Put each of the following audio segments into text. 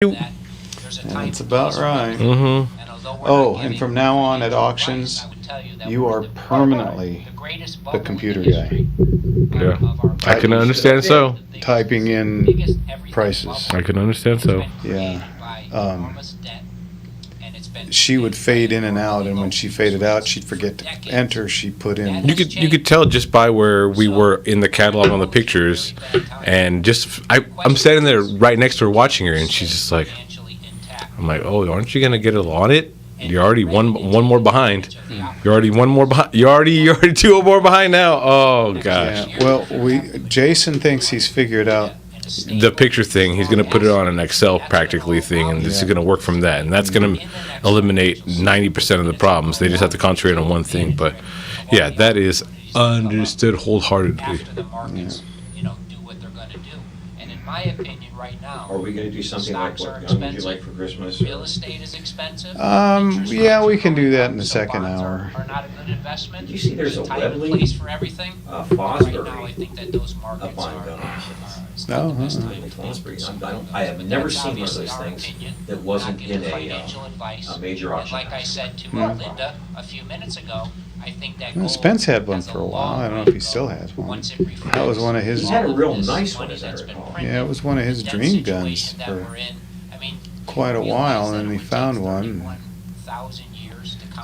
That's about right. Mm-hmm. Oh, and from now on at auctions, you are permanently the computer guy. Yeah, I can understand so. Typing in prices. I can understand so. Yeah. She would fade in and out, and when she faded out, she'd forget to enter. She'd put in. You could tell just by where we were in the catalog on the pictures, and just I'm standing there right next to her watching her, and she's just like, I'm like, oh, aren't you gonna get it on it? You're already one more behind. You're already one more behind. You're already two more behind now. Oh gosh. Yeah. Well, Jason thinks he's figured out the picture thing. He's going to put it on an Excel practically thing, and this is going to work from that, and that's going to eliminate 90% of the problems. They just have to concentrate on one thing. But yeah, that is understood wholeheartedly. My opinion right now. Are we going to do something like what gun would you like for Christmas? Real estate is expensive. Yeah, we can do that in the second hour. Are not a good investment. Did you see there's a Webley place for everything? Fosbury right now, I think that those markets up on gun auctions. No, I have never seen one of those things that wasn't in a major auction. Like I said to Linda a few minutes ago, I think that well, Spence had one for a while. I don't know if he still has one. That was one of his. He had a real nice one, as I recall. Yeah, it was one of his dream guns for quite a while, and then he found one.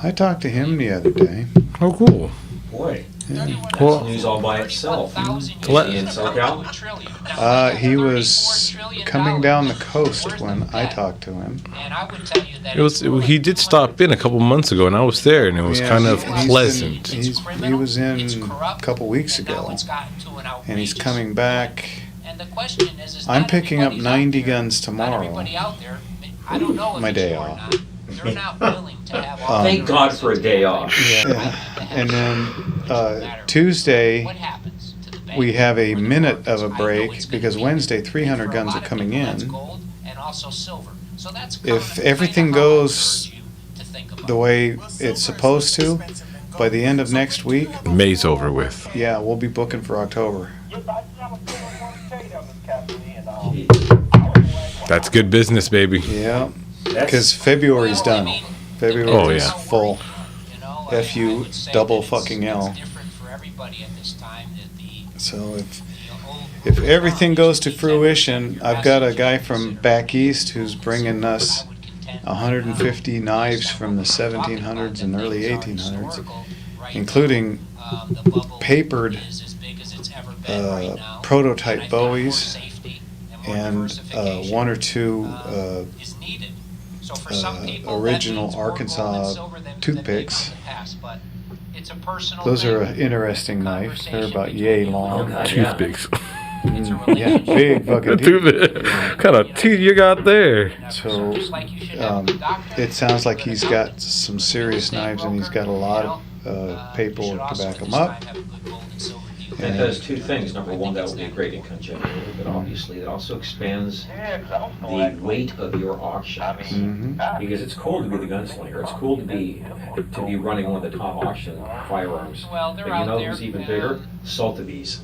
I talked to him the other day. Oh, cool. Boy, Yeah. that's news all by itself. Is he in SoCal? He was coming down the coast when I talked to him. He did stop in a couple months ago, and I was there, and it was kind of pleasant. He was in a couple weeks ago, and he's coming back. I'm picking up 90 guns tomorrow. My day off. Thank God for a day off. Yeah. And then Tuesday, we have a minute of a break because Wednesday 300 guns are coming in. If everything goes the way it's supposed to, by the end of next week, May's over with. yeah, we'll be booking for October. That's good business, baby. Yeah, because February's done. February is full. FU double fucking L. So if everything goes to fruition, I've got a guy from back east who's bringing us 150 knives from the 1700s and early 1800s, including papered prototype Bowies and one or two original Arkansas toothpicks. Those are an interesting knife. They're about yay long. Toothpicks. Yeah, big fucking teeth. What kind of teeth you got there? So it sounds like he's got some serious knives, and he's got a lot of paperwork to back them up. That does two things. Number one, that would be a great income generator, but obviously it also expands the weight of your auctions. Because it's cool to be the gunslinger. It's cool to be running one of the top auction firearms. But you know who's even bigger? Sotheby's.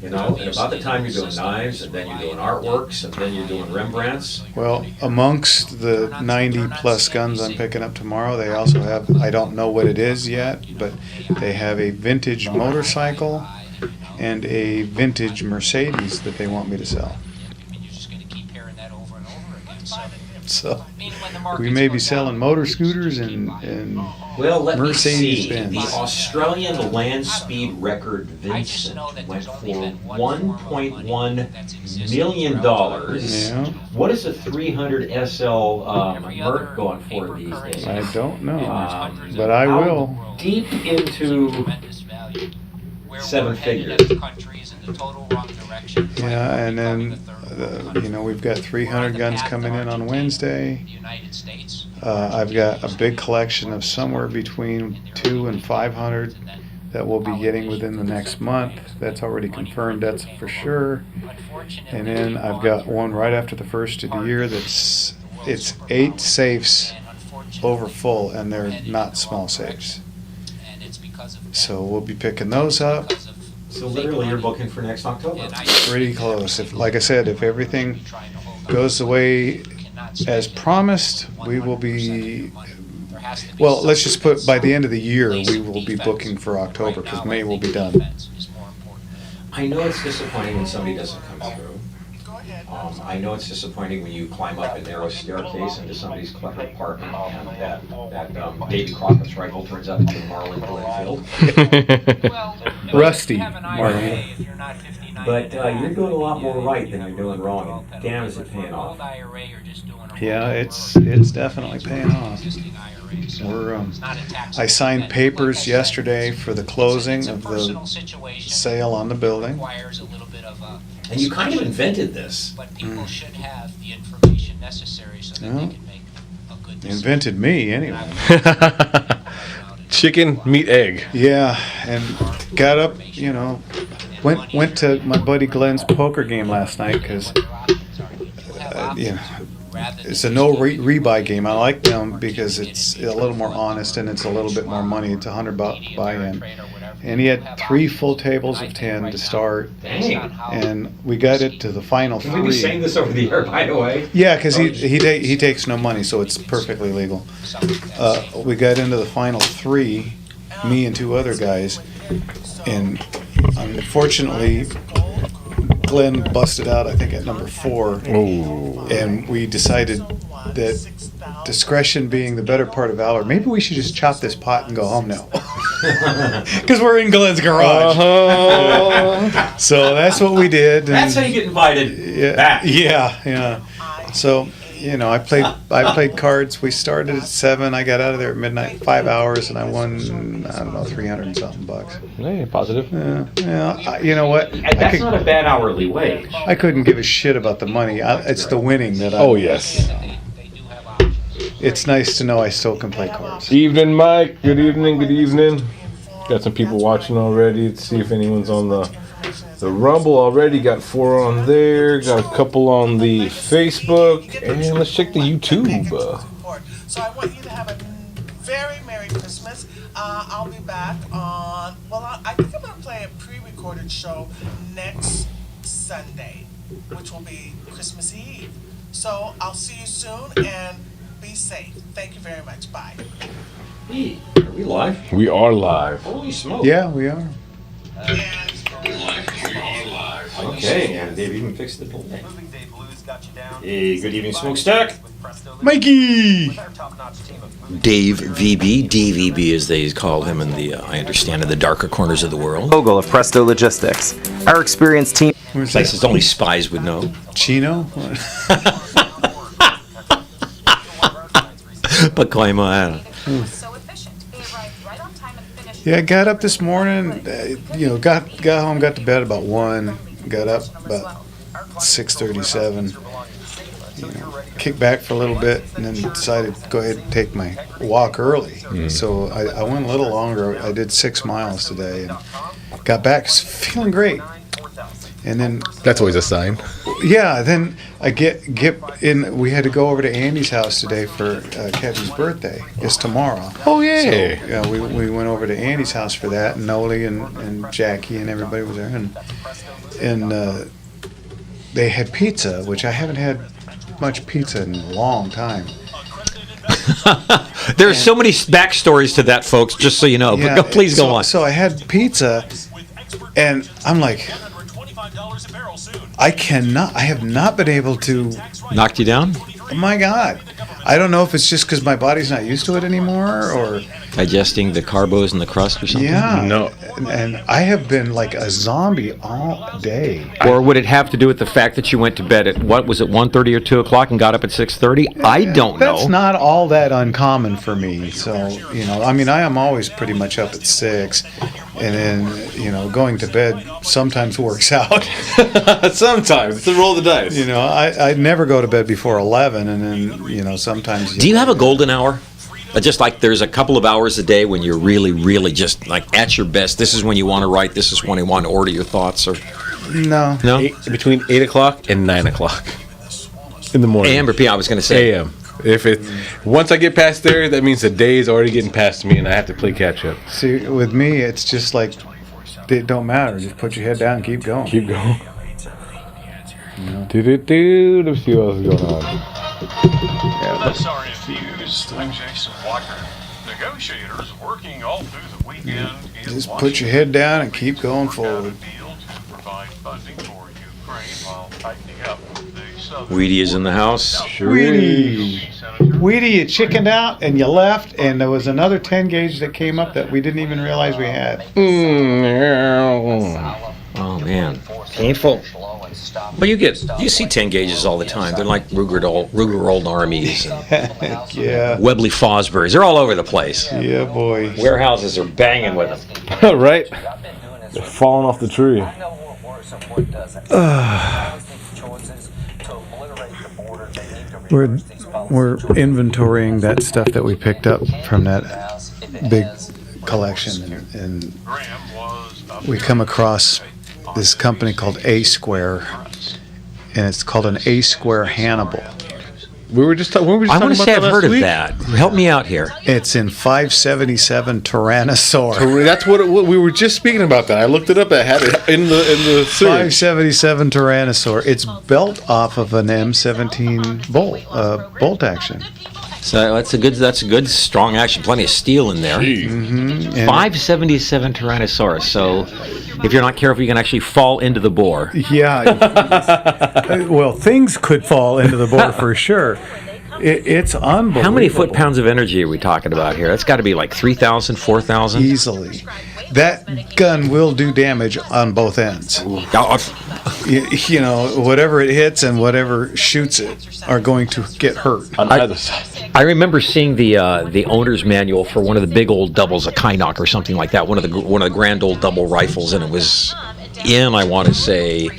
You know, and about the time you're doing knives, and then you're doing artworks, and then you're doing Rembrandts. Well, amongst the 90 plus guns I'm picking up tomorrow, they also have, I don't know what it is yet, but they have a vintage motorcycle and a vintage Mercedes that they want me to sell. So we may be selling motor scooters and Well, let me Mercedes see. Benz. The Australian land speed record Vincent went for $1.1 million. Yeah. What is a 300 SL Merc going for these days? I don't know, but I will. Deep into seven figures. Yeah, and then we've got 300 guns coming in on Wednesday. I've got a big collection of somewhere between 200 and 500 that we'll be getting within the next month. That's already confirmed, that's for sure. And then I've got one right after the first of the year it's 8 safes over full, and they're not small safes. So we'll be picking those up. So literally you're booking for next October. Pretty close. Like I said, if everything goes the way as promised, we will be. Well, let's just put by the end of the year, we will be booking for October because May will be done. I know it's disappointing when somebody doesn't come through. I know it's disappointing when you climb up a narrow staircase into somebody's cluttered apartment and that Davy Crockett's rifle turns out to be a Marlin Glenfield. Rusty Marlin. But you're doing a lot more right than you're doing wrong, and damn is it paying off. Yeah, it's definitely paying off. We're I signed papers yesterday for the closing of the sale on the building. And you kind of invented this. But people should have the information necessary so that they can make a good decision. Invented me anyway. Chicken, meat, egg. Yeah, and got up, went to my buddy Glenn's poker game last night because, it's a no rebuy game. I like them because it's a little more honest and it's a little bit more money. It's $100 buy-in. And he had 3 full tables of 10 to start. Dang. And we got it to the final 3. Can we be saying this over the air, by the way? Yeah, because he takes no money, so it's perfectly legal. We got into the final 3, me and 2 other guys, and unfortunately, Glenn busted out, I think, at number 4, and we decided that discretion being the better part of valor, maybe we should just chop this pot and go home now. Because we're in Glenn's garage. So that's what we did. That's how you get invited back. Yeah. So, I played cards. We started at 7. I got out of there at midnight, 5 hours, and I won, I don't know, 300 and something bucks. Hey, positive. Yeah. You know what? That's not a bad hourly wage. I couldn't give a shit about the money. It's the winning that I. Oh, yes. It's nice to know I still can play cards. Evening, Mike. Good evening. Good evening. Got some people watching already. Let's see if anyone's on the Rumble already. Got 4 on there. Got a couple on the Facebook. And let's check the YouTube. So I want you to have a very Merry Christmas. I'll be back on, I think I'm going to play a pre-recorded show next Sunday, which will be Christmas Eve. So I'll see you soon and be safe. Thank you very much. Bye. Hey, are we live? We are live. Holy smokes. Yeah, we are. Okay, and they've even fixed the delay. Hey, good evening, Smokestack. Mikey! Dave VB, DVB as they call him in the, I understand, in the darker corners of the world. Bogle of Presto Logistics. Our experienced team. Places only spies would know. Chino? But Pacoima, I don't know. Yeah, I got up this morning, got home, got to bed about 1, got up about 6:37, kicked back for a little bit, and then decided to go ahead and take my walk early. So I went a little longer. I did 6 miles today and got back feeling great. And then That's always a sign. then I get in. We had to go over to Andy's house today for Kevin's birthday. It's tomorrow. Oh, yeah. So yeah, we went over to Andy's house for that, and Noli and Jackie and everybody was there, and they had pizza, which I haven't had much pizza in a long time. There are so many backstories to that, folks, just so you know. Yeah, But please go on. So I had pizza, and I'm like, I have not been able to. Knocked you down? Oh my God. I don't know if it's just because my body's not used to it anymore, or Digesting the carbos and the crust or something? yeah. No. And I have been like a zombie all day. Or would it have to do with the fact that you went to bed at, 1:30 or 2 o'clock and got up at 6:30? I don't know. That's not all that uncommon for me. So, I am always pretty much up at 6. And then, going to bed sometimes works out. Sometimes. It's a roll of the dice. I never go to bed before 11. And then, sometimes. Do you have a golden hour? Just like there's a couple of hours a day when you're really, really just like at your best. This is when you want to write. This is when you want to order your thoughts. Or No. no? Between 8 o'clock and 9 o'clock in the morning. AM or PM? I was going to say. AM. Once I get past there, that means the day is already getting past me, and I have to play catch up. See, with me, it's just like, it don't matter. Just put your head down and keep going. Keep going. Let's see what else is going on. SRN News, I'm Jason Walker. Negotiators working all through the weekend. Just put your head down and keep going forward. Provide funding for Ukraine while tightening up the southern. Weedy is in the house. Weedy, you chickened out and you left, and there was another 10 gauge that came up that we didn't even realize we had. Oh man, painful. But you see 10 gauges all the time. They're like Ruger Old Armies and Yeah. Webley Fosbury's. They're all over the place. Yeah, boy. Warehouses are banging with them. Right? They're falling off the tree. We're inventorying that stuff that we picked up from that big collection, and we come across this company called A Square, and it's called an A Square Hannibal. We were just I want to talking say about I've heard last of week. that. Help me out here. It's in 577 Tyrannosaur. That's what we were just speaking about. That I looked it up. I had it in the search. 577 Tyrannosaur. It's built off of an M17 bolt action. So that's a good strong action. Plenty of steel in there. And 577 Tyrannosaurus. So if you're not careful, you can actually fall into the bore. yeah, well, things could fall into the bore for sure. It's unbelievable. How many foot-pounds of energy are we talking about here? That's got to be like 3,000, 4,000? Easily. That gun will do damage on both ends. You know, whatever it hits and whatever shoots it are going to get hurt. On either side. I remember seeing the owner's manual for one of the big old doubles, a Kynoch or something like that, one of the grand old double rifles, and it was in, I want to say,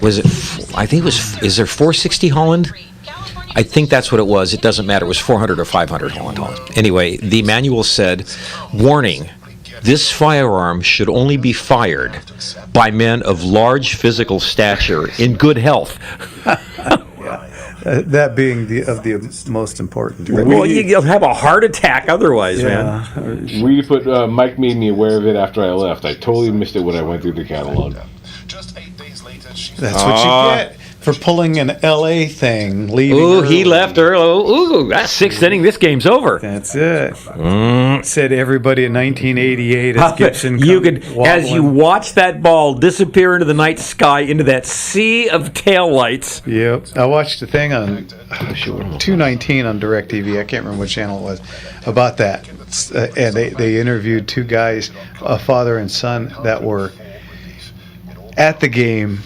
is there 460 Holland? I think that's what it was. It doesn't matter. It was 400 or 500 Holland. Anyway, the manual said, warning, this firearm should only be fired by men of large physical stature in good health. That being the most important. Well, you'll have a heart attack otherwise, man. We put Mike made me aware of it after I left. I totally missed it when I went through the catalog. Just 8 days later, she That's what you get for pulling an LA thing. Leaving Ooh, he early. left early. Ooh, that's sixth inning. This game's over. That's it. Said everybody in 1988 as Gibson. You could, as you watch that ball disappear into the night sky, into that sea of taillights. Yep. I watched a thing on 219 on DirecTV. I can't remember what channel it was about that. And they interviewed two guys, a father and son, that were at the game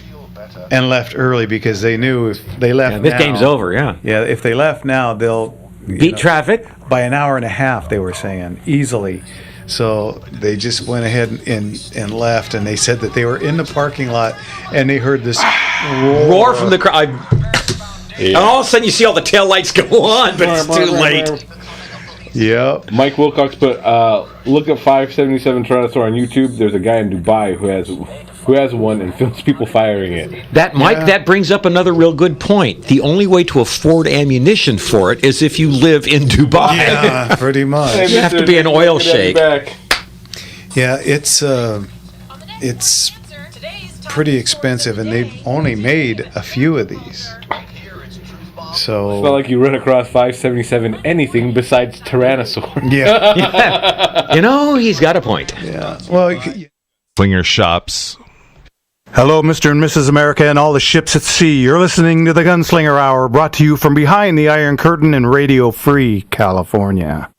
and left early because they knew if they left This now, game's over, yeah. Yeah, if they left now, they'll Beat traffic. by an hour and a half, they were saying, easily. So they just went ahead and left, and they said that they were in the parking lot, and they heard this Roar from the crowd. And all of a sudden you see all the taillights go on, but it's too late. Yep. Mike Wilcox put look at 577 Tyrannosaur on YouTube. There's a guy in Dubai who has one and films people firing it. That brings up another real good point. The only way to afford ammunition for it is if you live in Dubai. Yeah, pretty much. You have to be an oil shake. Yeah, it's pretty expensive, and they've only made a few of these. So It's not like you run across 577 anything besides Tyrannosaur. yeah, You know, he's got a point. yeah. Well, Slinger Shops. hello, Mr. and Mrs. America and all the ships at sea. You're listening to the Gunslinger Hour, brought to you from behind the Iron Curtain in Radio Free California.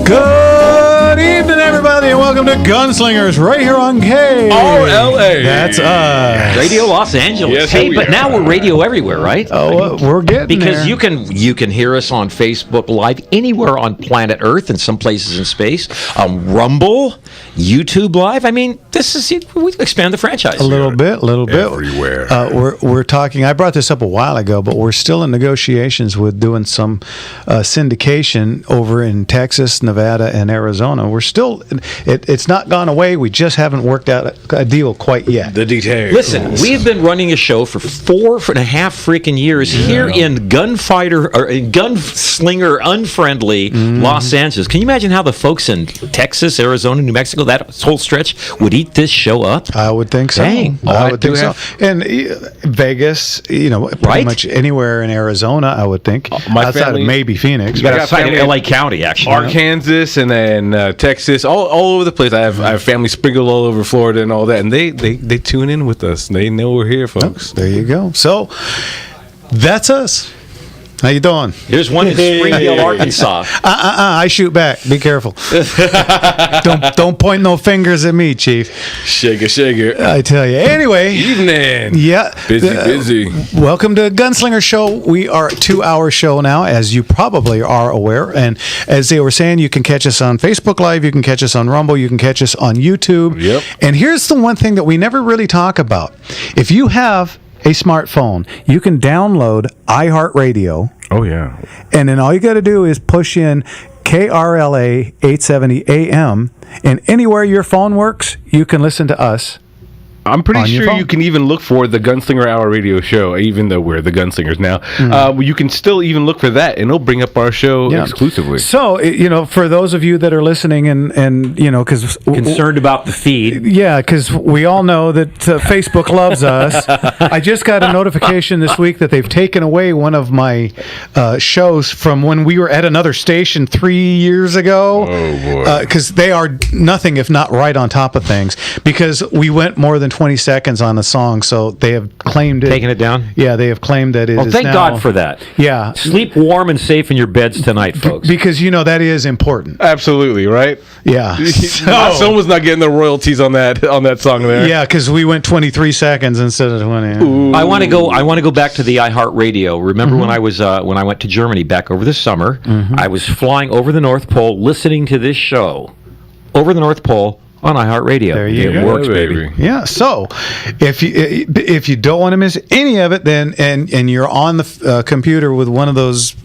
Good evening, everybody, and welcome to Gunslingers right here on K. RLA. That's us. Radio Los Angeles. Yes, hey, we but are. now we're radio everywhere, right? Oh, we're getting Because there. you can hear us on Facebook Live anywhere on planet Earth and some places in space. Rumble, YouTube Live. I mean, this is we expand the franchise. A little bit. Everywhere. We're talking. I brought this up a while ago, but we're still in negotiations with doing some syndication over in Texas, Nevada, and Arizona. We're still. It's not gone away. We just haven't worked out a deal quite yet. The details. Listen, we've been running a show for 4.5 freaking years here in Gunslinger unfriendly Los Angeles. Can you imagine how the folks in Texas, Arizona, New Mexico, that whole stretch would eat this show up? I would think so. Dang. I would think so. And Vegas, pretty much anywhere in Arizona, I would think. My outside family- of maybe Phoenix. You got got a site in family in LA County, actually. Arkansas and then Texas, all over the place. I have family sprinkled all over Florida and all that, and they tune in with us. They know we're here, folks. There you go. So that's us. How you doing? Here's one in Springfield, Arkansas. I shoot back. Be careful. don't point no fingers at me, Chief. Shaker. I tell you. Anyway. Evening. Yeah. Busy. Welcome to Gunslinger Show. We are a 2-hour show now, as you probably are aware. And as they were saying, you can catch us on Facebook Live. You can catch us on Rumble. You can catch us on YouTube. Yep. And here's the one thing that we never really talk about. If you have a smartphone, you can download iHeartRadio. Oh, yeah. And then all you got to do is push in KRLA 870 AM, and anywhere your phone works, you can listen to us. I'm pretty on your sure phone. you can even look for the Gunslinger Hour radio show, even though we're the Gunslingers now. You can still even look for that, and it'll bring up our show exclusively. So, for those of you that are listening and because Concerned about the feed. yeah, because we all know that Facebook loves us. I just got a notification this week that they've taken away one of my shows from when we were at another station 3 years ago. Oh, boy. Because they are nothing if not right on top of things. Because we went more than 20 seconds on the song, so they have claimed it. Taking it down? Yeah, they have claimed that it is Thank now, God for that. Yeah. Sleep warm and safe in your beds tonight, folks. Because, that is important. Absolutely, right? Yeah. Someone's not getting the royalties on that song there. Yeah, because we went 23 seconds instead of 20. I want to go back to the iHeartRadio. Remember when I went to Germany back over the summer? I was flying over the North Pole, listening to this show over the North Pole on iHeartRadio. There you it go. works, baby. Yeah. So, if you don't want to miss any of it, then and you're on the computer with one of those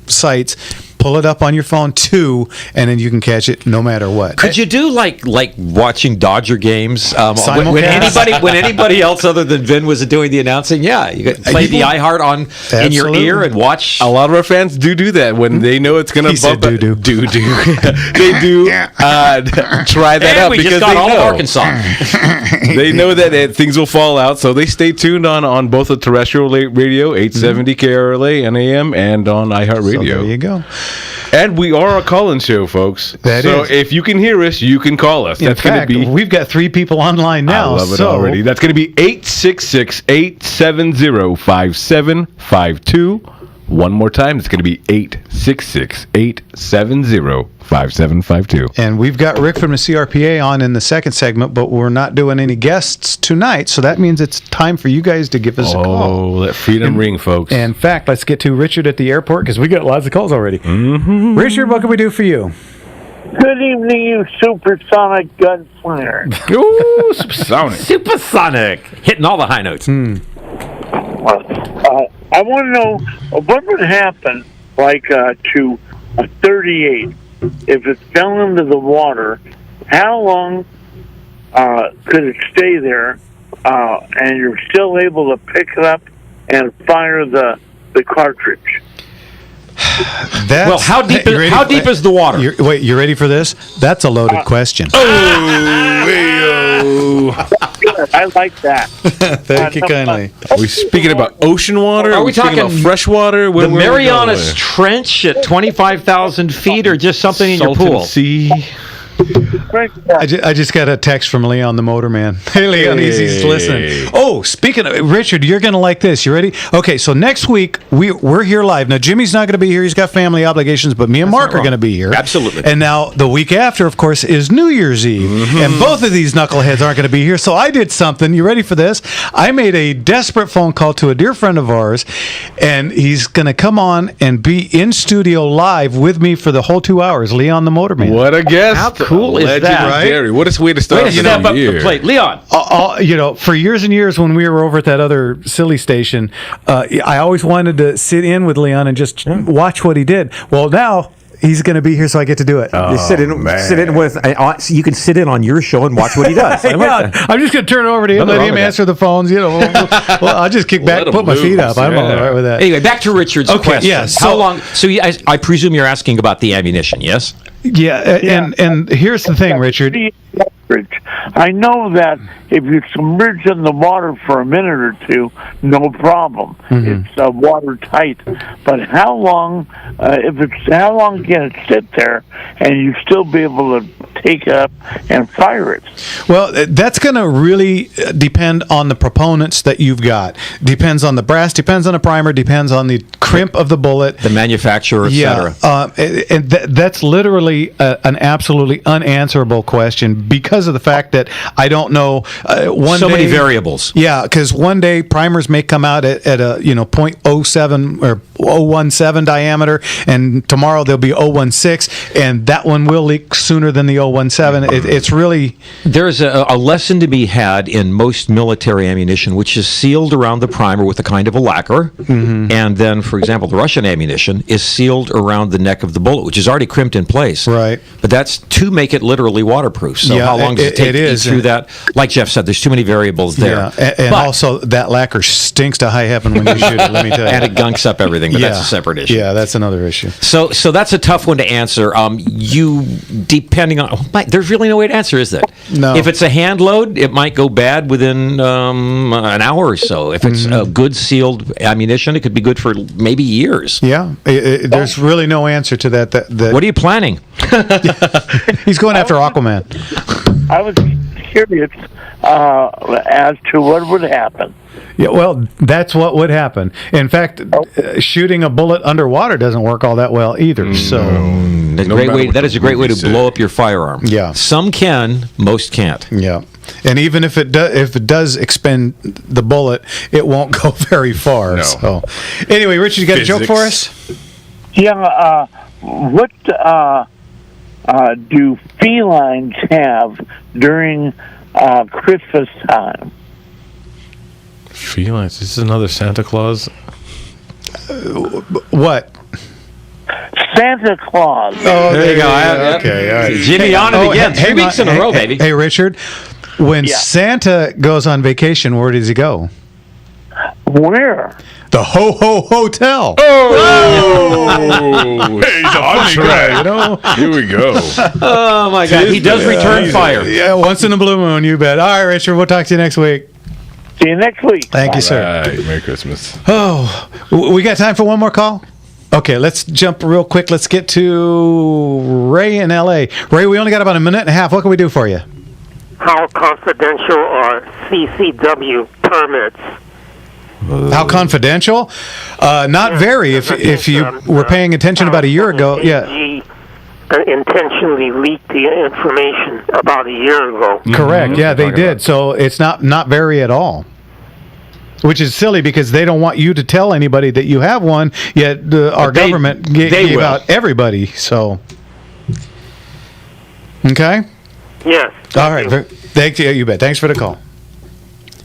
sites, pull it up on your phone too, and then you can catch it no matter what. Could you do like watching Dodger games when Simulcast? anybody else other than Vin was doing the announcing? Yeah, you could play the iHeart on in your Absolutely. ear and watch. A lot of our fans do that when they know it's going to bump. Said do-do. Do. They do try that And out we because just got they all know. of Arkansas. They know that things will fall out, so they stay tuned on both the terrestrial radio, 870 KRLA and AM, and on iHeartRadio. So there you go. And we are a call-in show, folks. That so is. if you can hear us, you can call us. In That's going to fact, be. we've got 3 people online now. I love it so already. That's going to be 866-870-5752. One more time, it's going to be 866-870-5752. And we've got Rick from the CRPA on in the second segment, but we're not doing any guests tonight, so that means it's time for you guys to give us a call. Oh, let freedom ring, folks. In fact, let's get to Richard at the airport because we got lots of calls already. Mm-hmm. Richard, what can we do for you? Good evening, you supersonic gunslinger. Ooh, supersonic. Supersonic, hitting all the high notes. I want to know what would happen, to a 38 if it fell into the water. How long could it stay there, and you're still able to pick it up and fire the cartridge? Well, how deep is the water? You ready for this? That's a loaded question. I like that. Thank you kindly. Are we speaking about ocean water? Are we speaking talking about fresh water? The Marianas Trench at 25,000 feet, or just something in your pool? Sea. I just got a text from Leon the Motorman. Hey, Leon, he's listening. Oh, speaking of Richard, you're going to like this. You ready? Okay, so next week, we're here live. Now, Jimmy's not going to be here. He's got family obligations, but me and Mark are going to be here. Absolutely. And now, the week after, of course, is New Year's Eve. Mm-hmm. And both of these knuckleheads aren't going to be here, so I did something. You ready for this? I made a desperate phone call to a dear friend of ours, and he's going to come on and be in studio live with me for the whole 2 hours. Leon the Motorman. What a guest. cool is that? Legendary. What a way to start Way to step up the plate. Leon. For years and years when we were over at that other silly station, I always wanted to sit in with Leon and just watch what he did. Well, now he's going to be here, so I get to do it. Sit in with. So you can sit in on your show and watch what he does. I'm just going to turn it over to him, let him answer the phones. I'll just kick back, put my feet up. I'm all right with that. Anyway, back to Richard's question. Yeah, How long? So I presume you're asking about the ammunition, yes? Yeah, and here's the thing, Richard. I know that if you submerge in the water for a minute or two, no problem. It's watertight. But how long? How long can it sit there and you still be able to take up and fire it? Well, that's going to really depend on the proponents that you've got. Depends on the brass. Depends on the primer. Depends on the crimp of the bullet, the manufacturer, etc. And that's literally an absolutely unanswerable question because of the fact that I don't know. Many variables. Yeah, because one day primers may come out at a 0.07 or 0.017 diameter, and tomorrow they'll be 0.16, and that one will leak sooner than the 0.17. It's really there's a lesson to be had in most military ammunition, which is sealed around the primer with a kind of a lacquer, and then, for example, the Russian ammunition is sealed around the neck of the bullet, which is already crimped in place. Right. But that's to make it literally waterproof. So how long does it take to get through that? Like Jeff said, there's too many variables there. Yeah, and also that lacquer stinks to high heaven when you shoot it, let me tell you. And it gunks up everything, but that's a separate issue. Yeah, that's another issue. So that's a tough one to answer. Depending on, there's really no way to answer, is there? No. If it's a hand load, it might go bad within an hour or so. If it's a good sealed ammunition, it could be good for maybe years. Yeah, there's really no answer to that. What are you planning? He's going after Aquaman. I was curious as to what would happen. Yeah, well, that's what would happen. In fact, shooting a bullet underwater doesn't work all that well either. So that is a great way to blow up your firearm. Yeah, some can, most can't. Yeah, and even if it does expend the bullet, it won't go very far. No. So, anyway, Richard, you got a joke for us? Yeah. What do felines have during Christmas time? Felines? This is another Santa Claus? What? Santa Claus. Oh, there you go. Okay, all right. Jimmy on it again. 3 weeks in a row, baby. Hey, Richard, when Santa goes on vacation, where does he go? Where? The Ho Ho Hotel. Oh! Hey, that's right. Here we go. Oh, my God. He does return fire. Yeah, once in a blue moon, you bet. All right, Richard, we'll talk to you next week. See you next week. Thank you, sir. All right, Merry Christmas. Oh, we got time for one more call? Okay, let's jump real quick. Let's get to Ray in L.A. Ray, we only got about a minute and a half. What can we do for you? How confidential are CCW permits? How confidential? Not very. If you were paying attention about a year ago, intentionally leaked the information about a year ago. Correct. Yeah, they did. So it's not very at all. Which is silly because they don't want you to tell anybody that you have one. Yet our government gave out everybody. So okay. Yes. All right. Thank you. You bet. Thanks for the call.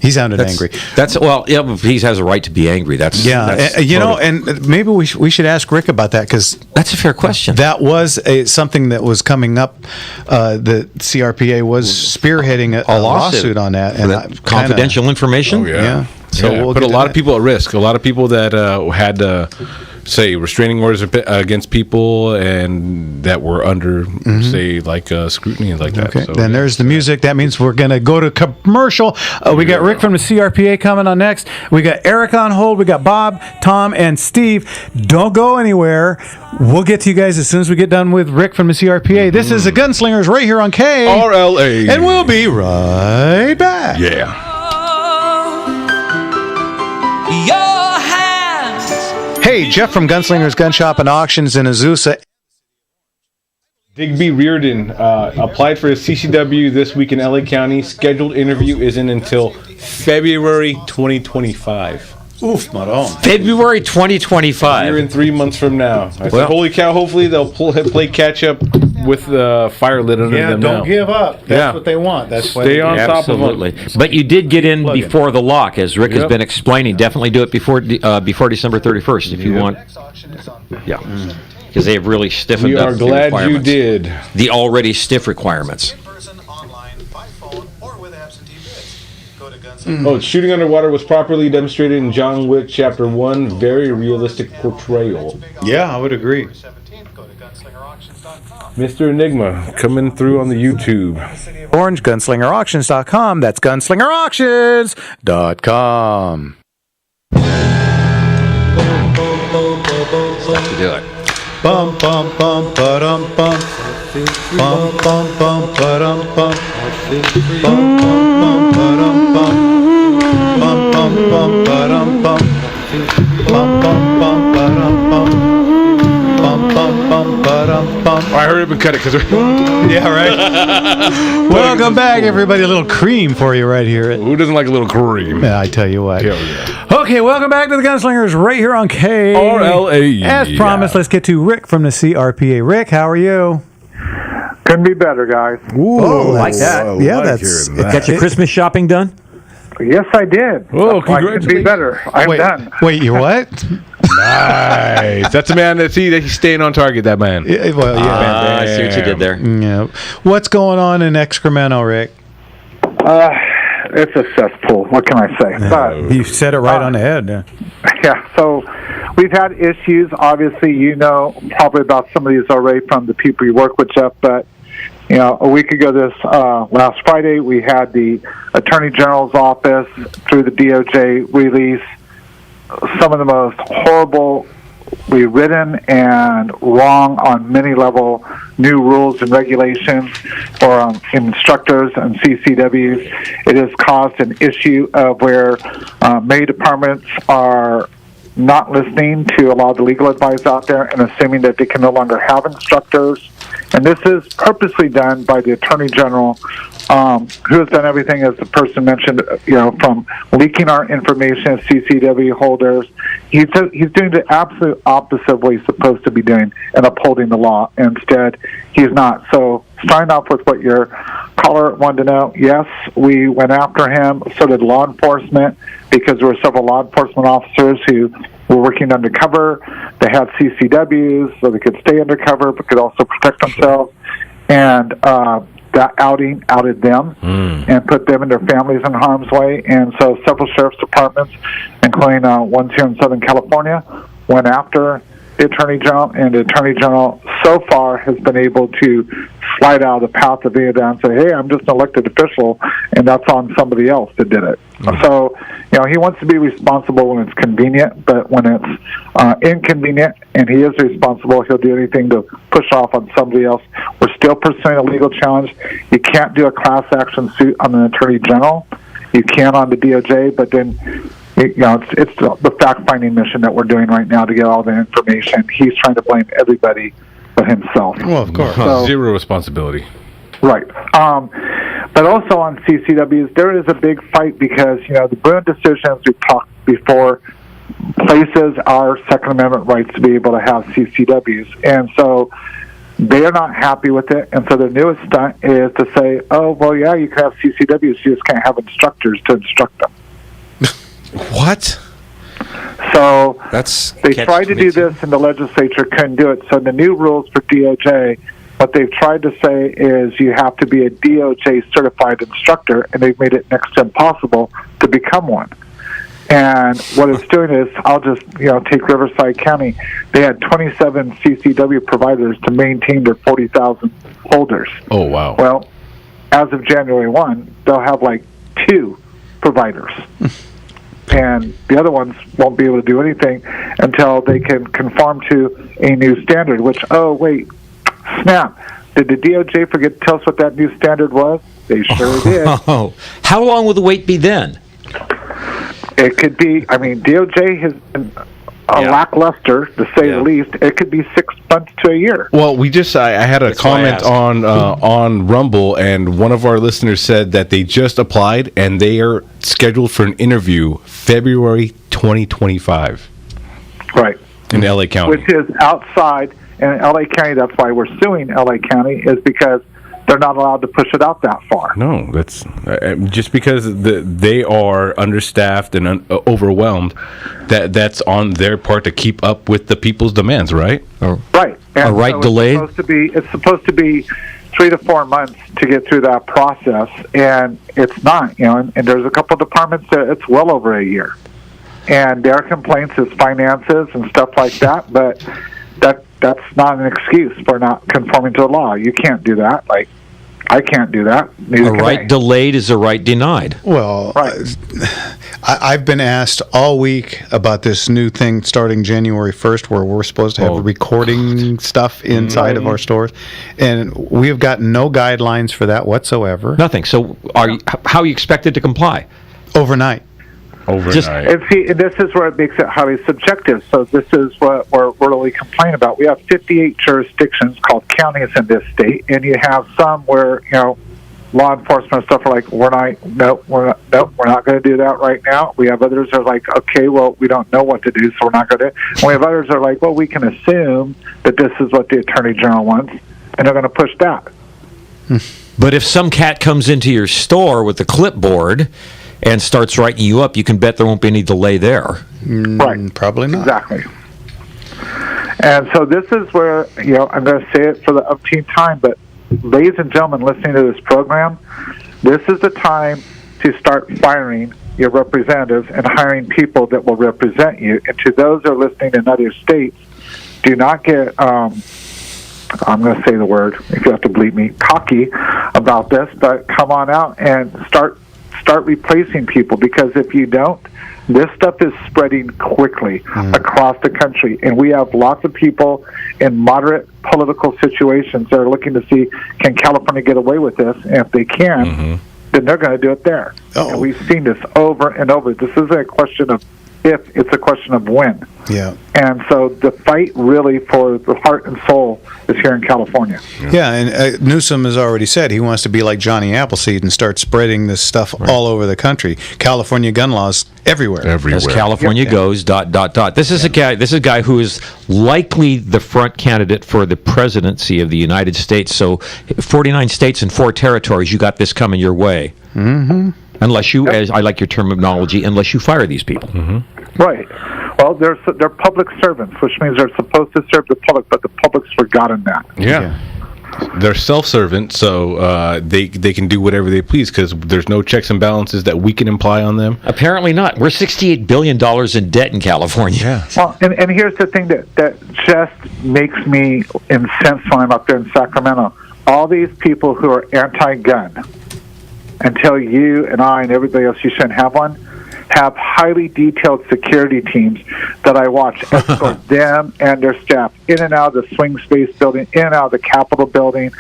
He sounded angry. He has a right to be angry. And maybe we should ask Rick about that because that's a fair question. That was something that was coming up. The CRPA was spearheading a lawsuit on that, and confidential information. Oh, yeah. So we'll put a lot of people at risk. A lot of people that had say restraining orders against people and that were under say like scrutiny like that. Okay. So, then there's the music. That means we're going to go to commercial. We got Rick from the CRPA coming on next. We got Eric on hold. We got Bob, Tom, and Steve. Don't go anywhere. We'll get to you guys as soon as we get done with Rick from the CRPA. This is the Gunslingers right here on KRLA. And we'll be right back. Yeah. Hey, Jeff from Gunslingers Gun Shop and Auctions in Azusa. Digby Reardon applied for a CCW this week in LA County. Scheduled interview isn't until February 2025. Oof, Maron. February 2025. Here in 3 months from now. I said, holy cow, hopefully they'll play catch up with the fire lit under Yeah, them don't now. give up. That's Yeah. what they want. That's why Stay they on do it. top of them. Absolutely. But you did get in Plug it. before the lock, as Rick has Yep. been explaining. Definitely do it before December 31st if you want. Yeah. Because they have really stiffened We up are the glad you requirements. did. The already stiff requirements. In person, online, by phone, or with absentee bids. Go to Oh, shooting underwater was properly demonstrated in John Wick Chapter 1. Very realistic portrayal. Yeah, I would agree. Mr. Enigma coming through on the YouTube. Orange, GunslingerAuctions.com. That's GunslingerAuctions.com. To do it. Bum bum bum ba-dum bum. Bum bum bum ba-dum bum. Bum bum bum ba-dum bum. Bum bum bum ba-dum bum. Bum bum bum ba-dum bum. Bum bum bum ba-dum bum. I heard it, but cut it because Yeah, right. Welcome back, everybody. A little cream for you right here. Who doesn't like a little cream? Yeah, I tell you what. Hell yeah. Okay, welcome back to the Gunslingers right here on RLA. As promised, let's get to Rick from the CRPA. Rick, how are you? Couldn't be better, guys. Ooh, like that. I Yeah, like that's hearing that. Got your Christmas shopping done? Yes, I did. Oh, That's why I couldn't be congratulations. better. I'm done. Wait, you what? Nice. That's a man that he's staying on target, that man. Yeah, well, yeah. I see what you did there. Yeah. What's going on in Excremento, Rick? It's a cesspool. What can I say? But You said it right on the head. Yeah. yeah, so we've had issues. Obviously, you know probably about some of these already from the people you work with, Jeff. But you know, a week ago, this last Friday, we had the Attorney General's office through the DOJ release some of the most horribly written and wrong on many level new rules and regulations for instructors and CCWs. It has caused an issue of where many departments are not listening to a lot of the legal advice out there and assuming that they can no longer have instructors. And this is purposely done by the Attorney General, who has done everything, as the person mentioned, you know, from leaking our information as CCW holders. He's doing the absolute opposite of what he's supposed to be doing and upholding the law. Instead, he's not. So, starting off with what your caller wanted to know, yes, we went after him, so did law enforcement, because there were several law enforcement officers who were working undercover. They had CCWs, so they could stay undercover, but could also protect themselves. And that outed them and put them and their families in harm's way. And so several sheriff's departments, including ones here in Southern California, went after the Attorney General, and the Attorney General so far has been able to slide out of the path of it and say, hey, I'm just an elected official, and that's on somebody else that did it. So, you know, he wants to be responsible when it's convenient, but when it's inconvenient and he is responsible, he'll do anything to push off on somebody else. We're still pursuing a legal challenge. You can't do a class action suit on an Attorney General. You can on the DOJ, but then you know, it's the fact-finding mission that we're doing right now to get all the information. He's trying to blame everybody but himself. Well, of course. So- Zero responsibility. Right. But also on CCWs, there is a big fight because, you know, the Bruin decision, as we've talked before, places our Second Amendment rights to be able to have CCWs. And so they are not happy with it. And so their newest stunt is to say, oh, well, yeah, you can have CCWs, you just can't have instructors to instruct them. What? So they catch tried to do 22. this, and the legislature couldn't do it. So the new rules for DOJ, what they've tried to say is you have to be a DOJ certified instructor, and they've made it next to impossible to become one. And what it's doing is, I'll just take Riverside County. They had 27 CCW providers to maintain their 40,000 holders. Oh, wow. Well, as of January 1, they'll have like 2 providers. And the other ones won't be able to do anything until they can conform to a new standard, which, oh, wait, snap. Did the DOJ forget to tell us what that new standard was? They sure did. Oh, how long will the wait be then? It could be, DOJ has been lackluster, to say the least. It could be 6 months to a year. Well, I had a comment on Rumble, and one of our listeners said that they just applied and they are scheduled for an interview February 2025. Right. In LA County. Which is outside in LA County, that's why we're suing LA County, is because they're not allowed to push it out that far. No, that's just because they are understaffed and overwhelmed. That's on their part to keep up with the people's demands, right? Right. And right delayed. It's supposed to be 3 to 4 months to get through that process, and it's not. And there's a couple of departments that it's well over a year, and their complaints is finances and stuff like that. But that's not an excuse for not conforming to the law. You can't do that. Like, I can't do that. Neither a right delayed is a right denied. Well, I've been asked all week about this new thing starting January 1st where we're supposed to have recording stuff inside of our stores, and we have got no guidelines for that whatsoever. Nothing. So how are you expected to comply? Overnight. And this is where it makes it highly subjective. So this is what we're really complaining about. We have 58 jurisdictions called counties in this state, and you have some where law enforcement and stuff are like, we're not going to do that right now. We have others that are like, okay, well, we don't know what to do, so we're not going to. And we have others that are like, well, we can assume that this is what the Attorney General wants, and they're going to push that. But if some cat comes into your store with a clipboard and starts writing you up, you can bet there won't be any delay there. Right. Probably not. Exactly. And so this is where, I'm going to say it for the umpteenth time, but ladies and gentlemen listening to this program, this is the time to start firing your representatives and hiring people that will represent you. And to those that are listening in other states, do not get, I'm going to say the word, if you have to bleep me, cocky about this, but come on out and start replacing people, because if you don't, this stuff is spreading quickly across the country, and we have lots of people in moderate political situations that are looking to see, can California get away with this? And if they can, then they're going to do it there. And we've seen this over and over. This isn't a question of if, it's a question of when. Yeah. And so the fight really for the heart and soul is here in California. Yeah, and Newsom has already said he wants to be like Johnny Appleseed and start spreading this stuff all over the country. California gun laws everywhere. As California goes, ... This is a guy who is likely the front candidate for the presidency of the United States. So 49 states and 4 territories, you got this coming your way. Mm-hmm. Unless you, as I like your terminology, unless you fire these people. Right. Well, they're public servants, which means they're supposed to serve the public, but the public's forgotten that. Yeah. They're self-servant, so they can do whatever they please because there's no checks and balances that we can imply on them. Apparently not. We're $68 billion in debt in California. Yeah. Well, and here's the thing that just makes me incensed when I'm up there in Sacramento. All these people who are anti-gun and tell you and I and everybody else you shouldn't have one, have highly detailed security teams that I watch escort them and their staff in and out of the swing space building, in and out of the Capitol building.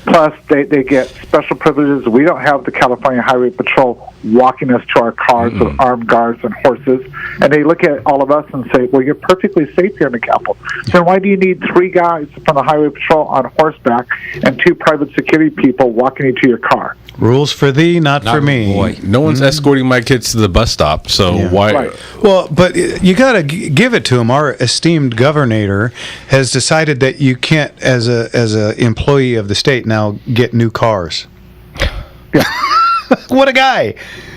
Plus, they get special privileges. We don't have the California Highway Patrol walking us to our cars with armed guards and horses. And they look at all of us and say, well, you're perfectly safe here in the Capitol. Then why do you need 3 guys from the Highway Patrol on horseback and 2 private security people walking you to your car? Rules for thee, not for me. Boy, no one's escorting my kids to the bus stop, so why? Right. Well, but you got to give it to him. Our esteemed governor has decided that you can't, as a employee of the state, now get new cars. What a guy!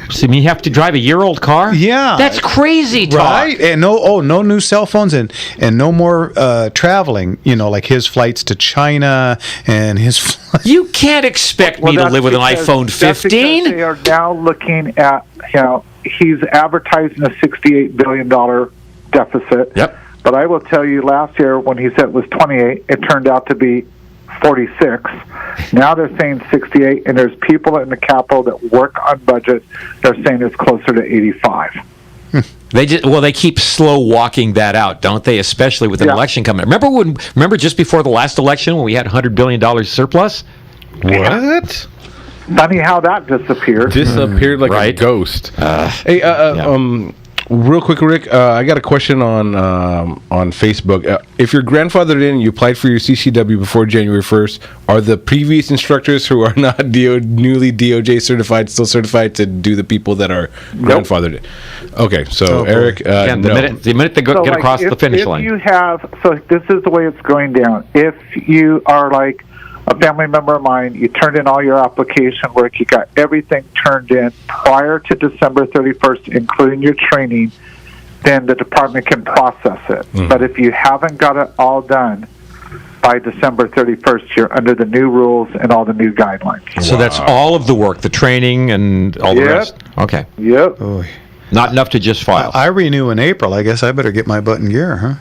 So you have to drive a year-old car? Yeah, that's crazy talk. Right? And no new cell phones and no more traveling. Like his flights to China and his. You can't expect me to live with an iPhone 15. They are now looking at he's advertising a $68 billion deficit. Yep. But I will tell you, last year when he said it was 28, it turned out to be 46. Now they're saying 68, and there's people in the Capitol that work on budget. They're saying it's closer to 85. They keep slow walking that out, don't they? Especially with an election coming. Remember just before the last election when we had $100 billion surplus? What? Funny how that disappeared. Disappeared like a ghost. Real quick, Rick, I got a question on Facebook. If you're grandfathered in, you applied for your CCW before January 1st, are the previous instructors who are not newly DOJ certified still certified to do the people that are grandfathered in? Okay, so Eric, Again, the minute they get across the finish line. If you have, so this is the way it's going down. If you are like a family member of mine, you turned in all your application work, you got everything turned in prior to December 31st, including your training, then the department can process it. But if you haven't got it all done by December 31st, you're under the new rules and all the new guidelines. So that's all of the work, the training and all the rest? Okay. Yep. Not enough to just file. I renew in April. I guess I better get my butt in gear, huh?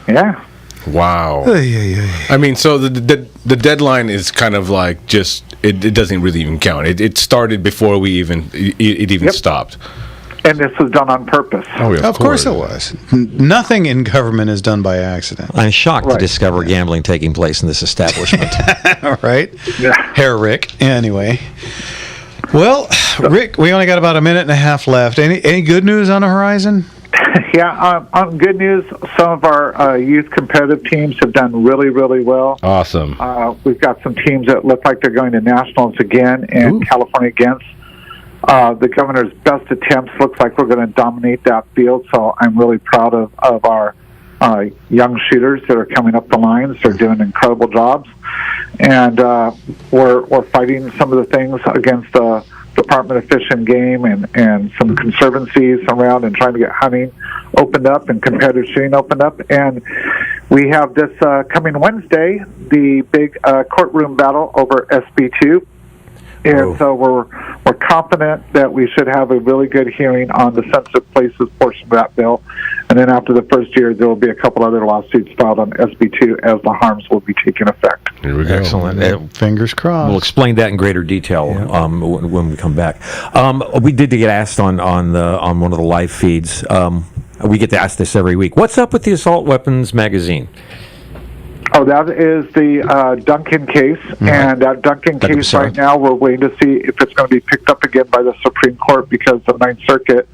Yeah. Wow. I mean, so the deadline is kind of like just it doesn't really even count. It started before we even stopped. And this was done on purpose. Oh, yeah, of course it was. Nothing in government is done by accident. I'm shocked to discover gambling taking place in this establishment. All right. Herr Rick. Anyway. Well, Rick, we only got about a minute and a half left. Any good news on the horizon? Yeah, on good news, some of our youth competitive teams have done really, really well. Awesome. We've got some teams that look like they're going to nationals again, and California against. The governor's best attempts looks like we're going to dominate that field, so I'm really proud of our young shooters that are coming up the lines. They're doing incredible jobs, and we're fighting some of the things against the Department of Fish and Game and some conservancies around and trying to get hunting opened up and competitive shooting opened up. And we have this coming Wednesday, the big courtroom battle over SB2. And so we're confident that we should have a really good hearing on the sensitive places portion of that bill. And then after the first year, there will be a couple other lawsuits filed on SB2 as the harms will be taking effect. Here we go. Excellent. Fingers crossed. We'll explain that in greater detail when we come back. We did get asked on one of the live feeds. We get to ask this every week. What's up with the assault weapons magazine? Oh, that is the Duncan case, and that Duncan case right now, we're waiting to see if it's going to be picked up again by the Supreme Court because the Ninth Circuit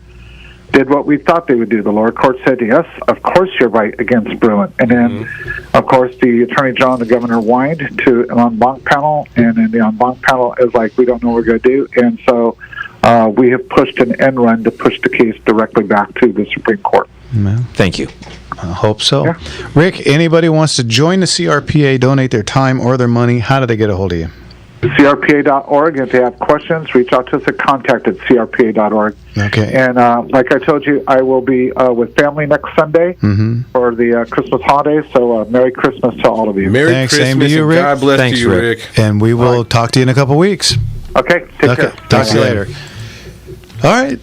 did what we thought they would do. The lower court said, yes, of course you're right against Bruin. And then, of course, the Attorney General and the Governor whined to an en banc panel, and then the en banc panel is like, we don't know what we're going to do. And so we have pushed an end run to push the case directly back to the Supreme Court. Thank you. I hope so. Yeah. Rick, anybody wants to join the CRPA, donate their time or their money, how do they get a hold of you? CRPA.org. If they have questions, reach out to us at contact@crpa.org. Okay. And like I told you, I will be with family next Sunday for the Christmas holidays. So Merry Christmas to all of you. Merry Christmas. Same to you, Rick. God bless you, Rick. And we will talk to you in a couple weeks. Okay. Take care. Talk to you later. All right.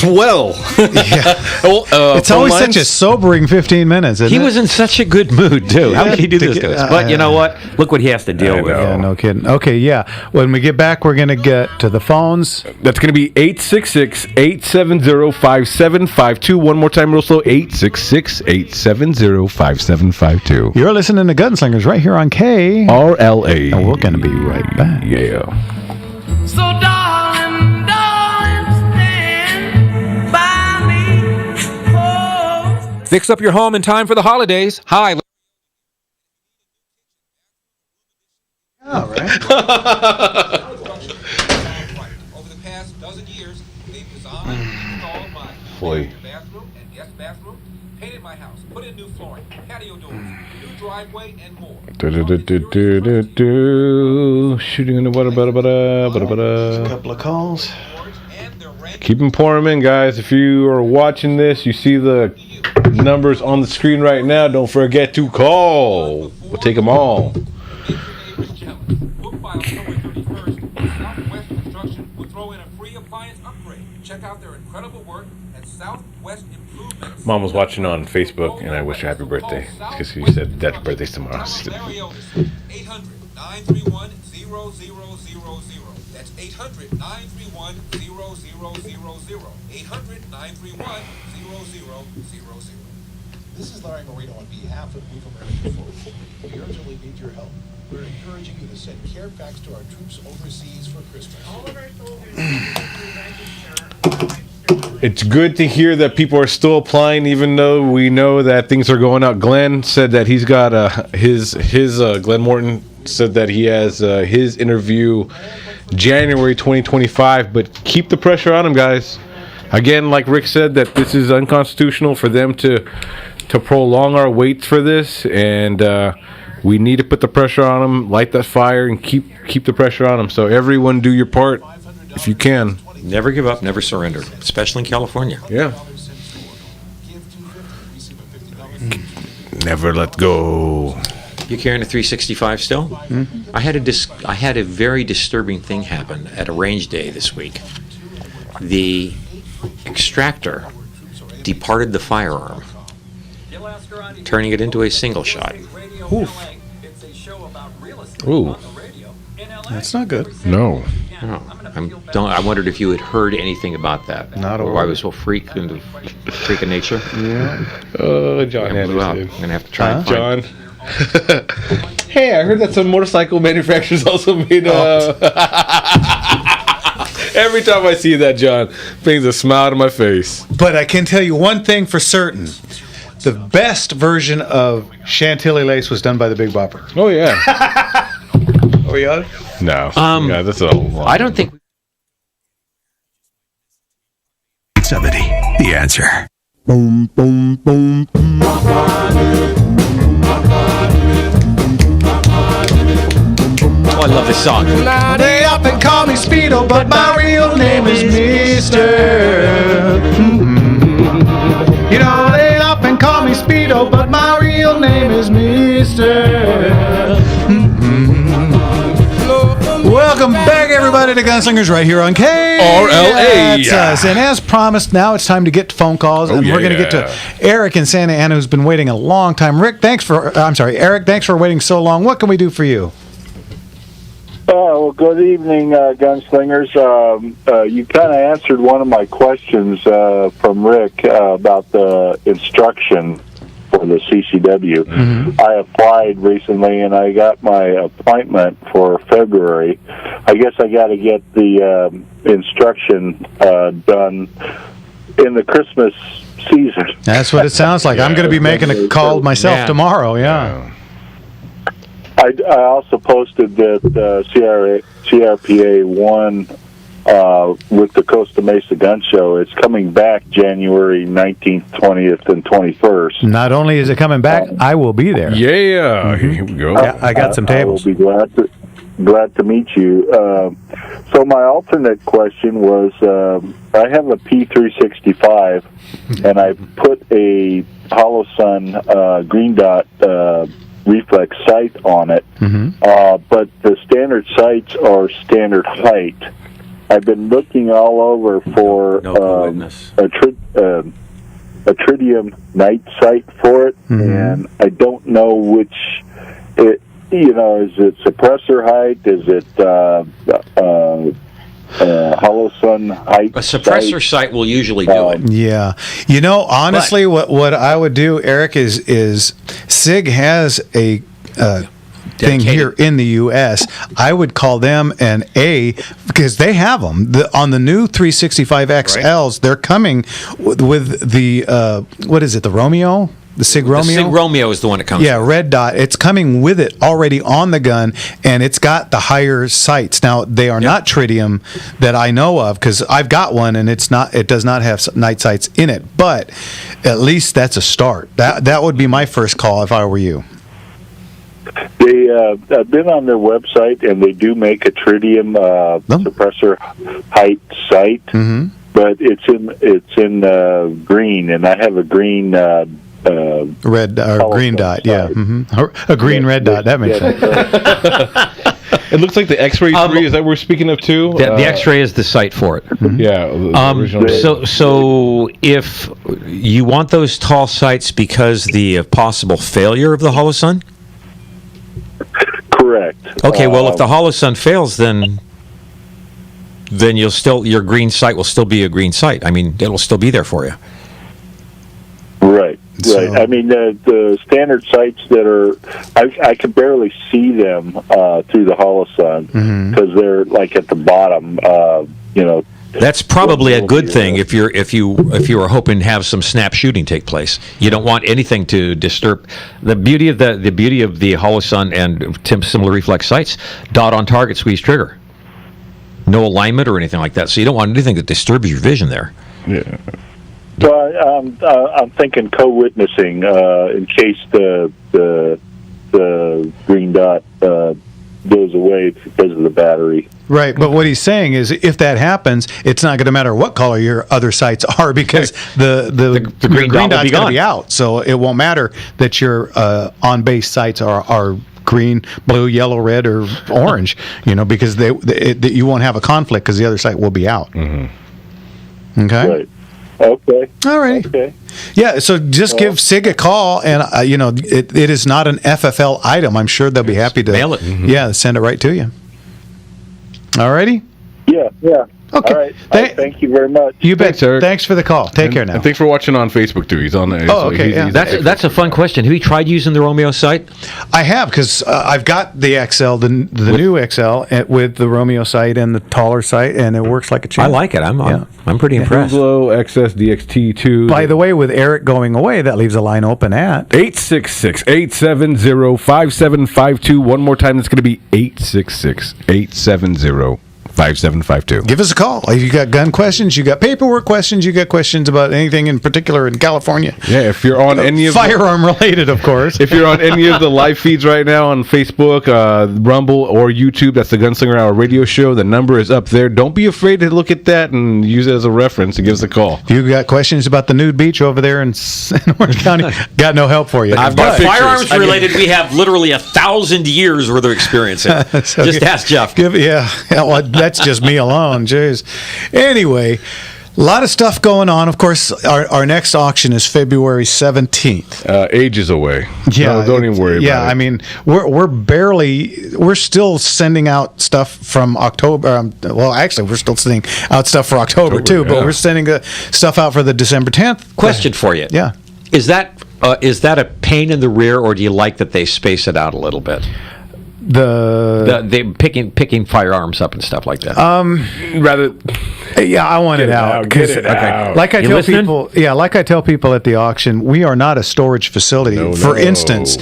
Well, it's always such a sobering 15 minutes. Isn't He it? was in such a good mood, too. How could he do this to us? But you know what? Look what he has to deal with. Yeah, no kidding. Okay, yeah. When we get back, we're going to get to the phones. That's going to be 866-870-5752. One more time, real slow. 866-870-5752. You're listening to Gunslingers right here on KRLA. And we're going to be right back. Yeah. So darling, stand by me. Oh. Fix up your home in time for the holidays. Hi. All right. Over the past dozen years, they've designed and installed my bathroom and guest bathroom, painted my house, put in new flooring, patio doors, new driveway, and more. Shooting in the water. A couple of calls. Keep them pouring in, guys. If you are watching this, you see the numbers on the screen right now. Don't forget to call. We'll take them all. Southwest Construction will throw in a free appliance upgrade. Check out their incredible work at Southwest Improvements. Mom was watching on Facebook, and I wish her happy birthday because she said Dad's birthday's tomorrow. 800-931-0000. That's 800-931-0000. 800-931-0000. This is Larry Marino on behalf of Move America Forward. We urgently need your help. We're encouraging you to send care packs to our troops overseas for Christmas. All of our soldiers need to register online. It's good to hear that people are still applying, even though we know that things are going out. Glenn said that he's got Glenn Morton said that he has his interview January 2025. But keep the pressure on him, guys. Again, like Rick said, that this is unconstitutional for them to prolong our waits for this, and we need to put the pressure on them, light that fire, and keep the pressure on them. So everyone, do your part if you can. Never give up, never surrender, especially in California. Yeah. Never let go. You carrying a 365 still? Mm-hmm. I had a very disturbing thing happen at a range day this week. The extractor departed the firearm, turning it into a single shot. Oof. Ooh. That's not good. No. I wondered if you had heard anything about that. Not a or word. I was so freak of nature. Yeah. John I'm Anderson. going to have to try and find. John. Hey, I heard that some motorcycle manufacturers also made. Every time I see that, John, brings a smile to my face. But I can tell you one thing for certain. The best version of Chantilly Lace was done by the Big Bopper. Oh, yeah. Are we on? No. Yeah, that's a long I don't think. 70. The answer. Boom, boom, boom, boom. Oh, I love this song. They often call me Speedo, but my real name is Mister. You know, they often call me Speedo, but my real name is Mister. Welcome back, everybody, to Gunslingers right here on KRLA. That's us. And as promised, now it's time to get to phone calls, and we're going to get to Eric in Santa Ana, who's been waiting a long time. Eric, thanks for waiting so long. What can we do for you? Well, good evening, Gunslingers. You kind of answered one of my questions from Rick about the instruction for the CCW. Mm-hmm. I applied recently, and I got my appointment for February. I guess I got to get the instruction done in the Christmas season. That's what it sounds like. I'm going to be making a call myself tomorrow, yeah. I also posted that CRPA 1 with the Costa Mesa Gun Show. It's coming back January 19th, 20th, and 21st. Not only is it coming back, I will be there. Yeah, here we go. Yeah, I got some tables. I will be glad to meet you. So my alternate question was, I have a P365, and I put a Holosun green dot reflex sight on it, but the standard sights are standard height. I've been looking all over for a tritium night sight for it, and I don't know which. Is it suppressor height? Is it Holosun height? A suppressor sight will usually do it. Yeah. Honestly, what I would do, Eric, is SIG has a thing here in the U.S. I would call them an A because they have them. On the new 365 XLs, they're coming with the, what is it, the Romeo? The SIG Romeo? The SIG Romeo is the one that comes. Yeah, red dot. It's coming with it already on the gun, and it's got the higher sights. Now they are not tritium that I know of because I've got one, and it does not have night sights in it. But at least that's a start. That would be my first call if I were you. I've been on their website, and they do make a tritium suppressor height sight, but it's in green, and I have a green. Red green dot, yeah. A green red dot, that makes sense. It looks like the X-ray 3, is that what we're speaking of too? The X-ray is the sight for it. Yeah. So if you want those tall sights because the possible failure of the Holosun? Correct. Okay, well, if the Holosun fails, then your green sight will still be a green sight. I mean, it'll still be there for you. Right. Right. I mean, the standard sights that are, I can barely see them through the Holosun because they're like at the bottom, That's probably a good thing if you were hoping to have some snap shooting take place. You don't want anything to disturb the beauty of the Holosun and similar reflex sights. Dot on target, squeeze trigger. No alignment or anything like that. So you don't want anything that disturbs your vision there. Yeah. So I'm thinking co-witnessing in case the green dot goes away because of the battery. Right, but what he's saying is if that happens, it's not going to matter what color your other sights are because the green dot's going to be out. So it won't matter that your on-base sights are green, blue, yellow, red, or orange, because you won't have a conflict because the other sight will be out. Mm-hmm. Okay? Right. Okay. All right. Okay. Yeah, so just give SIG a call, and it is not an FFL item. I'm sure they'll be happy to mail it. Mm-hmm. Yeah, send it right to you. All righty. Yeah. Okay. All right. Thank you very much. You bet, sir. Thanks for the call. Take care now. And thanks for watching on Facebook too. He's on there. Oh, okay. Yeah. That's a fun question. Have you tried using the Romeo site? I have because I've got the XL, the new XL with the Romeo site and the taller site, and it works like a champ. I like it. I'm pretty impressed. Glow XS DXT2. By the way, with Eric going away, that leaves a line open at 866-870-5752. One more time, it's going to be 866-870-5752. Give us a call. If you got gun questions, you got paperwork questions, you got questions about anything in particular in California. Yeah, if you're on any of firearm related, of course. If you're on any of the live feeds right now on Facebook, Rumble, or YouTube, that's the Gunslinger Hour radio show. The number is up there. Don't be afraid to look at that and use it as a reference and give us a call. If you got questions about the nude beach over there in Orange County, got no help for you. But firearms related, we have literally 1,000 years worth of experience. So just ask Jeff. Well, that's just me alone. Jeez. Anyway, a lot of stuff going on. Of course, our next auction is February 17th. Ages away. Yeah, no, don't even worry about it. Yeah, I mean, we're still sending out stuff from October. Well, actually, we're still sending out stuff for October too, but we're sending stuff out for the December 10th. Question for you. Yeah. Is that a pain in the rear, or do you like that they space it out a little bit? The picking firearms up and stuff like that. Rather, yeah, I want it out. Get it out. Like I tell people, like I tell people at the auction, we are not a storage facility. For instance,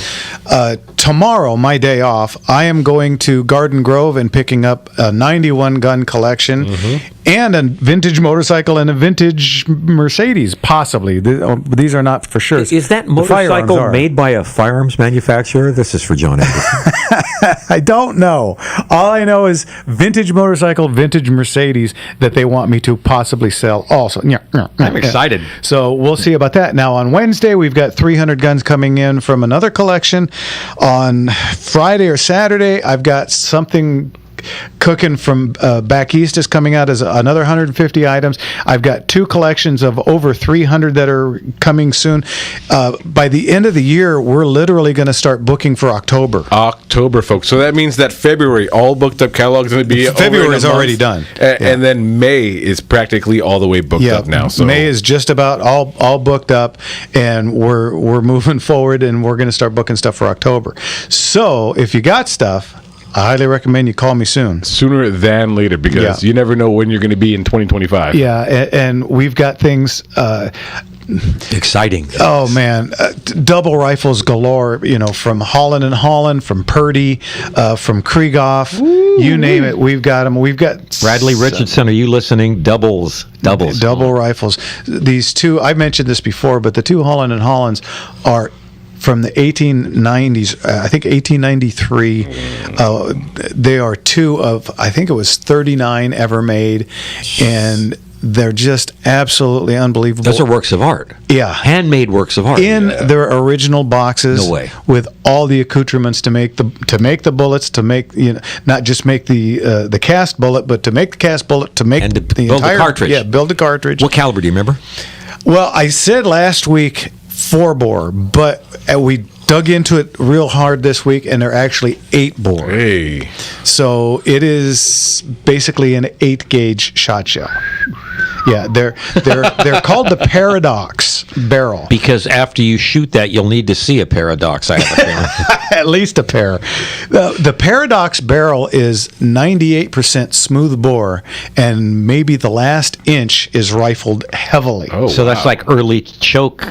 tomorrow, my day off, I am going to Garden Grove and picking up a 91 gun collection and a vintage motorcycle and a vintage Mercedes, possibly. These are not for sure. Is that motorcycle made by a firearms manufacturer? This is for John Anderson. I don't know. All I know is vintage motorcycle, vintage Mercedes that they want me to possibly sell also. I'm excited. So we'll see about that. Now on Wednesday, we've got 300 guns coming in from another collection. On Friday or Saturday, I've got something cooking from back east is coming out as another 150 items. I've got two collections of over 300 that are coming soon. By the end of the year, we're literally going to start booking for October. October, folks. So that means that February, all booked up catalogs going to be February is already done. And then May is practically all the way booked up now. So May is just about all booked up, and we're moving forward, and we're going to start booking stuff for October. So if you got stuff, I highly recommend you call me soon. Sooner than later, because you never know when you're going to be in 2025. Yeah, and we've got things... exciting. Oh, man. Double rifles galore, from Holland & Holland, from Purdy, from Krieghoff. You name it, we've got them. We've got... Bradley Richardson, are you listening? Double rifles. These two, I mentioned this before, but the two Holland & Hollands are... from the 1890s, I think 1893, they are two of, I think it was 39 ever made, and they're just absolutely unbelievable. Those are works of art. Yeah. Handmade works of art. In their original boxes. No way. With all the accoutrements to make the bullets, to make, not just make the cast bullet, but to make the cast bullet, to make the build entire... the cartridge. Yeah, build the cartridge. What caliber do you remember? Well, I said last week 4-bore, but we dug into it real hard this week, and they're actually 8-bore. Hey. So it is basically an 8-gauge shot shell. Yeah, they're called the Paradox barrel. Because after you shoot that, you'll need to see a Paradox, I have a feeling. At least a pair. The Paradox barrel is 98% smooth bore, and maybe the last inch is rifled heavily. Oh, so that's like early choke?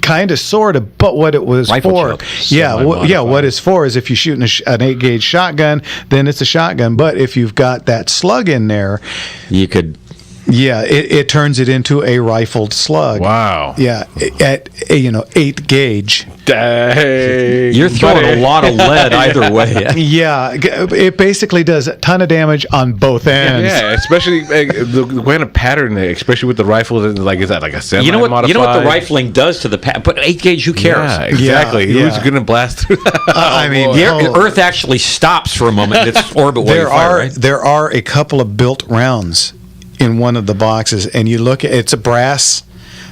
Kind of, sort of, but what it was Rifle for. choke. Yeah, what it's for is if you're shooting an 8-gauge shotgun, then it's a shotgun. But if you've got that slug in there, you could... Yeah, it turns it into a rifled slug. Wow. Yeah, at 8 gauge. Dang. You're throwing a lot of lead either way. Yeah, it basically does a ton of damage on both ends. Yeah, especially the kind of pattern, especially with the rifle. Like, is that like a semi-modified? You know what the rifling does to the but 8 gauge, who cares? Yeah, exactly. Yeah. Who's going to blast through that? I mean, the Earth actually stops for a moment in its orbit while you fire, right? There are a couple of built rounds in one of the boxes, and you look at it's a brass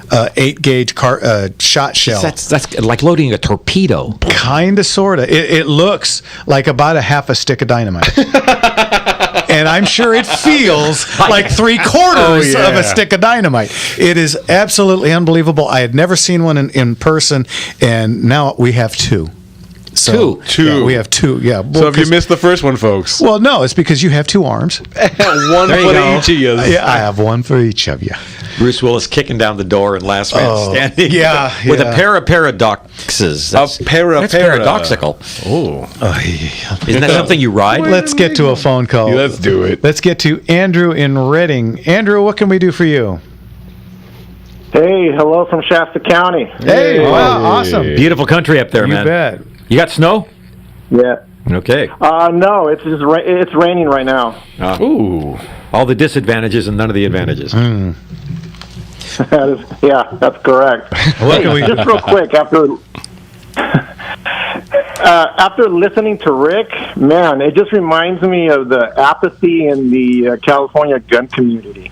8-gauge shot shell. That's like loading a torpedo. Kind of, sort of. It looks like about a half a stick of dynamite. And I'm sure it feels like 3/4 of a stick of dynamite. It is absolutely unbelievable. I had never seen one in person, and now we have two. So, two. Yeah, we have two. Yeah. Well, so if you missed the first one, folks. Well, no, it's because you have two arms. One for each of you. Yeah, I have one for each of you. Bruce Willis kicking down the door and last man standing. Yeah, with a pair of paradoxes. That's paradoxical. Oh. Isn't that something you ride? Let's get to a phone call. Yeah, let's do it. Let's get to Andrew in Reading. Andrew, what can we do for you? Hey, hello from Shasta County. Hey, wow, awesome. Beautiful country up there, man. You bet. You got snow? Yeah. Okay. No, it's just it's raining right now. Ooh. All the disadvantages and none of the advantages. That's correct. Hey, just real quick, after listening to Rick, man, it just reminds me of the apathy in the California gun community.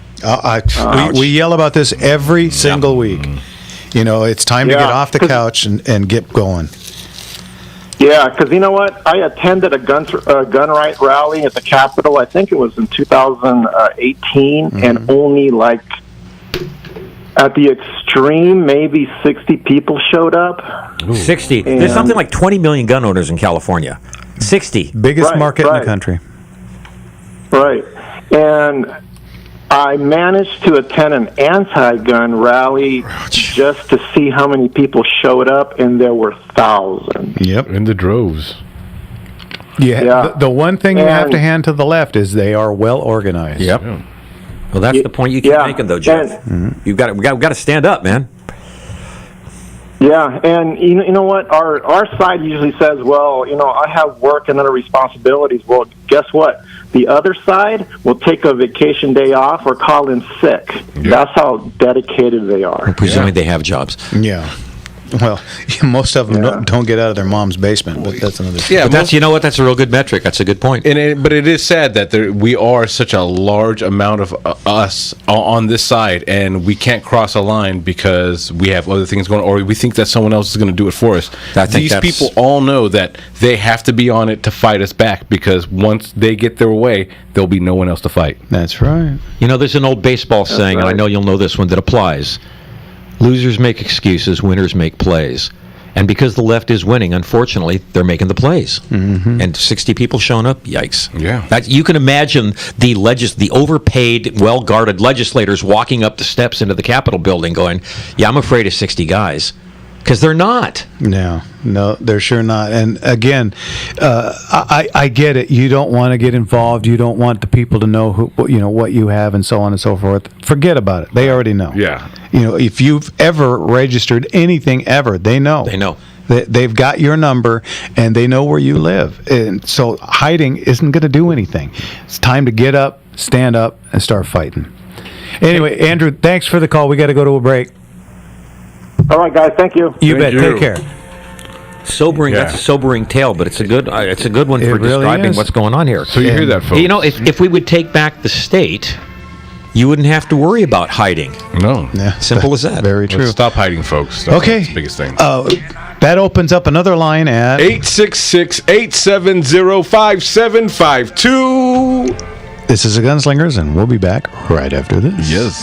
We yell about this every single week. You know, it's time to get off the couch and get going. Yeah, because you know what? I attended a gun right rally at the Capitol. I think it was in 2018, and only like at the extreme, maybe 60 people showed up. 60. There's something like 20 million gun owners in California. 60. Biggest market in the country. Right. And I managed to attend an anti-gun rally just to see how many people showed up, and there were thousands. Yep, in the droves. Yeah. The one thing you have to hand to the left is they are well organized. Yep. Yeah. Well, that's the point you keep making, though, Jeff. We got to stand up, man. Yeah, and you know what? Our side usually says, well, I have work and other responsibilities. Well, guess what? The other side will take a vacation day off or call in sick. Yeah. That's how dedicated they are. Presuming they have jobs. Yeah. Well, most of them don't get out of their mom's basement, but that's another thing. Yeah, but that's a real good metric. That's a good point. But it is sad that we are such a large amount of us on this side, and we can't cross a line because we have other things going on, or we think that someone else is going to do it for us. These people all know that they have to be on it to fight us back, because once they get their way, there'll be no one else to fight. That's right. There's an old baseball saying, and I know you'll know this one, that applies. Losers make excuses, winners make plays. And because the left is winning, unfortunately, they're making the plays. Mm-hmm. And 60 people showing up, yikes. Yeah. You can imagine the overpaid, well-guarded legislators walking up the steps into the Capitol building going, yeah, I'm afraid of 60 guys. Because they're not. No, they're sure not. And again, I get it. You don't want to get involved. You don't want the people to know what you have and so on and so forth. Forget about it. They already know. Yeah. If you've ever registered anything ever, they know. They know. They've got your number and they know where you live. And so hiding isn't going to do anything. It's time to get up, stand up, and start fighting. Anyway, Andrew, thanks for the call. We got to go to a break. All right, guys. Thank you. You bet. Take care. Sobering. Yeah. That's a sobering tale, but it's a good one for describing what's going on here. So you hear that, folks? If we would take back the state, you wouldn't have to worry about hiding. No. Yeah, simple as that. Very true. Let's stop hiding, folks. That's the biggest thing. That opens up another line at 866-870-5752. This is the Gunslingers, and we'll be back right after this. Yes.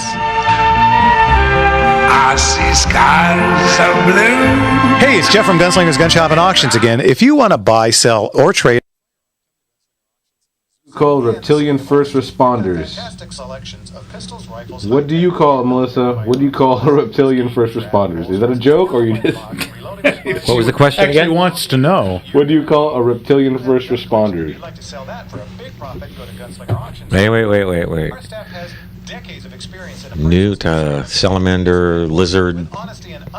I see skies of blue. Hey, it's Jeff from Gunslinger's Gun Shop and Auctions again. If you want to buy, sell, or trade, call reptilian first responders. What do you call, Melissa? What do you call reptilian first responders? Is that a joke or you just? What was the question actually again? wants to know. What do you call a reptilian first responder? Wait. Newt, salamander, lizard,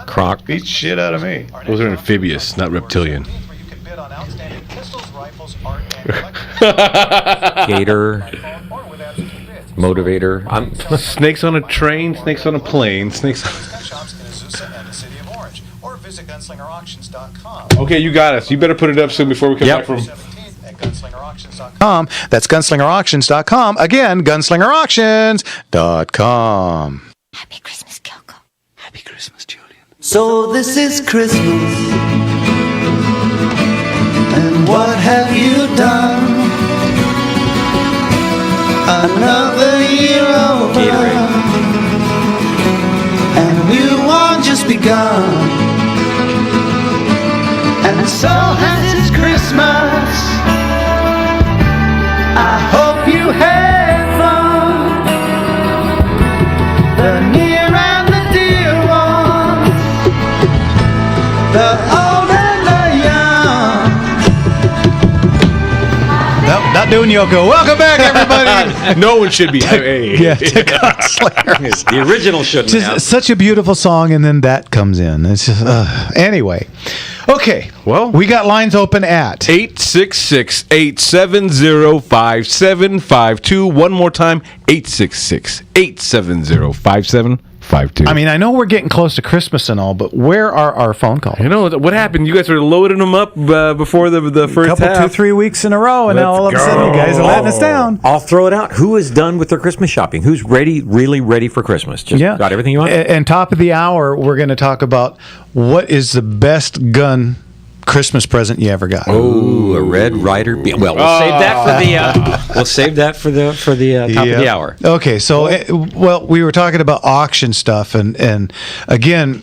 croc. Beat shit out of me. Those are amphibious, not reptilian. Gator, motivator. Snakes on a train, snakes on a plane, snakes on... Okay, you got us. You better put it up soon before we come back from... That's gunslingerauctions.com. Again, gunslingerauctions.com. Happy Christmas, Kyoko. Happy Christmas, Julian. So this is Christmas. And what have you done? Another year over. And a new one just begun. And so has this Christmas. I hope you had fun. The near and the dear ones, the old and the young. Nope, not doing Yoko. Welcome back, everybody. No one should be. Yeah, to Gunslinger. The original shouldn't Just have. such a beautiful song, and then that comes in. It's just anyway. Okay, well, we got lines open at 866-870-5752. One more time, 866-870-5752. I mean, I know we're getting close to Christmas and all, but where are our phone calls? You know what happened? You guys were loading them up before the first half. 2-3 weeks in a row, and now all of a sudden you guys are letting us down. I'll throw it out. Who is done with their Christmas shopping? Who's really ready for Christmas? Just got everything you want? And top of the hour, we're going to talk about what is the best gun Christmas present you ever got. Oh, a Red Ryder. Well, we'll save that for the top of the hour. Okay, so well, we were talking about auction stuff, and again,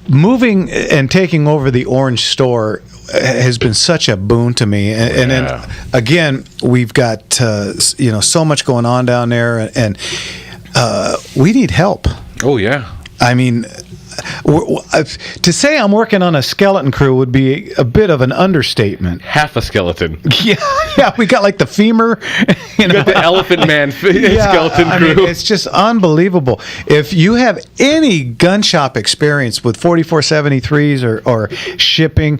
moving and taking over the Orange store has been such a boon to me, and then again, we've got so much going on down there, and we need help. Oh yeah, I mean, to say I'm working on a skeleton crew would be a bit of an understatement. Half a skeleton. Yeah, we got like the femur. You got the Elephant Man skeleton crew. I mean, it's just unbelievable. If you have any gun shop experience with 4473s or shipping,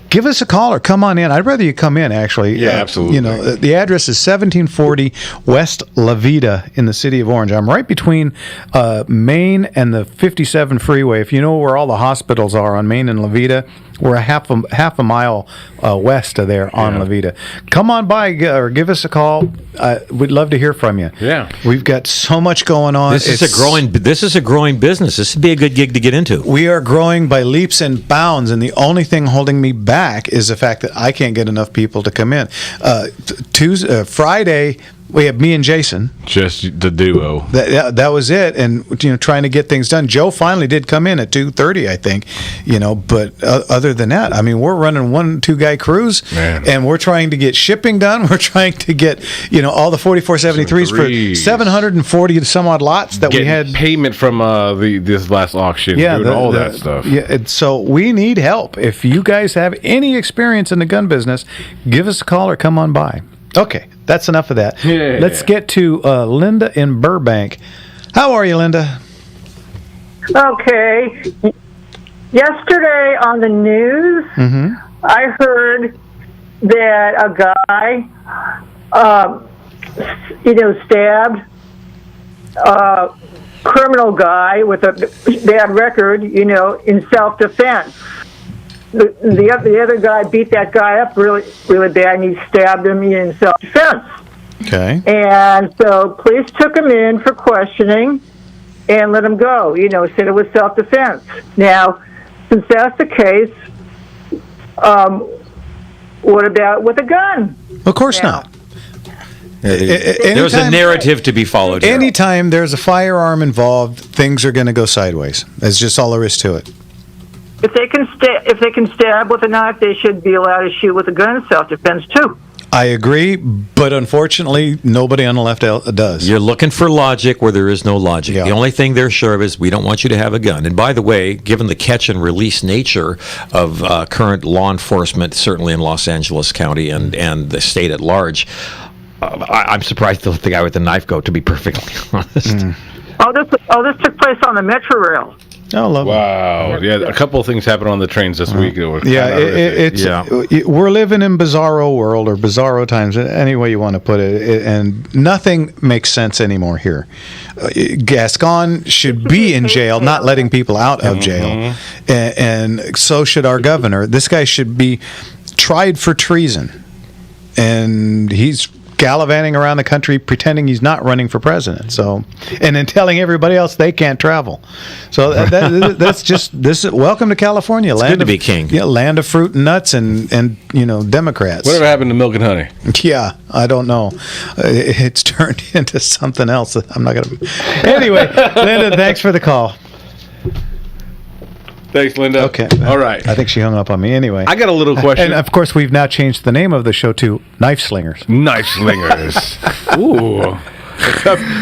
give us a call or come on in. I'd rather you come in, actually. Yeah, absolutely. You know, the address is 1740 West La Vida in the city of Orange. I'm right between Main and the 57 freeway. If you know where all the hospitals are on Main and La Vida, we're a half a mile west of there on La Vida. Come on by or give us a call. We'd love to hear from you. Yeah, we've got so much going on. This is a growing business. This would be a good gig to get into. We are growing by leaps and bounds, and the only thing holding me back is the fact that I can't get enough people to come in. Friday, we have me and Jason. Just the duo. That was it, and trying to get things done. Joe finally did come in at 2:30, I think. But other than that, I mean, we're running 1-2 guy crews, and we're trying to get shipping done. We're trying to get all the 4473s for 740 some odd lots that we had payment from this last auction. Yeah, doing all that stuff. Yeah, so we need help. If you guys have any experience in the gun business, give us a call or come on by. Okay, that's enough of that. Yeah. Let's get to Linda in Burbank. How are you, Linda? Okay. Yesterday on the news, I heard that a guy, stabbed a criminal guy with a bad record, in self-defense. The other guy beat that guy up really, really bad, and he stabbed him in self-defense. Okay. And so police took him in for questioning and let him go. Said it was self-defense. Now, since that's the case, what about with a gun? Of course not. There's a narrative to be followed here. Anytime there's a firearm involved, things are going to go sideways. That's just all there is to it. If they can stab with a knife, they should be allowed to shoot with a gun in self-defense too. I agree, but unfortunately, nobody on the left does. You're looking for logic where there is no logic. The only thing they're sure of is we don't want you to have a gun. And by the way, given the catch and release nature of current law enforcement, certainly in Los Angeles County and the state at large, I'm surprised to let the guy with the knife go, to be perfectly honest. This took place on the Metro Rail. Oh, lovely. Wow. Yeah, a couple of things happened on the trains this week. That were we're living in bizarro world or bizarro times, any way you want to put it, and nothing makes sense anymore here. Gascon should be in jail, not letting people out of jail, and so should our governor. This guy should be tried for treason, and he's gallivanting around the country pretending he's not running for president. So, and then telling everybody else they can't travel. So that's just this. Welcome to California, It's good to be king. Yeah, land of fruit and nuts and Democrats. Whatever happened to milk and honey? Yeah, I don't know. It's turned into something else. I'm not gonna. Anyway, Linda, thanks for the call. Thanks, Linda. Okay. All right. I think she hung up on me anyway. I got a little question. And of course, we've now changed the name of the show to Knife Slingers. Knife Slingers. Ooh.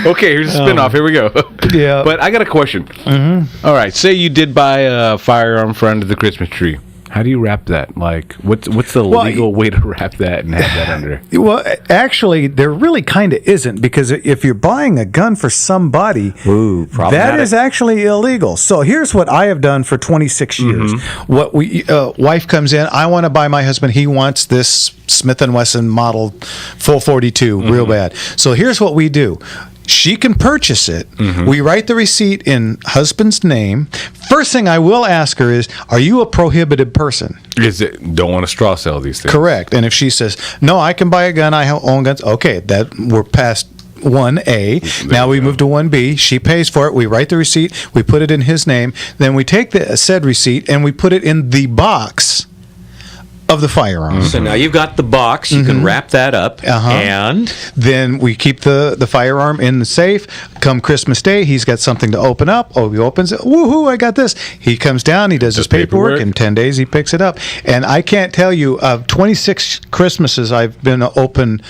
Okay, here's a spinoff. Here we go. Yeah. But I got a question. All right. Say you did buy a firearm for under the Christmas tree. How do you wrap that? Like, what's the legal way to wrap that and have that under? Well, actually, there really kind of isn't, because if you're buying a gun for somebody, that is actually illegal. So here's what I have done for 26 years. What wife comes in, I want to buy my husband. He wants this Smith & Wesson model full 42 real bad. So here's what we do. She can purchase it. We write the receipt in husband's name. First thing I will ask her is, are you a prohibited person? Don't want to straw sell these things. Correct. And if she says, no, I can buy a gun, I own guns, okay, that we're past 1A. Now we move to 1B. She pays for it. We write the receipt. We put it in his name. Then we take the said receipt and we put it in the box of the firearm. So now you've got the box. You can wrap that up, and then we keep the firearm in the safe. Come Christmas Day, he's got something to open up. Oh, he opens it. Woohoo! I got this. He comes down. He does his paperwork. In 10 days, he picks it up. And I can't tell you, of 26 Christmases I've been open,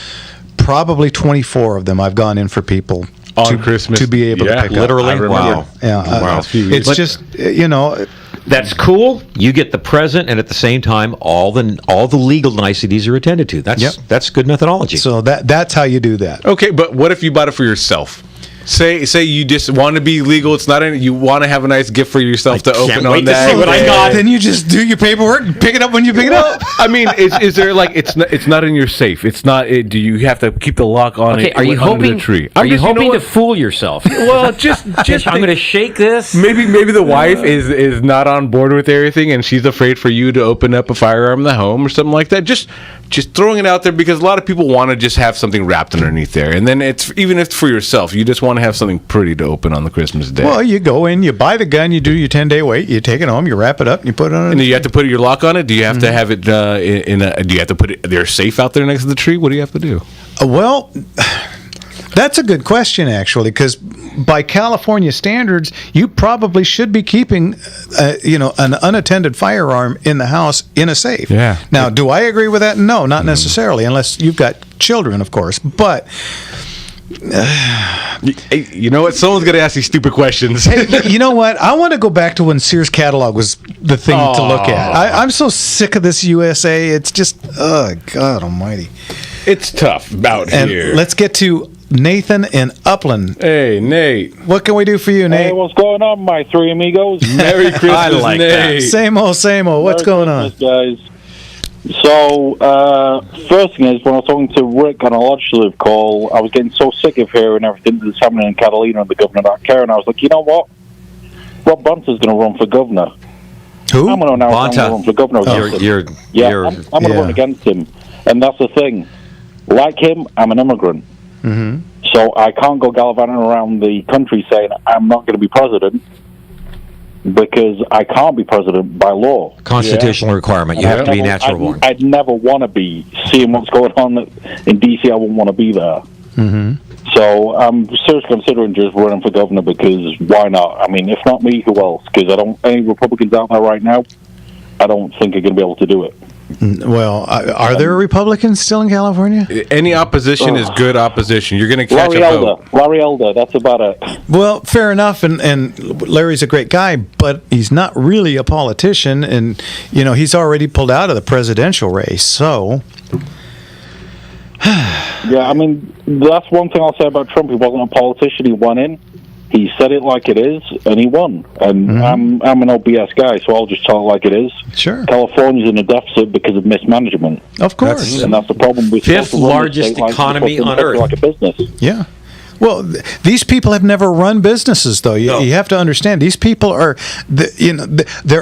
probably 24 of them I've gone in for people on Christmas to be able to pick literally. up. Wow. Yeah. It's just That's cool. You get the present, and at the same time, all the legal niceties are attended to. That's good methodology. So that's how you do that. Okay, but what if you bought it for yourself? Say you just want to be legal. It's not in. You want to have a nice gift for yourself to open on that. See what I got. Then you just do your paperwork and pick it up when you pick it up. I mean, is there like it's not in your safe? It's not. Do you have to keep the lock on it? Are you under hoping? The tree? Are you hoping to fool yourself? Well, just I'm going to shake this. Maybe the wife is not on board with everything, and she's afraid for you to open up a firearm in the home or something like that. Just throwing it out there, because a lot of people want to just have something wrapped underneath there, and then even if for yourself, you just want to have something pretty to open on the Christmas day. Well, you go in, you buy the gun, you do your 10-day wait, you take it home, you wrap it up, and you put it on. And do you have to put your lock on it? Do you have to have it do you have to put it there safe out there next to the tree? What do you have to do? Well, that's a good question, actually, because by California standards, you probably should be keeping, an unattended firearm in the house in a safe. Yeah. Now, do I agree with that? No, not necessarily, unless you've got children, of course. But you know what? Someone's going to ask these stupid questions. Hey, you know what? I want to go back to when Sears catalog was the thing to look at. I'm so sick of this USA. It's just, God almighty. It's tough out here. Let's get to Nathan in Upland. Hey, Nate. What can we do for you, Nate? Hey, what's going on, my three amigos? Merry Christmas, I like Nate. that. Same old, same old. What's going on? Guys. So, first thing is, when I was talking to Rick on a legislative call, I was getting so sick of hearing everything that's happening in Catalina and the governor not caring. I was like, you know what? Rob Bonta's going to run for governor. Who? I'm going to run for governor. I'm going to run against him. And that's the thing. Like him, I'm an immigrant. Mm-hmm. So I can't go gallivanting around the country saying I'm not going to be president, because I can't be president by law. Constitutional requirement. You have to be natural born. I'd never want to be. Seeing what's going on in D.C., I wouldn't want to be there. Mm-hmm. So I'm seriously considering just running for governor because why not? I mean, if not me, who else? Because any Republicans out there right now, I don't think are going to be able to do it. Well, are there Republicans still in California? Any opposition is good opposition. You're going to catch Larry a Elder. vote. Larry Elder, that's about it. Well, fair enough, and Larry's a great guy, but he's not really a politician, and he's already pulled out of the presidential race. So, yeah, I mean, that's one thing I'll say about Trump. He wasn't a politician. He won in. He said it like it is, and he won. And I'm an OBS guy, so I'll just tell it like it is. Sure. California's in a deficit because of mismanagement. Of course. And that's the problem. We're Fifth supposed to run the largest state like economy on Earth. Like a business. Yeah. Well, these people have never run businesses, though. You have to understand, they're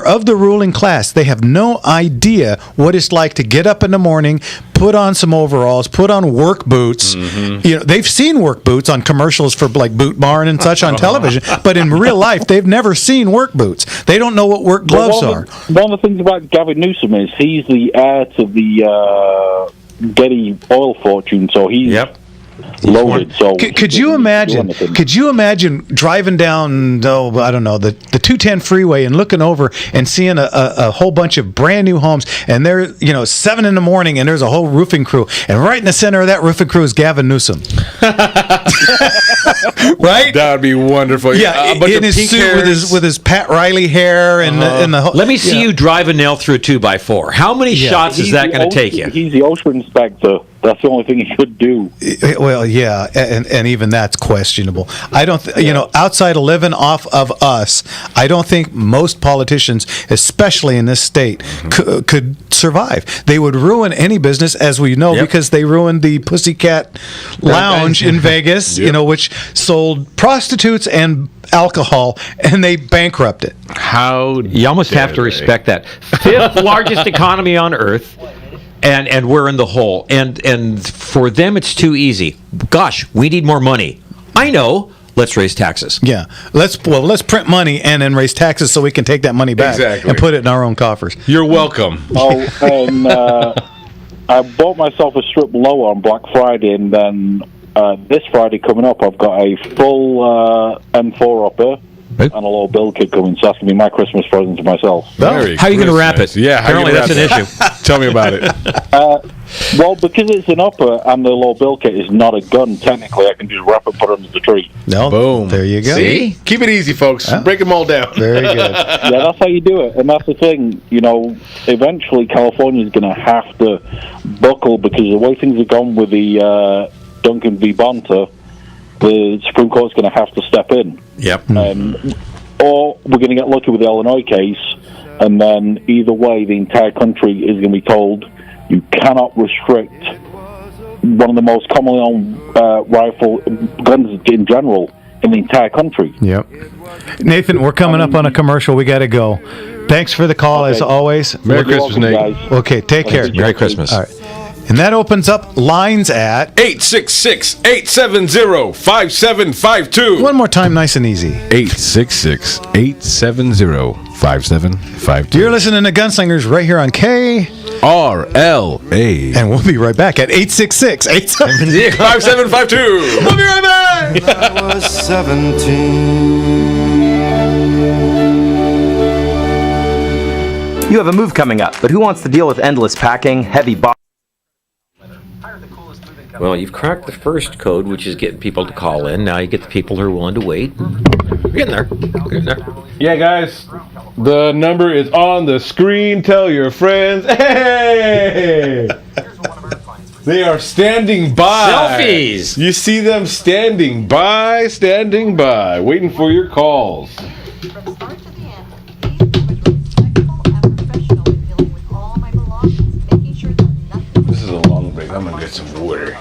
of the ruling class. They have no idea what it's like to get up in the morning, put on some overalls, put on work boots. They've seen work boots on commercials for like Boot Barn and such on television, but in real life, they've never seen work boots. They don't know what work gloves are. One of the things about Gavin Newsom is he's the heir to the Getty oil fortune, so he's loaded. So could you imagine? Could you imagine driving down, I don't know, the 210 freeway and looking over and seeing a whole bunch of brand new homes, and they're 7 a.m. and there's a whole roofing crew, and right in the center of that roofing crew is Gavin Newsom. Right? That would be wonderful. Yeah, in his suit with his Pat Riley hair and the whole. Let me see you drive a nail through a 2x4. How many shots is that going to take you? He's the OSHA inspector. That's the only thing he could do. Well, yeah, and even that's questionable. I don't, outside of living off of us, I don't think most politicians, especially in this state, could survive. They would ruin any business, as we know, because they ruined the Pussycat Lounge in Vegas, which sold prostitutes and alcohol, and they bankrupted. You almost have to respect that. Fifth largest economy on Earth. And we're in the hole. And for them, it's too easy. Gosh, we need more money. I know. Let's raise taxes. Yeah. Let's print money and then raise taxes so we can take that money back and put it in our own coffers. You're welcome. And I bought myself a strip lower on Black Friday, and then this Friday coming up, I've got a full M4 upper. And a little bill kit coming, so that's going to be my Christmas present to myself. How are you going to wrap it? Yeah, apparently that's an issue. Tell me about it. Well, because it's an upper and the little bill kit is not a gun, technically, I can just wrap it and put it under the tree. No, boom. There you go. See? Keep it easy, folks. Break them all down. Very good. Yeah, that's how you do it. And that's the thing, eventually California is going to have to buckle because the way things have gone with the Duncan v. Bonta, the Supreme Court's going to have to step in. Yep. Or we're going to get lucky with the Illinois case, and then either way, the entire country is going to be told you cannot restrict one of the most commonly owned rifle guns in general in the entire country. Yep. Nathan, we're coming up on a commercial. We got to go. Thanks for the call, as always. Merry Christmas, Nate. Guys. Okay, take care. Merry Christmas. All right. And that opens up lines at 866-870-5752. One more time, nice and easy. 866-870-5752. You're listening to Gunslingers right here on KRLA. And we'll be right back at 866-870-5752. We'll be right back. I was 17. You have a move coming up, but who wants to deal with endless packing, heavy boxes? Well, you've cracked the first code, which is getting people to call in. Now you get the people who are willing to wait. We're getting there. Yeah, guys. The number is on the screen. Tell your friends. Hey! They are standing by. Selfies! You see them standing by, waiting for your calls. This is a long break. I'm going to get some water.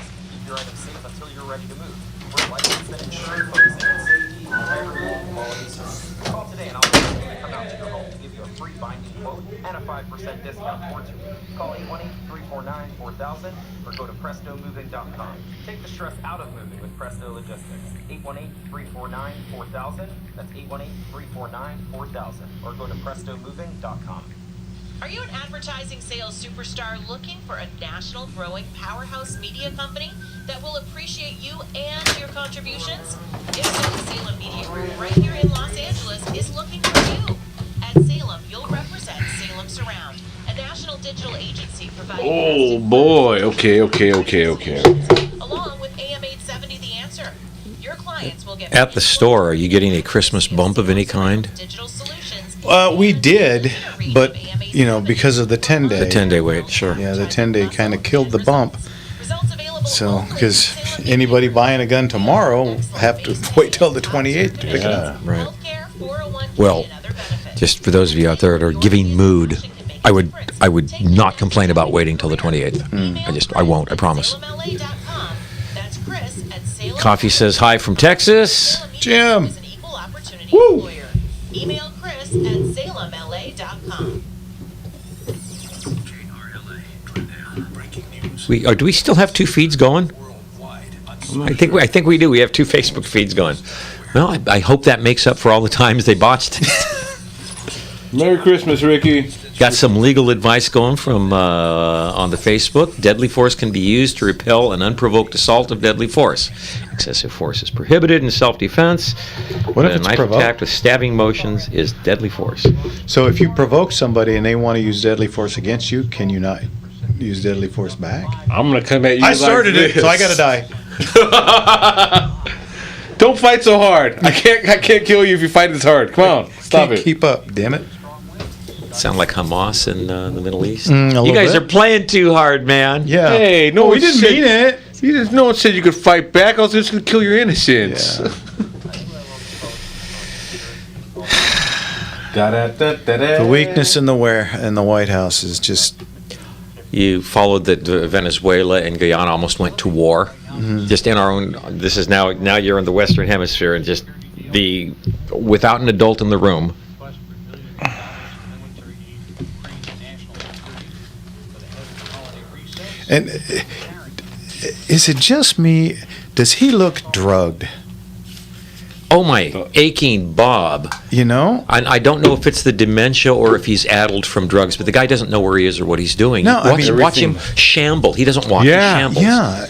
And a 5% discount for two. Call 818-349-4000 or go to PrestoMoving.com. Take the stress out of moving with Presto Logistics. 818-349-4000. That's 818-349-4000 or go to PrestoMoving.com. Are you an advertising sales superstar looking for a national growing powerhouse media company that will appreciate you and your contributions? If so, Salem Media Group right here in Los Angeles is looking for you. At Salem, you'll represent Salem Surround, a national digital agency providing Oh boy. Okay. along with AM 870 The Answer. Your clients will get At the store, are you getting a Christmas bump of any kind? We did, but because of the 10-day. The 10-day wait, sure. Yeah, the 10-day kind of killed the bump. So, because anybody buying a gun tomorrow have to wait till the 28th to pick it up. Right. Well, just for those of you out there that are giving mood, I would not complain about waiting till the 28th. I won't. I promise. Coffee says hi from Texas. Jim. Woo! Email Chris at salemla.com. Do we still have 2 feeds going? I think we do. We have 2 Facebook feeds going. Well, I hope that makes up for all the times they botched it. Merry Christmas, Ricky. Got some legal advice going from on the Facebook. Deadly force can be used to repel an unprovoked assault of deadly force. Excessive force is prohibited in self-defense. What if a it's knife provoked? attack with stabbing motions is deadly force. So if you provoke somebody and they want to use deadly force against you, can you not use deadly force back? I'm gonna come at you. I started like it, so I gotta die. Don't fight so hard. I can't kill you if you fight this hard. Come on, stop it. Keep up, damn it. Sound like Hamas in the Middle East? A You little guys bit. are playing too hard, man. Yeah. Hey, no, we didn't mean it. No one said you could fight back. I was just gonna kill your innocence. The weakness in the White House is just. You followed that Venezuela and Guyana almost went to war. Just in our own. This is now you're in the Western Hemisphere, and just without an adult in the room. And is it just me? Does he look drugged? Oh my aching Bob. I don't know if it's the dementia or if he's addled from drugs, but the guy doesn't know where he is or what he's doing. No, watch him shamble. He doesn't walk. He shambles. Yeah.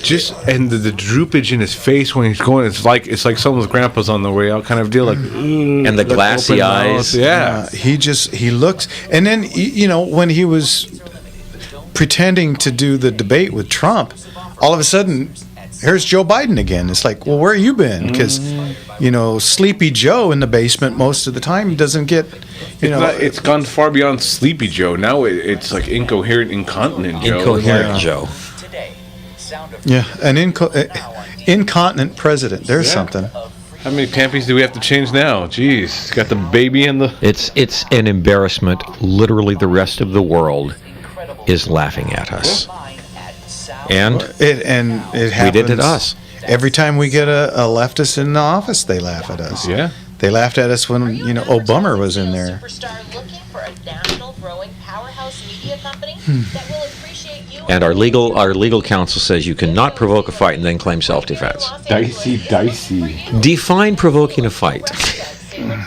And the droopage in his face when he's going, it's like someone's grandpa's on the way out, kind of deal. Like, and the glassy eyes. Yeah. He looks, and then when he was pretending to do the debate with Trump, all of a sudden, here's Joe Biden again. It's like, well, where you been? Because, Sleepy Joe in the basement most of the time doesn't get, it's gone far beyond Sleepy Joe. Now it's like incoherent, incontinent Joe. Incoherent Joe. Yeah, an incontinent president. There's something. How many pampies do we have to change now? Jeez, got the baby in the. It's an embarrassment. Literally, the rest of the world is laughing at us. And it happens. We did it to us. Every time we get a leftist in the office, they laugh at us. Yeah. They laughed at us when Obama was in there. And our legal counsel says you cannot provoke a fight and then claim self-defense. Dicey. Define provoking a fight.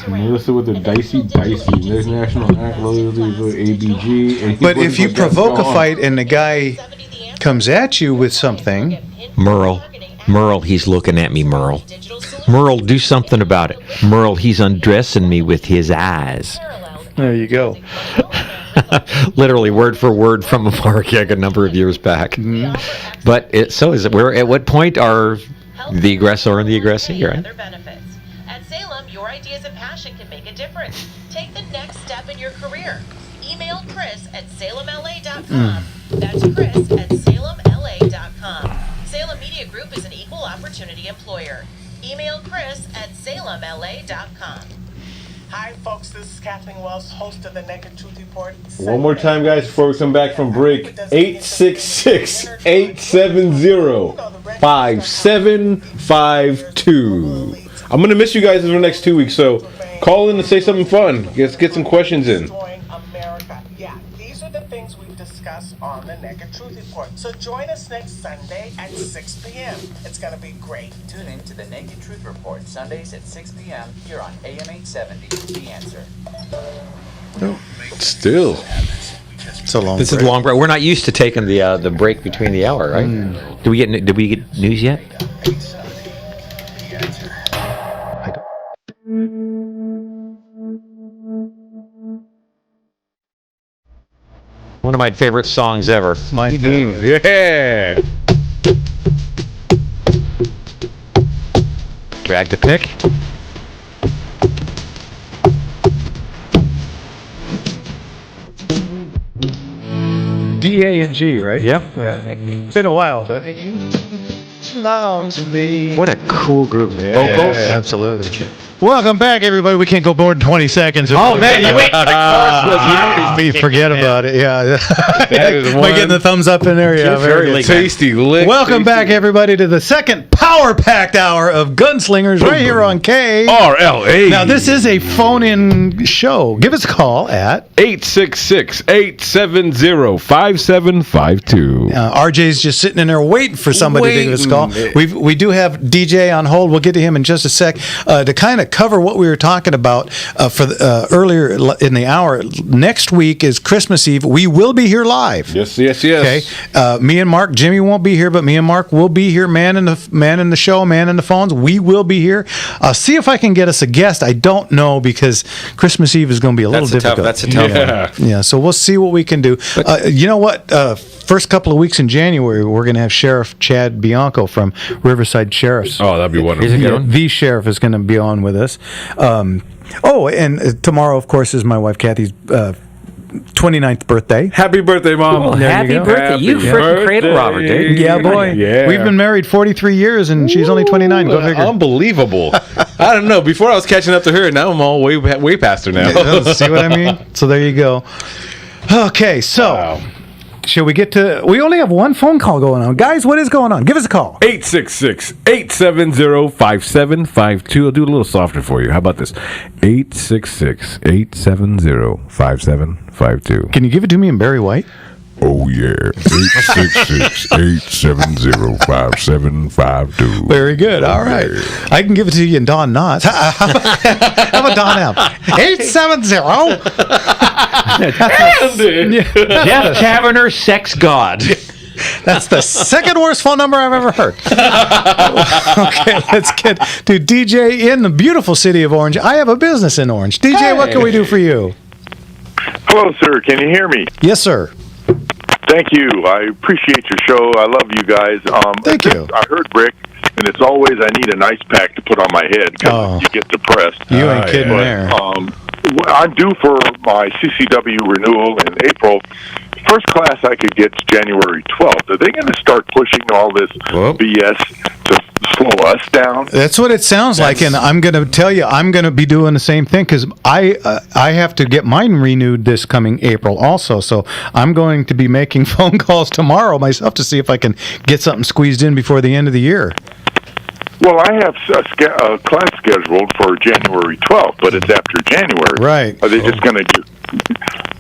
Melissa with the dicey. There's National Act, ABG. But if you provoke a fight and the guy comes at you with something, Merle, he's looking at me, Merle. Merle, do something about it. Merle, he's undressing me with his eyes. There you go. Literally word for word from a Marquette a number of years back. Mm-hmm. But at what point are the aggressor and the aggressee, right? At Salem, your ideas and passion can make a difference. Take the next step in your career. Email Chris at salemla.com. That's Chris at salemla.com. Salem Media Group is an equal opportunity employer. Email Chris at salemla.com. Hi, folks. This is Kathleen Wells, host of the Naked Truth Report. One more time, guys, before we come back from break. 866-870-5752. I'm going to miss you guys for the next 2 weeks, so call in and say something fun. Let's get some questions in. America. Yeah, these are the things we discuss on the Naked Truth Report. So join us next Sunday at 6 p.m. It's going to be great. Tune in to the Naked Truth Report, Sundays at 6 p.m. here on AM 870. The Answer. Still. It's a long This break. is a long break. We're not used to taking the break between the hour, right? Did we get news yet? One of my favorite songs ever. Mine. Yeah. Drag to pick. D-A-N-G, right? Yep. Yeah. It's been a while. What a cool group. Vocals. Absolutely. Welcome back, everybody. We can't go more than 20 seconds. Oh, man, you wait. We forget about it. Yeah. Am I getting the thumbs up in there? Yeah, very good. Tasty lick. Welcome back, everybody, to the second power-packed hour of Gunslingers right here on KRLA. Now, this is a phone-in show. Give us a call at 866-870-5752. RJ's just sitting in there waiting for somebody to give us a call. We do have DJ on hold. We'll get to him in just a sec. To kind of cover what we were talking about earlier in the hour, next week is Christmas Eve. We will be here live. Yes. Okay. Me and Mark, Jimmy won't be here, but me and Mark will be here. Man in the show, man in the phones. We will be here. See if I can get us a guest. I don't know because Christmas Eve is going to be a little difficult. That's a tough one. Yeah. So we'll see what we can do. You know what? First couple of weeks in January, we're going to have Sheriff Chad Bianco from Riverside Sheriff's. Oh, that'd be wonderful. The sheriff is going to be on with us. And tomorrow, of course, is my wife Kathy's 29th birthday. Happy birthday, Mom. Oh, happy birthday. You freaking cradle robber, dude. Yeah, boy. Yeah. We've been married 43 years, and she's only 29. Go figure. Unbelievable. I don't know. Before I was catching up to her, now I'm all way past her now. See what I mean? So there you go. Okay, so... Wow. Shall we get to... We only have one phone call going on. Guys, what is going on? Give us a call. 866-870-5752. I'll do it a little softer for you. How about this? 866-870-5752. Can you give it to me in Barry White? Oh, yeah. 866-870-5752. Very good. All right. I can give it to you in Don Knotts. How about Don L? 870. Jeff Taverner, sex god. That's the second worst phone number I've ever heard. Okay, let's get to DJ in the beautiful city of Orange. I have a business in Orange. DJ, what can we do for you? Hello, sir. Can you hear me? Yes, sir. Thank you. I appreciate your show. I love you guys. Thank you. I heard Rick, and it's always I need an ice pack to put on my head because you get depressed. You ain't kidding there. I'm due for my CCW renewal in April. First class I could get January 12th. Are they going to start pushing all this BS to slow us down? That's what it sounds like, and I'm going to tell you, I'm going to be doing the same thing because I have to get mine renewed this coming April also. So I'm going to be making phone calls tomorrow myself to see if I can get something squeezed in before the end of the year. Well, I have a class scheduled for January 12th, but it's after January. Right. Are they just going to do...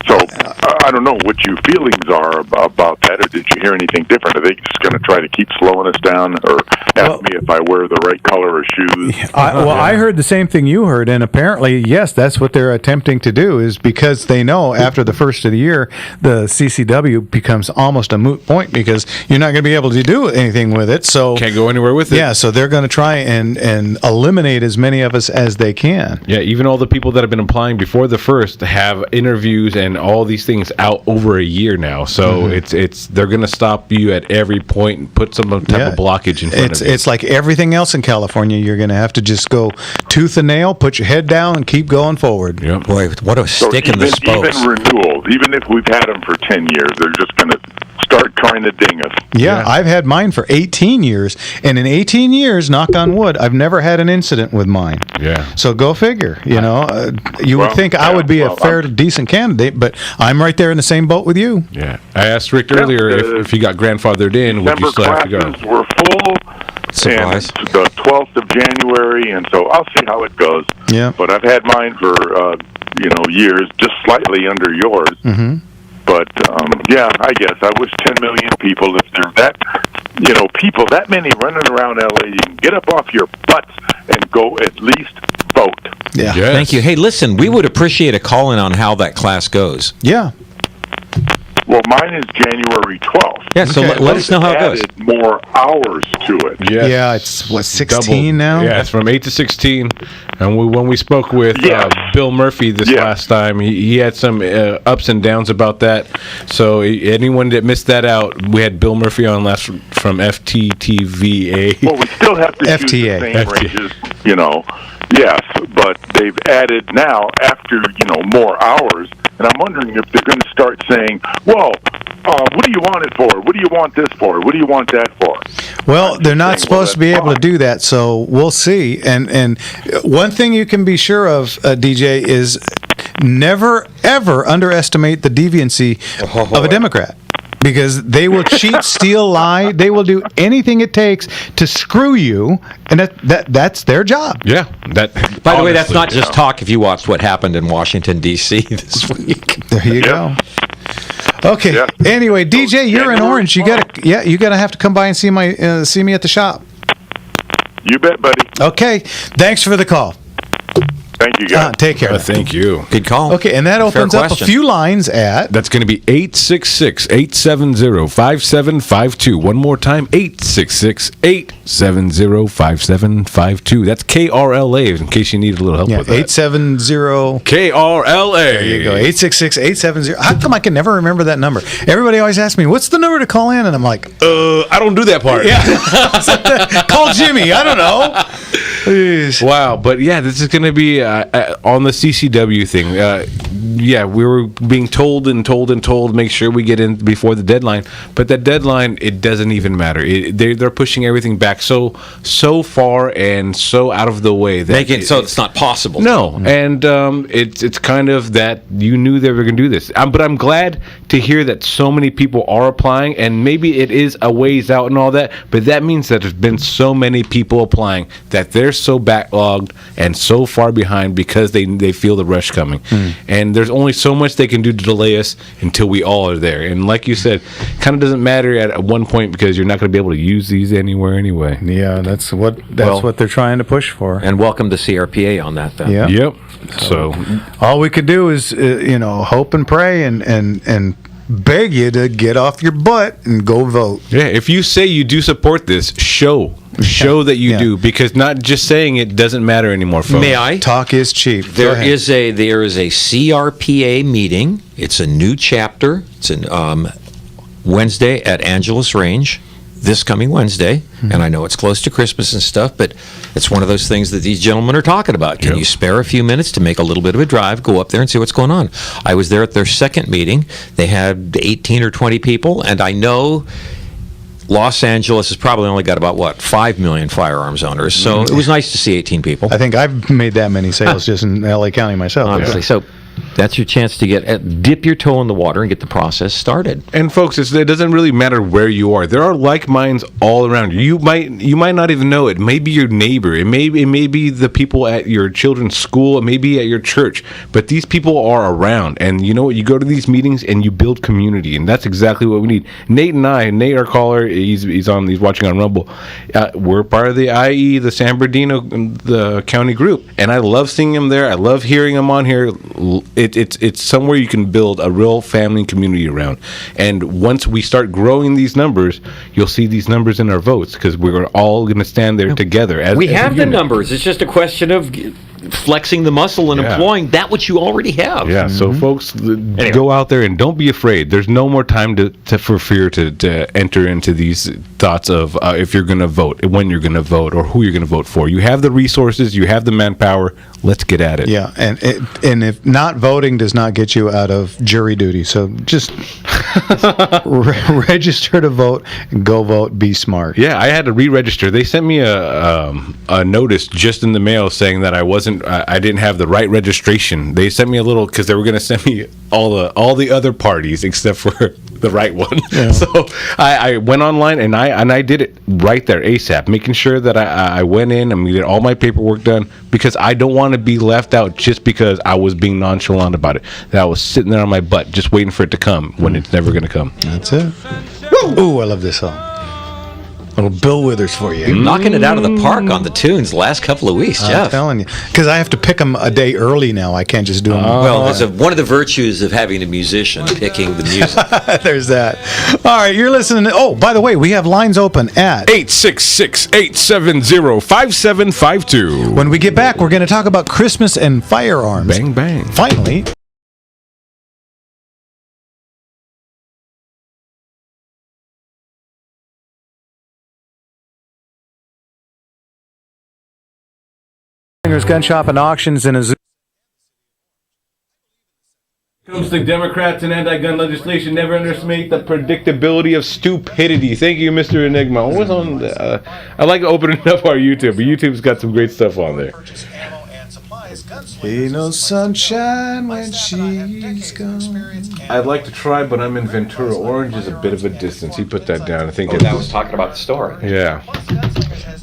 So, I don't know what your feelings are about that, or did you hear anything different? Are they just going to try to keep slowing us down, or ask me if I wear the right color of shoes? I heard the same thing you heard, and apparently, yes, that's what they're attempting to do, is because they know after the first of the year, the CCW becomes almost a moot point because you're not going to be able to do anything with it. So can't go anywhere with it. Yeah, so they're going to try and eliminate as many of us as they can. Yeah, even all the people that have been applying before the first have interviews and all these things out over a year now. So it's they're going to stop you at every point and put some type of blockage in front of you. It's like everything else in California. You're going to have to just go tooth and nail, put your head down, and keep going forward. Yep. Boy, what a stick in the spokes. Even renewals, even if we've had them for 10 years, they're just going to start trying to ding us. Yeah, I've had mine for 18 years, and in 18 years, knock on wood, I've never had an incident with mine. Yeah. So go figure. You know, you would think I would be a fair, decent candidate, but I'm right there in the same boat with you. Yeah. I asked Rick earlier if he got grandfathered in, would you still have to go? Classes were full. Surprise. And it's the 12th of January, and so I'll see how it goes. Yeah. But I've had mine for, years, just slightly under yours. Mm-hmm. But, yeah, I guess I wish 10 million people, if there's that, people, that many running around L.A., you can get up off your butts and go at least vote. Yeah. Thank you. Hey, listen, we would appreciate a call-in on how that class goes. Yeah. Well, mine is January 12th. Yeah, so let us know how it goes. Added more hours to it. Yes. Yeah, it's what, 16 Double. now? Yeah, it's from 8 to 16. And when we spoke with Bill Murphy this last time, he had some ups and downs about that. So anyone that missed that out, we had Bill Murphy on last from FTTVA. Well, we still have to use the same ranges, you know. Yes, but they've added now after, you know, more hours. And I'm wondering if they're going to start saying, well, what do you want it for? What do you want this for? What do you want that for? Well, they're not supposed to be able to do that, so we'll see. And one thing you can be sure of, DJ, is never, ever underestimate the deviancy of a Democrat. Because they will cheat, steal, lie. They will do anything it takes to screw you, and that's their job. Yeah. By the way, that's not just talk. If you watched what happened in Washington, D.C. this week. There you go. Okay. Yeah. Anyway, DJ, you're in Orange. You gotta have to come by and see me at the shop. You bet, buddy. Okay. Thanks for the call. Thank you, guys. Take care. Thank you. Good call. Okay, and that opens up a few lines at... That's going to be 866-870-5752. One more time, 866-870-5752. That's KRLA, in case you need a little help with that. 870... KRLA. There you go, 866-870... How come I can never remember that number? Everybody always asks me, what's the number to call in? And I'm like... I don't do that part. Yeah. Call Jimmy. I don't know. Jeez. Wow, but yeah, this is going to be on the CCW thing. We were being told, make sure we get in before the deadline. But that deadline, it doesn't even matter. They're pushing everything back so far and so out of the way. That so it's not possible. No, and it's kind of that you knew they were going to do this. But I'm glad to hear that so many people are applying, and maybe it is a ways out and all that, but that means that there's been so many people applying that they're so backlogged and so far behind because they feel the rush coming. And there's only so much they can do to delay us until we all are there. And like you said, kind of doesn't matter at one point because you're not going to be able to use these anywhere anyway. Yeah, that's what they're trying to push for. And welcome to CRPA on that then. Yeah. Yep. So all we could do is hope and pray and beg you to get off your butt and go vote. Yeah, if you say you do support this, show that you do, because not just saying it doesn't matter anymore, folks. May I? Talk is cheap. There is a CRPA meeting. It's a new chapter. It's an Wednesday at Angeles Range, this coming Wednesday. And I know it's close to Christmas and stuff, but it's one of those things that these gentlemen are talking about. Can you spare a few minutes to make a little bit of a drive, go up there and see what's going on? I was there at their second meeting. They had 18 or 20 people, and I know Los Angeles has probably only got about, 5 million firearms owners. So it was nice to see 18 people. I think I've made that many sales just in LA County myself. Honestly, so that's your chance to dip your toe in the water and get the process started. And folks, it doesn't really matter where you are. There are like minds all around you. You might not even know it. Maybe your neighbor. It may be the people at your children's school. It may be at your church. But these people are around. And you know what? You go to these meetings and you build community. And that's exactly what we need. Nate, our caller, he's watching on Rumble. We're part of the IE, the San Bernardino, the county group. And I love seeing him there. I love hearing him on here. It's somewhere you can build a real family and community around. And once we start growing these numbers, you'll see these numbers in our votes because we're all going to stand there together. We have the numbers. It's just a question of flexing the muscle and employing that which you already have. Yeah, so folks, go out there and don't be afraid. There's no more time for fear to enter into these thoughts of if you're going to vote, when you're going to vote, or who you're going to vote for. You have the resources, you have the manpower. Let's get at it. Yeah, and if not voting does not get you out of jury duty, so just register to vote and go vote. Be smart. Yeah, I had to re-register. They sent me a notice just in the mail saying that I didn't have the right registration. They sent me a little because they were going to send me all the other parties except for the right one. Yeah. So I went online and I did it right there ASAP, making sure that I went in and get all my paperwork done because I don't want to be left out just because I was being nonchalant about it. That I was sitting there on my butt just waiting for it to come when it's never going to come. That's it. Ooh, I love this song. Little Bill Withers for you. Knocking it out of the park on the tunes the last couple of weeks, I'm Jeff. telling you. Because I have to pick them a day early now. I can't just do them. Well, there's one of the virtues of having a musician picking the music. There's that. All right, you're listening. Oh, by the way, we have lines open at 866-870-5752. When we get back, we're going to talk about Christmas and firearms. Bang, bang. Finally. Gun Shop and Auctions in a zoo. Comes to Democrats and anti-gun legislation. Never underestimate the predictability of stupidity. Thank you, Mr. Enigma. What's on? I like opening up our YouTube, but YouTube's got some great stuff on there. Ain't no sunshine when she's gone. I'd like to try, but I'm in Ventura. Orange is a bit of a distance. He put that down. I think that was talking about the store. Yeah.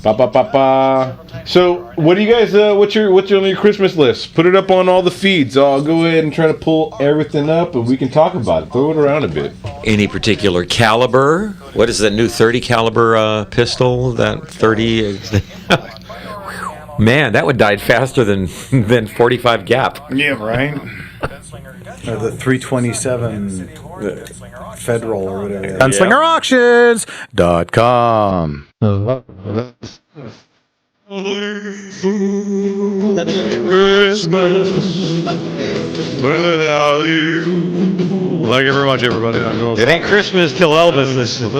Ba ba ba ba. So, what do you guys? What's on your Christmas list? Put it up on all the feeds. I'll go ahead and try to pull everything up, and we can talk about it. Throw it around a bit. Any particular caliber? What is that new 30 caliber pistol? That 30. Man, that would die faster than 45 gap. Yeah, right. Or the 327 Federal or whatever. GunslingerAuctions.com. Thank you very much, everybody. It ain't Christmas till Elvis listens.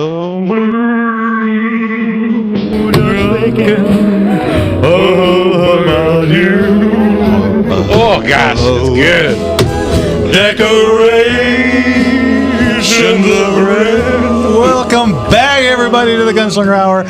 Oh gosh, it's good. Decorations of red. Welcome back, everybody, to the Gunslinger Hour,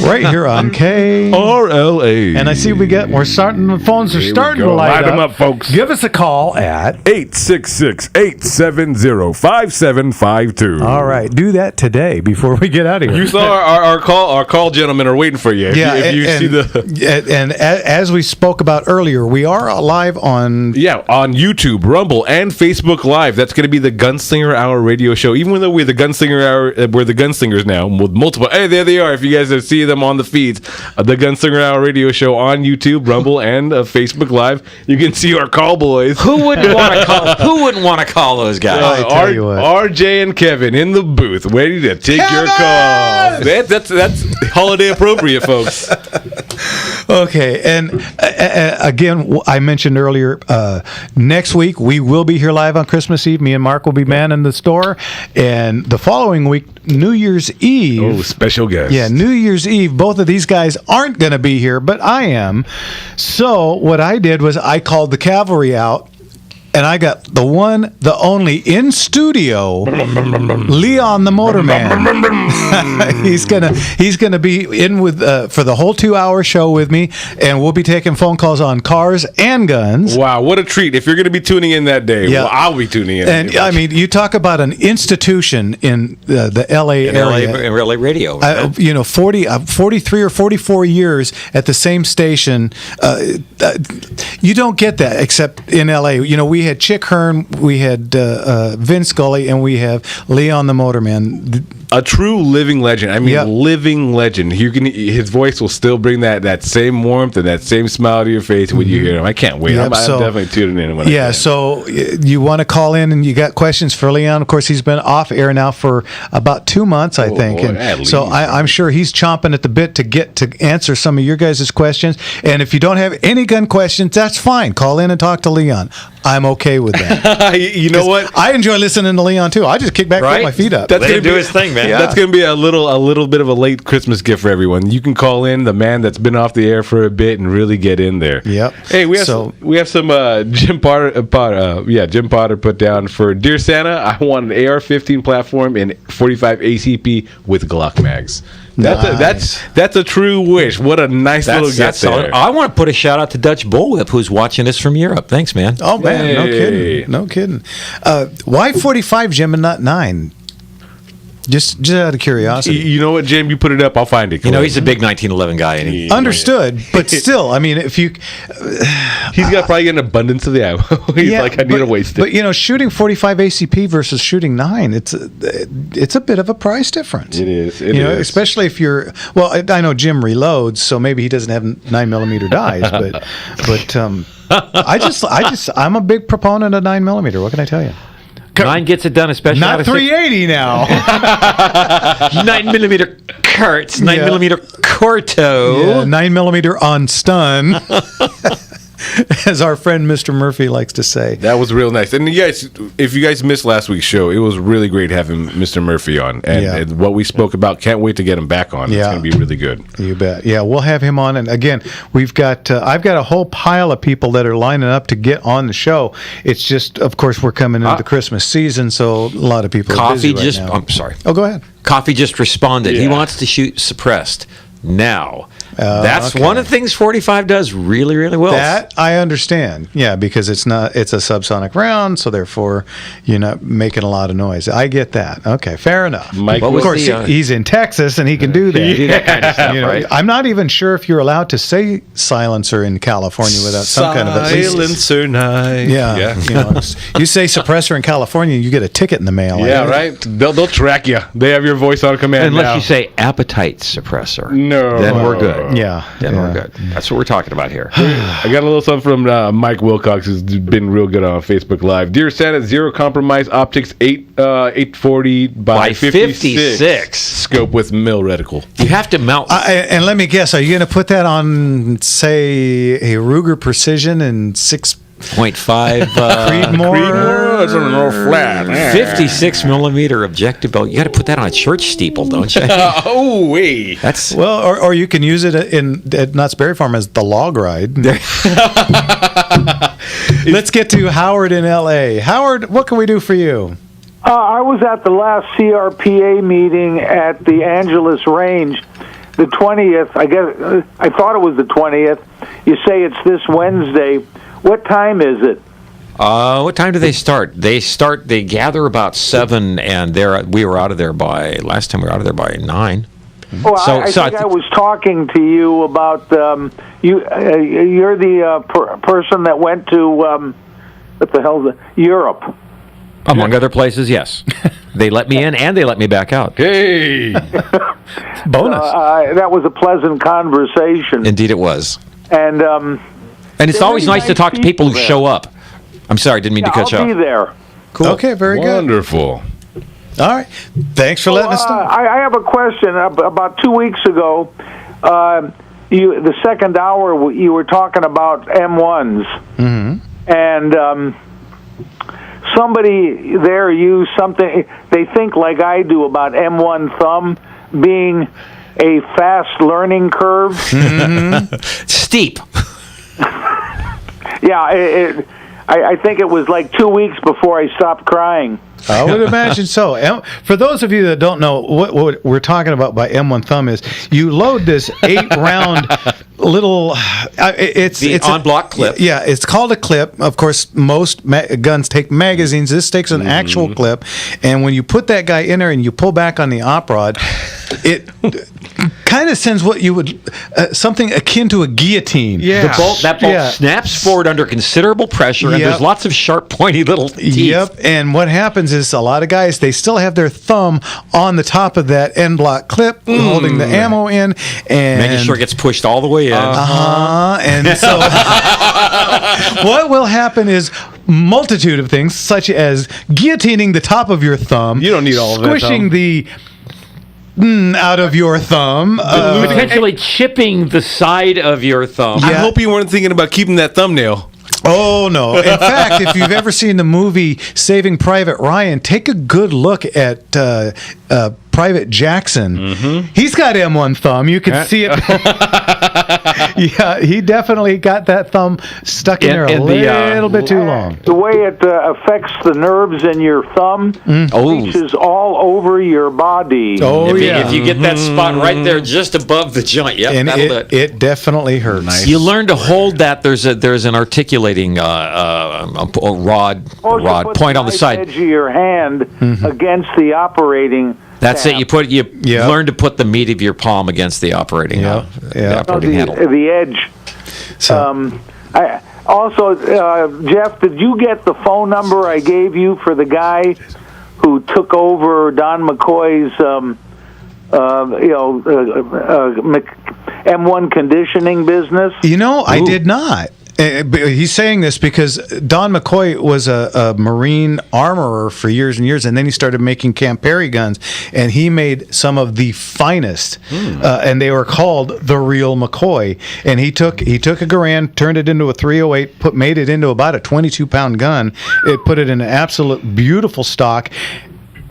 right here on KRLA. And I see we're starting. The phones are starting to light them up, folks. Give us a call at 866-870-5752. All right, do that today before we get out of here. You saw our call gentlemen are waiting for you. If you see the and as we spoke about earlier, we are live on on YouTube, Rumble, and Facebook Live. That's going to be the Gunslinger Hour radio show. Even though we're the Gunslinger Hour, we're the Gunslingers now with multiple. Hey, there they are. If you guys see them on the feeds, the Gunslinger Hour radio show on YouTube, Rumble, and Facebook Live, you can see our call boys. Who wouldn't want to call? Who wouldn't want to call those guys? RJ and Kevin in the booth, ready to take your call. That's holiday appropriate, folks. Okay, and again, I mentioned earlier, next week we will be here live on Christmas Eve. Me and Mark will be manning the store, and the following week, New Year's Eve. Oh, special guest. Yeah, New Year's Eve. Both of these guys aren't going to be here, but I am. So what I did was I called the cavalry out. And I got the one, the only in studio, Leon the Motorman. he's gonna be in with for the whole 2-hour show with me, and we'll be taking phone calls on cars and guns. Wow, what a treat! If you're going to be tuning in that day, well, I'll be tuning in. And I mean, you talk about an institution in the LA area, in LA radio. Right? 43 or 44 years at the same station. You don't get that except in LA. We had Chick Hearn, we had Vince Scully, and we have Leon the Motorman. A true living legend. I mean, living legend. His voice will still bring that same warmth and that same smile to your face when you hear him. I can't wait. I'm definitely tuning in. When I can. So you want to call in and you got questions for Leon. Of course, he's been off air now for about 2 months, I think. Boy, and so I'm sure he's chomping at the bit to get to answer some of your guys' questions. And if you don't have any gun questions, that's fine. Call in and talk to Leon. I'm okay with that. You know what? I enjoy listening to Leon too. I just kick back, put my feet up. Let him do his thing, man. Yeah. That's going to be a little bit of a late Christmas gift for everyone. You can call in the man that's been off the air for a bit and really get in there. Yep. Hey, we have some Jim Potter put down for Dear Santa. I want an AR-15 platform and 45 ACP with Glock mags. That's a true wish. What a nice little gift there. I want to put a shout out to Dutch Bullwhip, who's watching us from Europe. Thanks, man. Oh man, no kidding. Why 45, Jim, and not 9? Just out of curiosity. You know what, Jim? You put it up, I'll find it. You know, he's a big 1911 guy. And he, Understood, but still, I mean, if you, he's got probably an abundance of the ammo. He's like, I need to waste it. But you know, shooting 45 ACP versus shooting 9, it's a bit of a price difference. It is. You know, especially if you're. Well, I know Jim reloads, so maybe he doesn't have 9mm dies, but I'm a big proponent of 9mm. What can I tell you? 9 gets it done, especially not 380 now. 9mm carts, 9mm Corto, 9mm on stun, as our friend Mr. Murphy likes to say. That was real nice. And you guys, if you guys missed last week's show, it was really great having Mr. Murphy on. And what we spoke about, can't wait to get him back on. It's going to be really good. You bet. Yeah, we'll have him on. And again, we've got I've got a whole pile of people that are lining up to get on the show. It's just, of course, we're coming into the Christmas season, so a lot of people are busy right now. I'm sorry. Oh, go ahead. Coffee just responded. He wants to shoot suppressed now. That's one of the things 45 does really, really well. That I understand. Yeah, because it's a subsonic round, so therefore you're not making a lot of noise. I get that. Okay, fair enough. Mike, of course, he's in Texas and he can do that. Do that kind of stuff, right? I'm not even sure if you're allowed to say silencer in California without some kind of at least silencer knife. Yeah. You know, you say suppressor in California, you get a ticket in the mail. Yeah, right. They'll track you. They have your voice on command. Unless you say appetite suppressor. No, then we're good. Yeah, then we're good. That's what we're talking about here. I got a little something from Mike Wilcox, who's been real good on Facebook Live. Dear Santa, zero compromise optics, 840 by 56 scope with mill reticle. You have to mount. And let me guess, are you going to put that on, say, a Ruger Precision and 6.5 Creedmoor? That's on an old flat. 56mm objective bow. You got to put that on a church steeple, don't you? Oh, wait. That's or you can use it at Knott's Berry Farm as the log ride. Let's get to Howard in L.A. Howard, what can we do for you? I was at the last CRPA meeting at the Angeles Range, the 20th. I guess I thought it was the 20th. You say it's this Wednesday. What time is it? What time do they start? They gather about 7, and we were out of there last time we were out of there by 9. Well, I think I was talking to you about you're the person that went to what the hell's Europe. Among other places, yes. They let me in and they let me back out. Hey! Bonus. That was a pleasant conversation. Indeed it was. And it's always nice to talk to people who show up. I'm sorry, I didn't mean to cut you off. I'll be there. Cool. Okay, very good. Wonderful. All right. Thanks for letting us know. I have a question. About 2 weeks ago, the second hour, you were talking about M1s. Mm-hmm. And somebody there used something, they think like I do about M1 thumb being a fast learning curve. Mm-hmm. Steep. Yeah, I think it was like 2 weeks before I stopped crying. I would imagine so. For those of you that don't know what we're talking about by M1 thumb is, you load this 8-round little. It's on-block clip. Yeah, it's called a clip. Of course, most guns take magazines. This takes an actual clip, and when you put that guy in there and you pull back on the op rod, it kind of sends what you would something akin to a guillotine. Yeah, that bolt snaps forward under considerable pressure, and there's lots of sharp, pointy little teeth. Yep, and what happens is a lot of guys, they still have their thumb on the top of that end block clip, holding the ammo in, and making sure it gets pushed all the way in. And so what will happen is multitude of things, such as guillotining the top of your thumb. You don't need all of that. Squishing the out of your thumb, potentially chipping the side of your thumb. I hope you weren't thinking about keeping that thumbnail. Oh, no. In fact, if you've ever seen the movie Saving Private Ryan, take a good look at Private Jackson. Mm-hmm. He's got M1 thumb. You can see it. Yeah, he definitely got that thumb stuck in there a little bit too long. The way it affects the nerves in your thumb reaches all over your body. Oh, if you get that spot right there just above the joint, and it definitely hurts. Nice. You learn to hold that. There's an articulating rod point on the side. Edge of your hand against the operating That's it. tab. You learn to put the meat of your palm against the operating, the operating handle. The edge. I also, Jeff, did you get the phone number I gave you for the guy who took over Don McCoy's, M1 conditioning business? I did not. He's saying this because Don McCoy was a Marine armorer for years and years, and then he started making Camp Perry guns, and he made some of the finest, and they were called the real McCoy. And he took a Garand, turned it into a 308, made it into about a 22-pound gun. It put it in an absolute beautiful stock.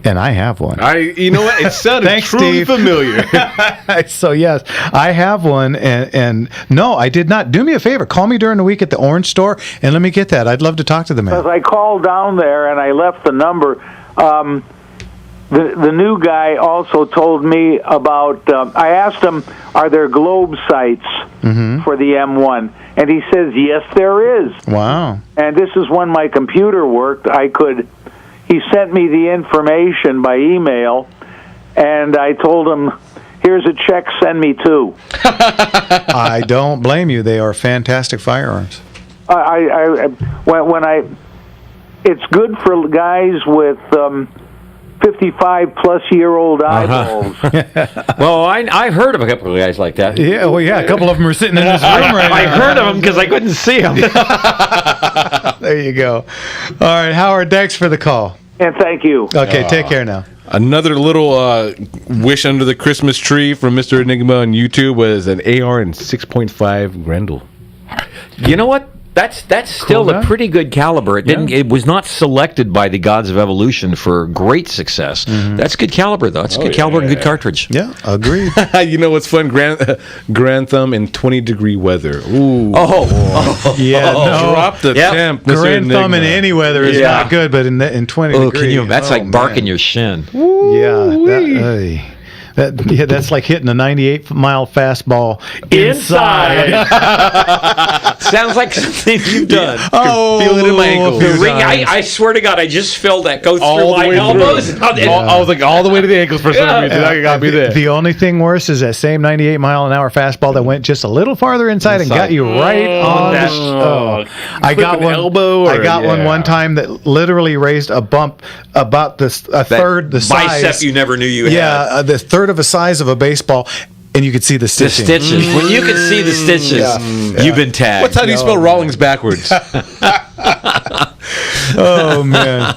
And I have one. You know what? It sounded Thanks, truly Steve. familiar. So yes, I have one, and no, I did not. Do me a favor, call me during the week at the Orange Store, and let me get that. I'd love to talk to the man. Because I called down there and I left the number. The new guy also told me about. I asked him, "Are there globe sights for the M1?" And he says, "Yes, there is." Wow. And this is when my computer worked. He sent me the information by email, and I told him, "Here's a check, send me two." I don't blame you. They are fantastic firearms. It's good for guys with 55-plus-year-old eyeballs. Well, I heard of a couple of guys like that. Yeah, a couple of them are sitting in this room right now. I heard of them because I couldn't see them. There you go. All right, Howard, thanks for the call. And thank you. Okay, take care now. Another little wish under the Christmas tree from Mr. Enigma on YouTube was an AR and 6.5 Grendel. You know what? That's still Cool, a huh? pretty good caliber. It was not selected by the gods of evolution for great success. That's good caliber, though. It's good caliber and good cartridge. Yeah, agreed. You know what's fun? Grand Thumb in 20-degree weather. Ooh. Yeah, no. Drop the temp. Mr. Grand Thumb in Enigma. any weather is not good, but in 20 Oh, degrees. can you? That's like barking your shin. That's like hitting a 98-mile fastball inside. Sounds like something you've done. Oh, feel it in my ankle. The ring, I swear to God, I just felt that go through my elbows. I was like all the way to the ankles for some reason. I got me there. The only thing worse is that same 98-mile-an-hour fastball that went just a little farther inside and got you right on the. I got one. I got one time that literally raised a bump about a third the size. Bicep you never knew you had. Yeah, the third of a size of a baseball, and you could see the stitching. The stitches. When you can see the stitches, you've been tagged. What's how do you spell Rawlings backwards? Oh man!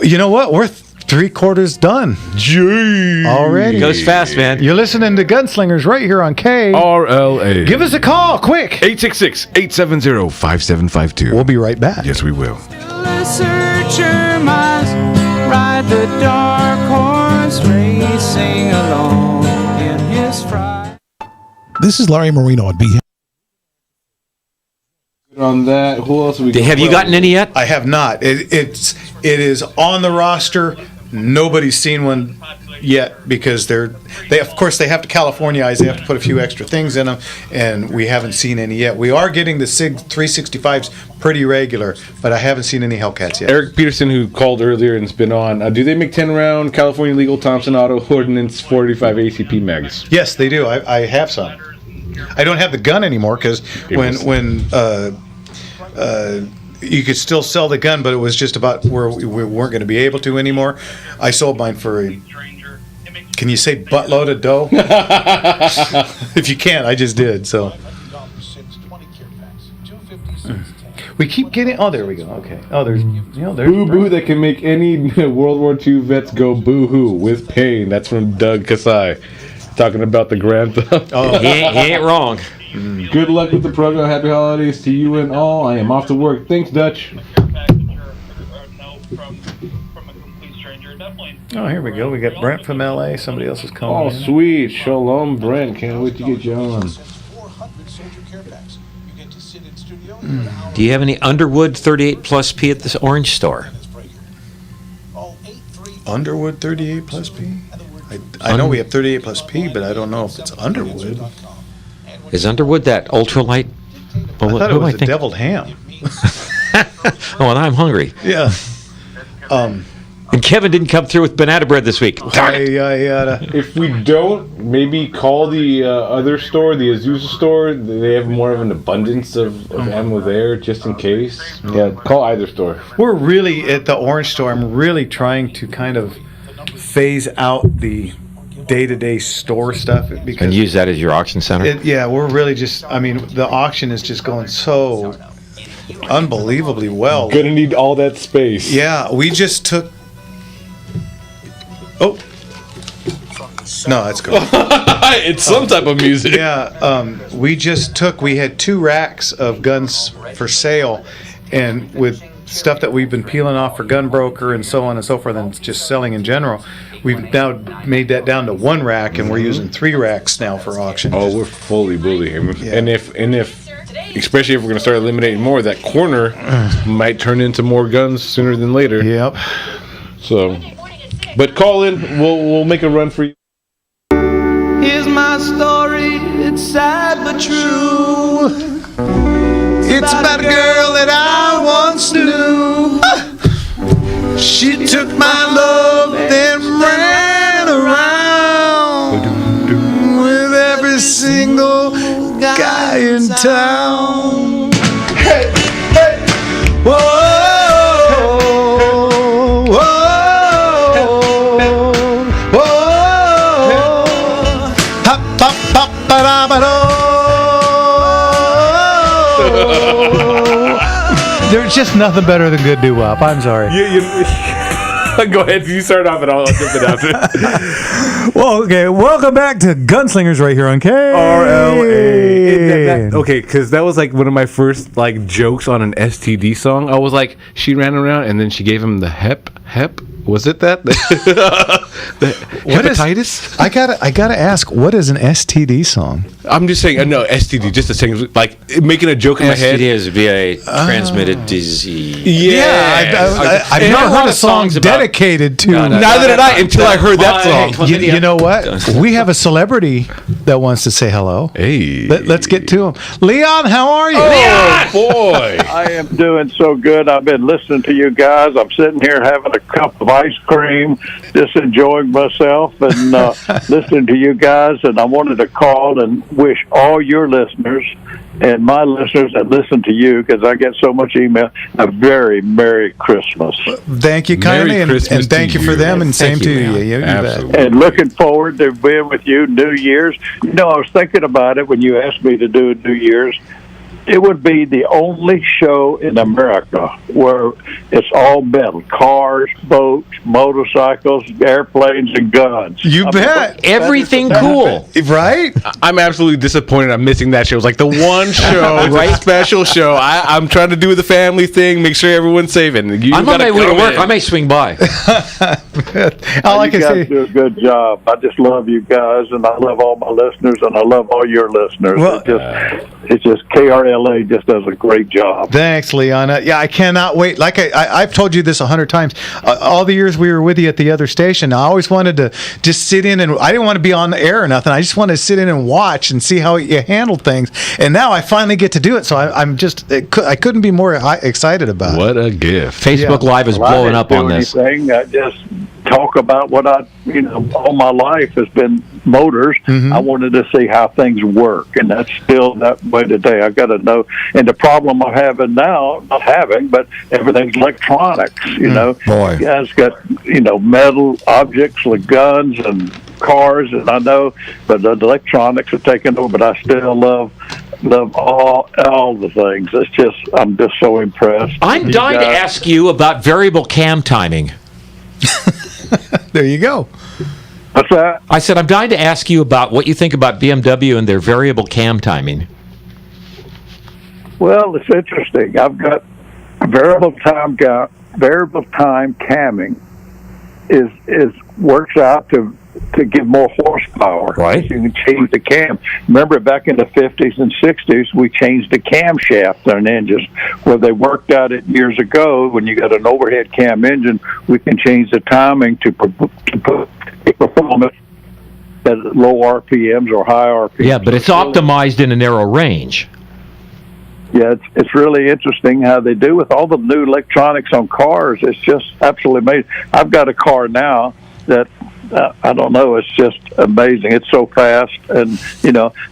You know what? We're 3/4 done. Jeez. Already. Goes fast, man. You're listening to Gunslingers right here on RLA. Give us a call, quick. 866-870-5752. We'll be right back. Yes, we will. Search your minds, ride the dark horse, racing along in his fright. This is Larry Marino at B. On that, who else have we got? Have you gotten any yet? I have not. It is on the roster. Nobody's seen one yet because they of course they have to Californiaize. They have to put a few extra things in them, and we haven't seen any yet. We are getting the SIG 365s pretty regular, but I haven't seen any Hellcats yet. Eric Peterson, who called earlier and's been on, do they make 10-round California legal Thompson Auto Ordnance 45 ACP mags? Yes, they do. I have some. I don't have the gun anymore because when you could still sell the gun, but it was just about where we weren't going to be able to anymore. I sold mine for can you say buttload of dough? If you can't, I just did. So we keep getting. Oh, there we go. Okay. Oh, there's Boo Boo that can make any World War II vets go boo hoo with pain. That's from Doug Kasai, talking about the Grand Theft. Oh, he ain't wrong. Good luck with the program. Happy holidays to you and all. I am off to work. Thanks, Dutch. Oh, here we go. We got Brent from LA. Somebody else is calling. Oh, sweet. Shalom, Brent. Can't wait to get you on. Do you have any Underwood 38 plus P at this Orange Store? Underwood 38 plus P? I know we have 38 plus P, but I don't know if it's Underwood. Is Underwood that ultralight? I thought it was a deviled ham. Oh, and I'm hungry. Yeah. And Kevin didn't come through with banana bread this week. If we don't, maybe call the other store, the Azusa store. They have more of an abundance of ammo there, just in case. Yeah, call either store. We're really at the orange store. I'm really trying to kind of phase out the day-to-day store stuff because And use that as your auction center? we're really just. I mean, the auction is just going so unbelievably well. Gonna need all that space. Yeah, we just took. Oh. No, that's cool. It's some type of music. Yeah, we had 2 racks of guns for sale, and with stuff that we've been peeling off for Gun Broker and so on and so forth, and just selling in general, we've now made that down to 1 rack, and we're using 3 racks now for auction. Oh, we're fully bully here. And if especially if we're gonna start eliminating more, that corner might turn into more guns sooner than later. Yep. So, but call in. We'll make a run for you. Here's my story, it's sad but true. It's about a girl that I once knew. She took my love, then ran around with every single guy in town. Hey, hey, whoa, whoa, whoa, hop, hop, hop, ba-da-ba-do. There's just nothing better than good doo-wop. I'm sorry. Go ahead. You start off and I'll jump it after. Well, okay. Welcome back to Gunslingers right here on KRLA. Okay, because that was like one of my first jokes on an STD song. I was like, she ran around and then she gave him the hep. Was it that? The hepatitis? I gotta ask, what is an STD song? I'm just saying, no, STD, just a saying, like making a joke in my head. STD is via transmitted disease. Yeah. I've never heard a song dedicated to. Neither did I until I heard that song. You know what? We have a celebrity that wants to say hello. Hey. Let's get to him. Leon, how are you? Oh, boy. I am doing so good. I've been listening to you guys. I'm sitting here having a cup of ice cream, just enjoying myself and listening to you guys. And I wanted to call and wish all your listeners and my listeners that listen to you, because I get so much email, a very Merry Christmas. Thank you kindly, and thank you for them, and same to you. You bet. And looking forward to being with you New Year's. You know, I was thinking about it when you asked me to do New Year's. It would be the only show in America where it's all metal. Cars, boats, motorcycles, airplanes, and guns. You bet. Everything cool. Right? I'm absolutely disappointed I'm missing that show. It's like the one show, right? Special show. I'm trying to do the family thing, make sure everyone's safe. And I'm on my way to work. I may swing by. All I you can guys say. do a good job. I just love you guys, and I love all my listeners, and I love all your listeners. Well, it's just KRLA just does a great job. Thanks, Leon. Yeah, I cannot wait. Like I've told you this 100 times. All the years we were with you at the other station, I always wanted to just sit in, and I didn't want to be on the air or nothing. I just wanted to sit in and watch and see how you handled things. And now I finally get to do it, so I'm just I couldn't be more excited about it. What a gift! Facebook Live is blowing up on this. I just talk about what all my life has been motors. Mm-hmm. I wanted to see how things work, and that's still that way today. I got to know. And the problem I'm having now, not having, but everything's electronics. You know, boy, you guys got metal objects like guns and cars, and I know, but the electronics are taking over. But I still love all the things. It's just I'm just so impressed. I'm dying to ask you about variable cam timing. There you go. What's that? I said I'm dying to ask you about what you think about BMW and their variable cam timing. Well, it's interesting. I've got variable time camming is works out to give more horsepower. Right. You can change the cam. Remember back in the 50s and 60s, we changed the camshaft on engines. Well, they worked out it years ago. When you got an overhead cam engine, we can change the timing to performance at low RPMs or high RPMs. Yeah, but it's optimized in a narrow range. Yeah, it's really interesting how they do with all the new electronics on cars. It's just absolutely amazing. I've got a car now that I don't know. It's just amazing. It's so fast, and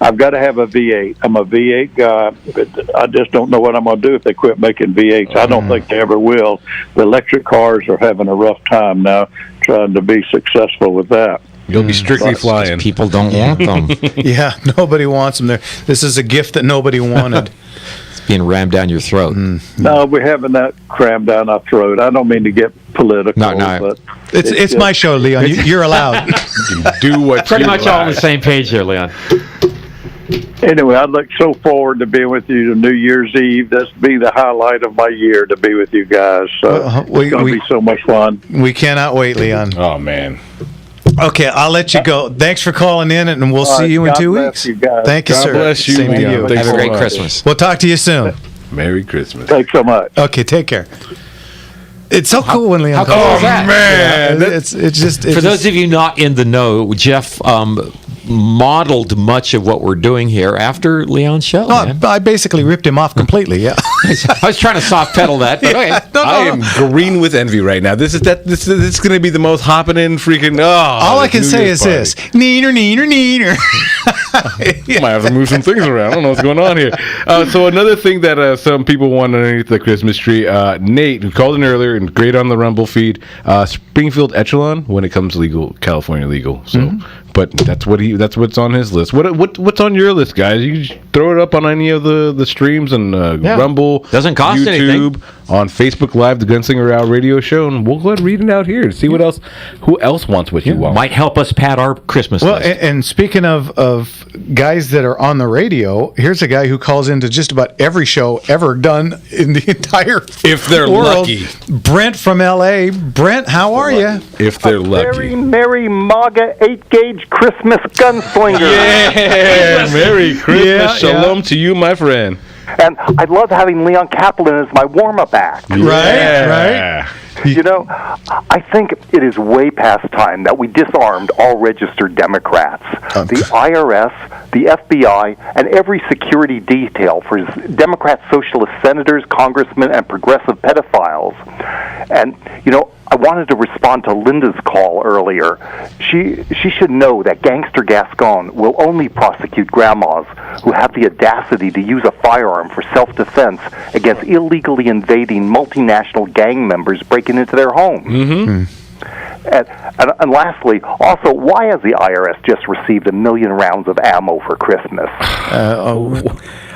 I've got to have a V8. I'm a V8 guy, but I just don't know what I'm going to do if they quit making V8s. I don't think they ever will. The electric cars are having a rough time now, trying to be successful with that. You'll be strictly flying. People don't want them. Yeah, nobody wants them there. This is a gift that nobody wanted. It's being rammed down your throat. No, we're having that crammed down our throat. I don't mean to get political. No. But It's my show, Leon. You're allowed. Do what Pretty you much all on the same page here, Leon. Anyway, I look so forward to being with you on New Year's Eve. That's be the highlight of my year, to be with you guys. So it's going to be so much fun. We cannot wait, Leon. Oh, man. Okay, I'll let you go. Thanks for calling in, and we'll see you in 2 weeks. You guys. Thank you, God sir. bless you, Same to man. you. Thanks Have a so great much. Christmas. We'll talk to you soon. Merry Christmas. Thanks so much. Okay, take care. It's so cool when Leon How cool calls. is that? Man. Yeah, it's just For those of you not in the know, Jeff modeled much of what we're doing here after Leon's show. No, I basically ripped him off completely. Yeah, I was trying to soft pedal that, but okay. I am green with envy right now. This is going to be the most hopping in freaking. all I can say is this: neener, neener, neener. Might have to move some things around. I don't know what's going on here. So another thing that some people want underneath the Christmas tree, Nate, who called in earlier and great on the Rumble feed, Springfield Echelon when it comes legal, California legal. So, but that's what's on his list. What's on your list, guys? You can throw it up on any of the streams and Rumble, doesn't cost YouTube, anything. on Facebook Live, the Gunslinger Hour radio show, and we'll go ahead and read it out here to see what else. Who else wants what you want? Might help us pad our Christmas list. And speaking of guys that are on the radio, here's a guy who calls into just about every show ever done in the entire if they're world. lucky. Brent from L.A. Brent, how are you? If they're lucky. Very merry MAGA 8-gauge Christmas gunslinger. Yeah, Merry Christmas. Shalom to you, my friend. And I love having Leon Kaplan as my warm-up act. Right. You know, I think it is way past time that we disarmed all registered Democrats. The IRS, the FBI, and every security detail for Democrat socialist senators, congressmen, and progressive pedophiles. And, I wanted to respond to Linda's call earlier. She should know that Gangster Gascon will only prosecute grandmas who have the audacity to use a firearm for self-defense against illegally invading multinational gang members breaking into their homes. And lastly, also, why has the IRS just received 1 million rounds of ammo for Christmas?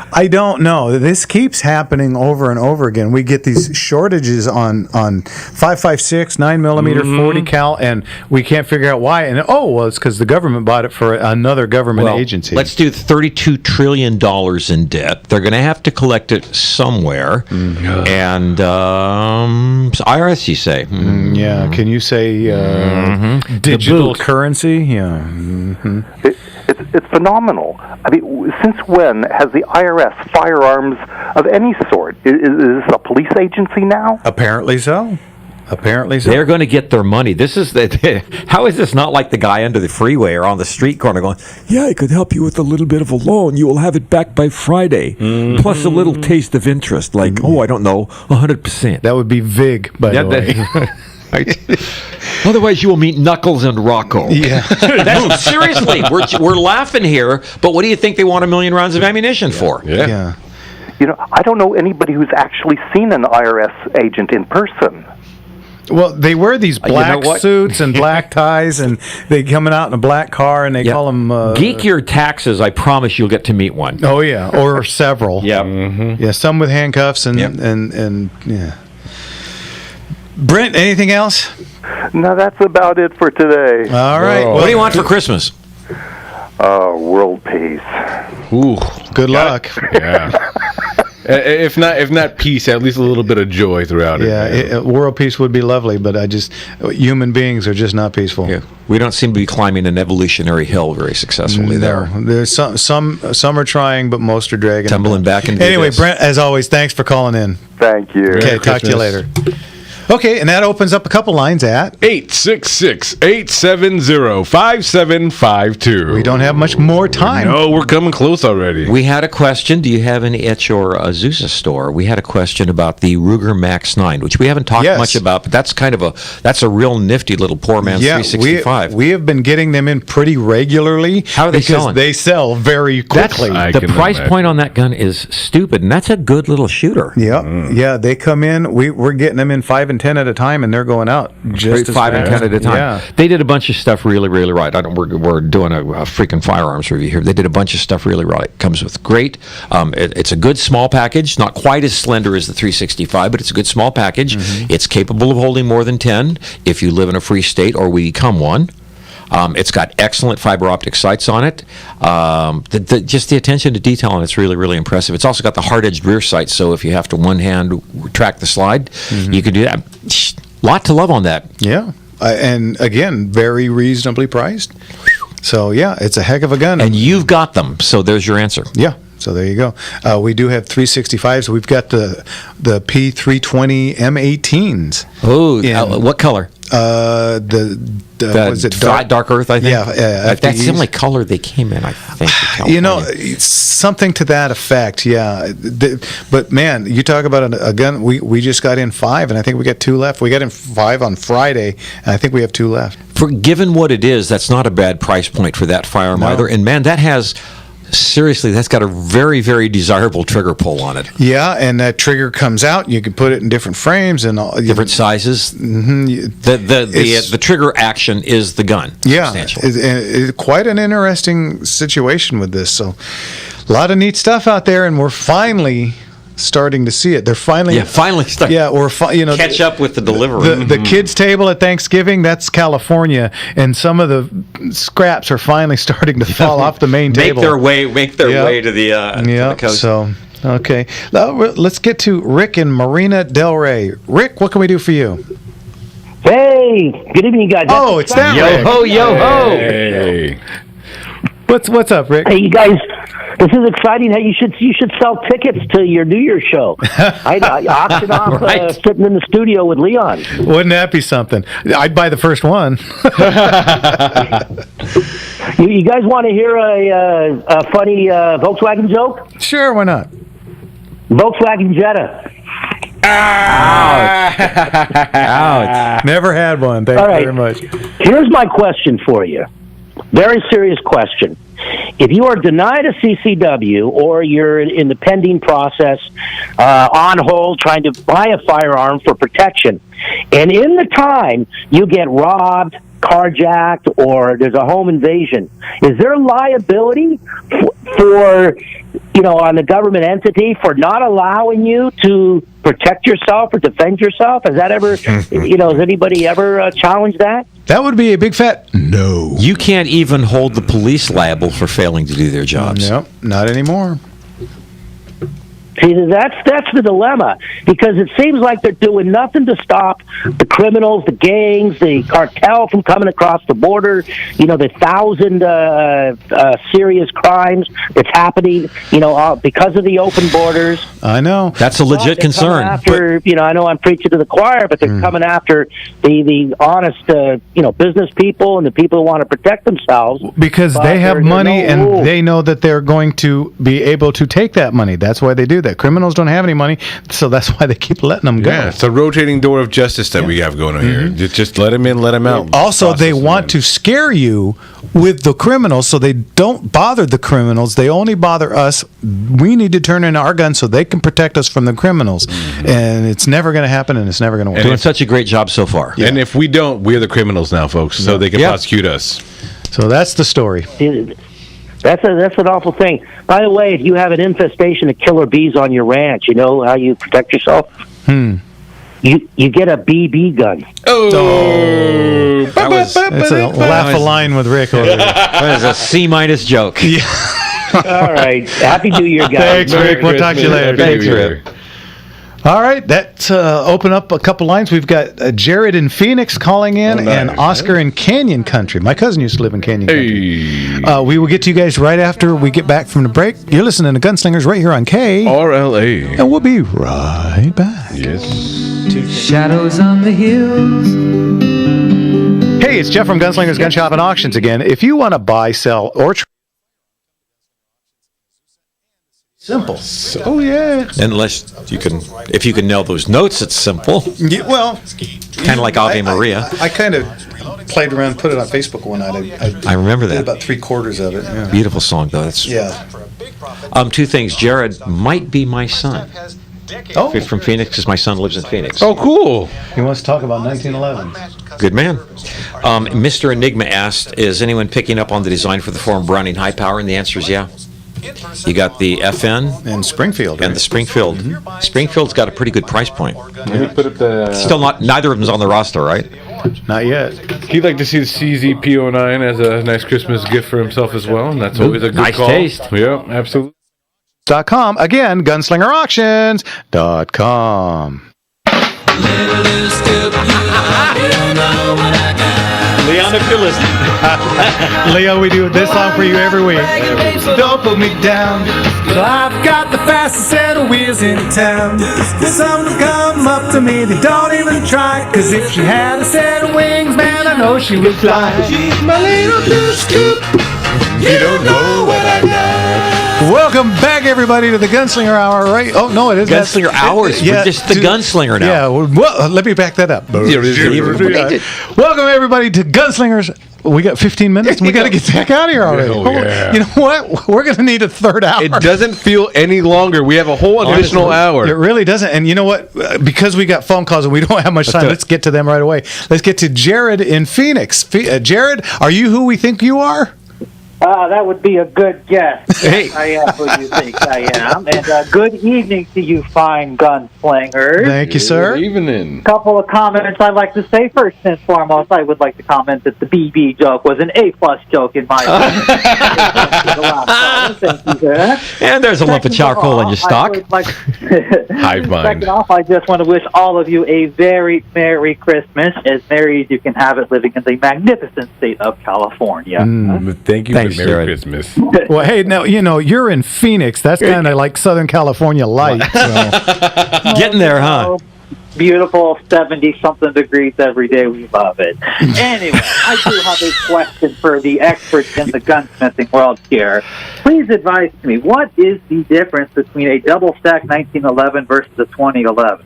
I don't know. This keeps happening over and over again. We get these shortages on 5.56, 9mm, 40 cal, and we can't figure out why. And it's because the government bought it for another government agency. Let's do $32 trillion in debt. They're going to have to collect it somewhere. And IRS, you say? Yeah. Can you say digital currency? Yeah. It's phenomenal. I mean, since when has the IRS firearms of any sort? Is this a police agency now? Apparently so. They're going to get their money. How is this not like the guy under the freeway or on the street corner going, yeah, I could help you with a little bit of a loan. You will have it back by Friday. Plus a little taste of interest, like, I don't know, 100%. That would be VIG, by the way. Otherwise, you will meet Knuckles and Rocco. Yeah. Seriously, we're laughing here, but what do you think they want 1 million rounds of ammunition for? Yeah. I don't know anybody who's actually seen an IRS agent in person. Well, they wear these black suits and black ties, and they coming out in a black car, and they call them... Geek your taxes, I promise you'll get to meet one. Oh, yeah, or several. Yeah. Some with handcuffs and yeah. Brent, anything else? No, that's about it for today. All right. What do you want for Christmas? World peace. Ooh, good luck. Yeah. If not peace, at least a little bit of joy throughout it. Yeah, world peace would be lovely, but human beings are just not peaceful. Yeah. We don't seem to be climbing an evolutionary hill very successfully there. There's some are trying, but most are dragging. Tumbling back into Anyway, this. Brent, as always, thanks for calling in. Thank you. Okay, talk to you later. Okay, and that opens up a couple lines at 866-870-5752. We don't have much more time. No, we're coming close already. We had a question. Do you have any at your Azusa store? We had a question about the Ruger Max 9, which we haven't talked much about, but that's kind of that's a real nifty little poor man's 365. We have been getting them in pretty regularly. How are they selling? They sell very quickly. The price point on that gun is stupid, and that's a good little shooter. Yeah, yeah, they come in. We're getting them in 5 and 10 at a time, and they're going out just 5 and 10 at a time. Yeah. They did a bunch of stuff really, really right. We're doing a freaking firearms review here. They did a bunch of stuff really right. It comes with great. It's a good small package, not quite as slender as the 365, but it's a good small package. It's capable of holding more than 10 if you live in a free state or we become one. It's got excellent fiber optic sights on it. Just the attention to detail on it's really, really impressive. It's also got the hard-edged rear sight, so if you have to one-hand track the slide, you can do that. Lot to love on that. Yeah, and again, very reasonably priced. So yeah, it's a heck of a gun. And you've got them, so there's your answer. Yeah. So there you go. We do have 365s. We've got the P320 M18s. Oh, what color? Was it dark earth? I think. Yeah, that's the only color they came in. I think. You know, something to that effect. Yeah, but man, you talk about a gun. We just got in 5, and I think we got 2 left. We got in 5 on Friday, and I think we have 2 left. For given what it is, that's not a bad price point for that firearm either. And man, that has. Seriously, that's got a very, very desirable trigger pull on it. Yeah, and that trigger comes out. You can put it in different frames and all, different sizes. The trigger action is the gun. Yeah, it's quite an interesting situation with this. So, a lot of neat stuff out there, and we're finally starting to see it. They're finally starting. Yeah, or catch up with the delivery. The kids' table at Thanksgiving, that's California, and some of the scraps are finally starting to fall off the main table. Make their way to the to the coast. So okay, now, let's get to Rick in Marina Del Rey. Rick, what can we do for you? Hey, good evening, guys. Oh, it's that Rick. Rick. Yo ho. Hey. What's up, Rick? Hey, you guys. This is exciting. Hey, you should sell tickets to your New Year's show. I auction off sitting in the studio with Leon. Wouldn't that be something? I'd buy the first one. You guys want to hear a funny Volkswagen joke? Sure, why not? Volkswagen Jetta. Ouch. Never had one. Thank you very much. Here's my question for you. Very serious question. If you are denied a CCW or you're in the pending process, on hold, trying to buy a firearm for protection, and in the time you get robbed, carjacked, or there's a home invasion, is there liability for on the government entity for not allowing you to protect yourself or defend yourself? Has that ever, has anybody ever challenged that? That would be a big fat no. You can't even hold the police liable for failing to do their jobs. Nope, not anymore. See, that's the dilemma, because it seems like they're doing nothing to stop the criminals, the gangs, the cartel from coming across the border. The 1,000 serious crimes that's happening, because of the open borders. I know. That's a legit concern. After, I know I'm preaching to the choir, but they're coming after the honest, business people and the people who want to protect themselves. Because they have money and they know that they're going to be able to take that money. That's why they do that. Criminals don't have any money, so that's why they keep letting them go. Yeah, it's a rotating door of justice that we have going on here. Just let them in, let them out. Also, they want to scare you with the criminals, so they don't bother the criminals. They only bother us. We need to turn in our guns so they can protect us from the criminals. And it's never going to happen, and it's never going to work. Doing such a great job so far. Yeah. And if we don't, we're the criminals now, folks, so they can prosecute us. So that's the story. That's an awful thing. By the way, if you have an infestation of killer bees on your ranch, you know how you protect yourself? You get a BB gun. It's a laugh a line with Rick over there. That is a C- joke. Yeah. All right. Happy New Year, guys. Thanks, Rick. We'll talk to you later. Thanks, Rick. All right, that's open up a couple lines. We've got Jared in Phoenix calling in, and Oscar in Canyon Country. My cousin used to live in Canyon Country. We will get to you guys right after we get back from the break. You're listening to Gunslingers right here on KRLA. And we'll be right back. Yes. Shadows on the hills. Hey, it's Jeff from Gunslingers Gun Shop and Auctions again. If you want to buy, sell, or simple. Oh yeah. Unless you can, if you can nail those notes, it's simple. Yeah, well, kind of like Ave Maria. I kind of played around, put it on Facebook one night. I remember did that. about 3/4 of it. Yeah. Beautiful song though. That's two things. Jared might be my son. Oh, from Phoenix, because my son lives in Phoenix. Oh, cool. He wants to talk about 1911. Good man. Mr. Enigma asked, is anyone picking up on the design for the Forum Browning High Power? And the answer is yeah. You got the FN and Springfield, and the Springfield. Mm-hmm. Springfield's got a pretty good price point. Let me put up the. Still not. Neither of them's on the roster, right? Not yet. He'd like to see the CZP09 as a nice Christmas gift for himself as well, and that's always a good nice call. Taste. Yeah, absolutely. .com. Again, gunslingerauctions.com. Leon, if you're listening. Leo, we do this song for you every week. Don't put me down. Well, I've got the fastest set of wheels in town. If someone come up to me, they don't even try. Cause if she had a set of wings, man, I know she would fly. She's my little blue scoop. You don't know what I got. Welcome back, everybody, to the Gunslinger Hour, right? Oh, no, it is. Gunslinger Hours. We're just the Gunslinger now. Yeah, well, let me back that up. Welcome, everybody, to Gunslingers. We got 15 minutes, and we got to get back out of here already. Yeah. You know what? We're going to need a third hour. It doesn't feel any longer. We have a whole additional hour. It really doesn't. And you know what? Because we got phone calls and we don't have much time, let's get to them right away. Let's get to Jared in Phoenix. Jared, are you who we think you are? That would be a good guess. Hey. I am who you think I am. And good evening to you fine gunslingers. Thank you, sir. Good evening. Couple of comments I'd like to say. First and foremost, I would like to comment that the BB joke was an A-plus joke in my opinion. Thank you, sir. And there's a lump of charcoal in your stock. Hive mind. Second off, I just want to wish all of you a very Merry Christmas, as merry as you can have it living in the magnificent state of California. Thank you. Thanks, Merry Jared. Christmas. Well, hey, now, you're in Phoenix. That's kind of like Southern California light. So. Getting there, huh? Beautiful 70-something degrees every day. We love it. Anyway, I do have a question for the experts in the gunsmithing world here. Please advise me, what is the difference between a double-stack 1911 versus a 2011?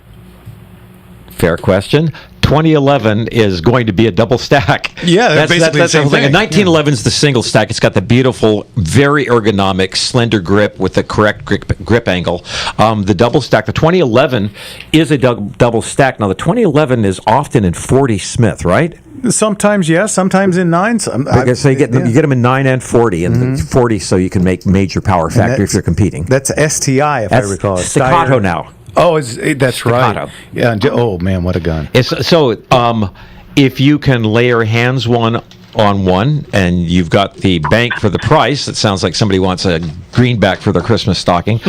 Fair question. 2011 is going to be a double stack. Yeah, that's basically the same thing. And 1911 is the single stack. It's got the beautiful, very ergonomic, slender grip with the correct grip angle. The double stack, the 2011 is a double stack. Now, the 2011 is often in 40 Smith, right? Sometimes yes, sometimes in 9. So you get them in 9 and 40, and 40 so you can make major power factor if you're competing. That's STI, if I recall. Staccato now. Oh, that's right. Yeah. Oh man, what a gun! If you can layer hands one on one, and you've got the bank for the price, it sounds like somebody wants a greenback for their Christmas stocking.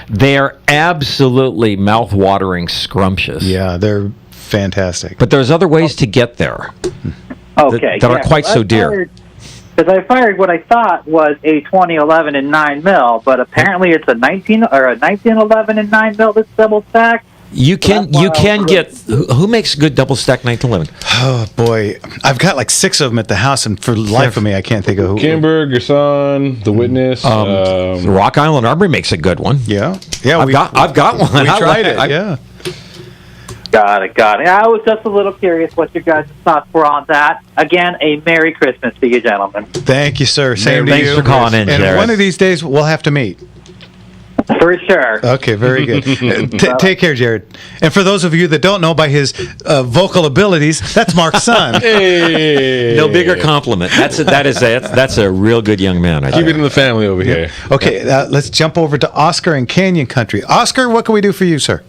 They're absolutely mouth-watering scrumptious. Yeah, they're fantastic. But there's other ways to get there. Okay, that are quite so dear. Because I fired what I thought was a 2011 in 9mm, but apparently it's a 1911 in 9mm that's double stacked. You can get. Who makes good double stack 1911? Oh boy, I've got like 6 of them at the house, and for the life of me, I can't think of who. Kimberg, your son, the Witness. Rock Island Armory makes a good one. Yeah. I've got one. We tried it. Yeah. Got it. I was just a little curious what your guys' thoughts were on that. Again, a Merry Christmas to you, gentlemen. Thank you, sir. Same to you. Thanks for calling in, And Jared. one of these days, we'll have to meet. For sure. Okay, very good. Take care, Jared. And for those of you that don't know by his vocal abilities, that's Mark's son. Hey. No bigger compliment. That's a real good young man. Keep it in the family over here. Okay, let's jump over to Oscar in Canyon Country. Oscar, what can we do for you, sir?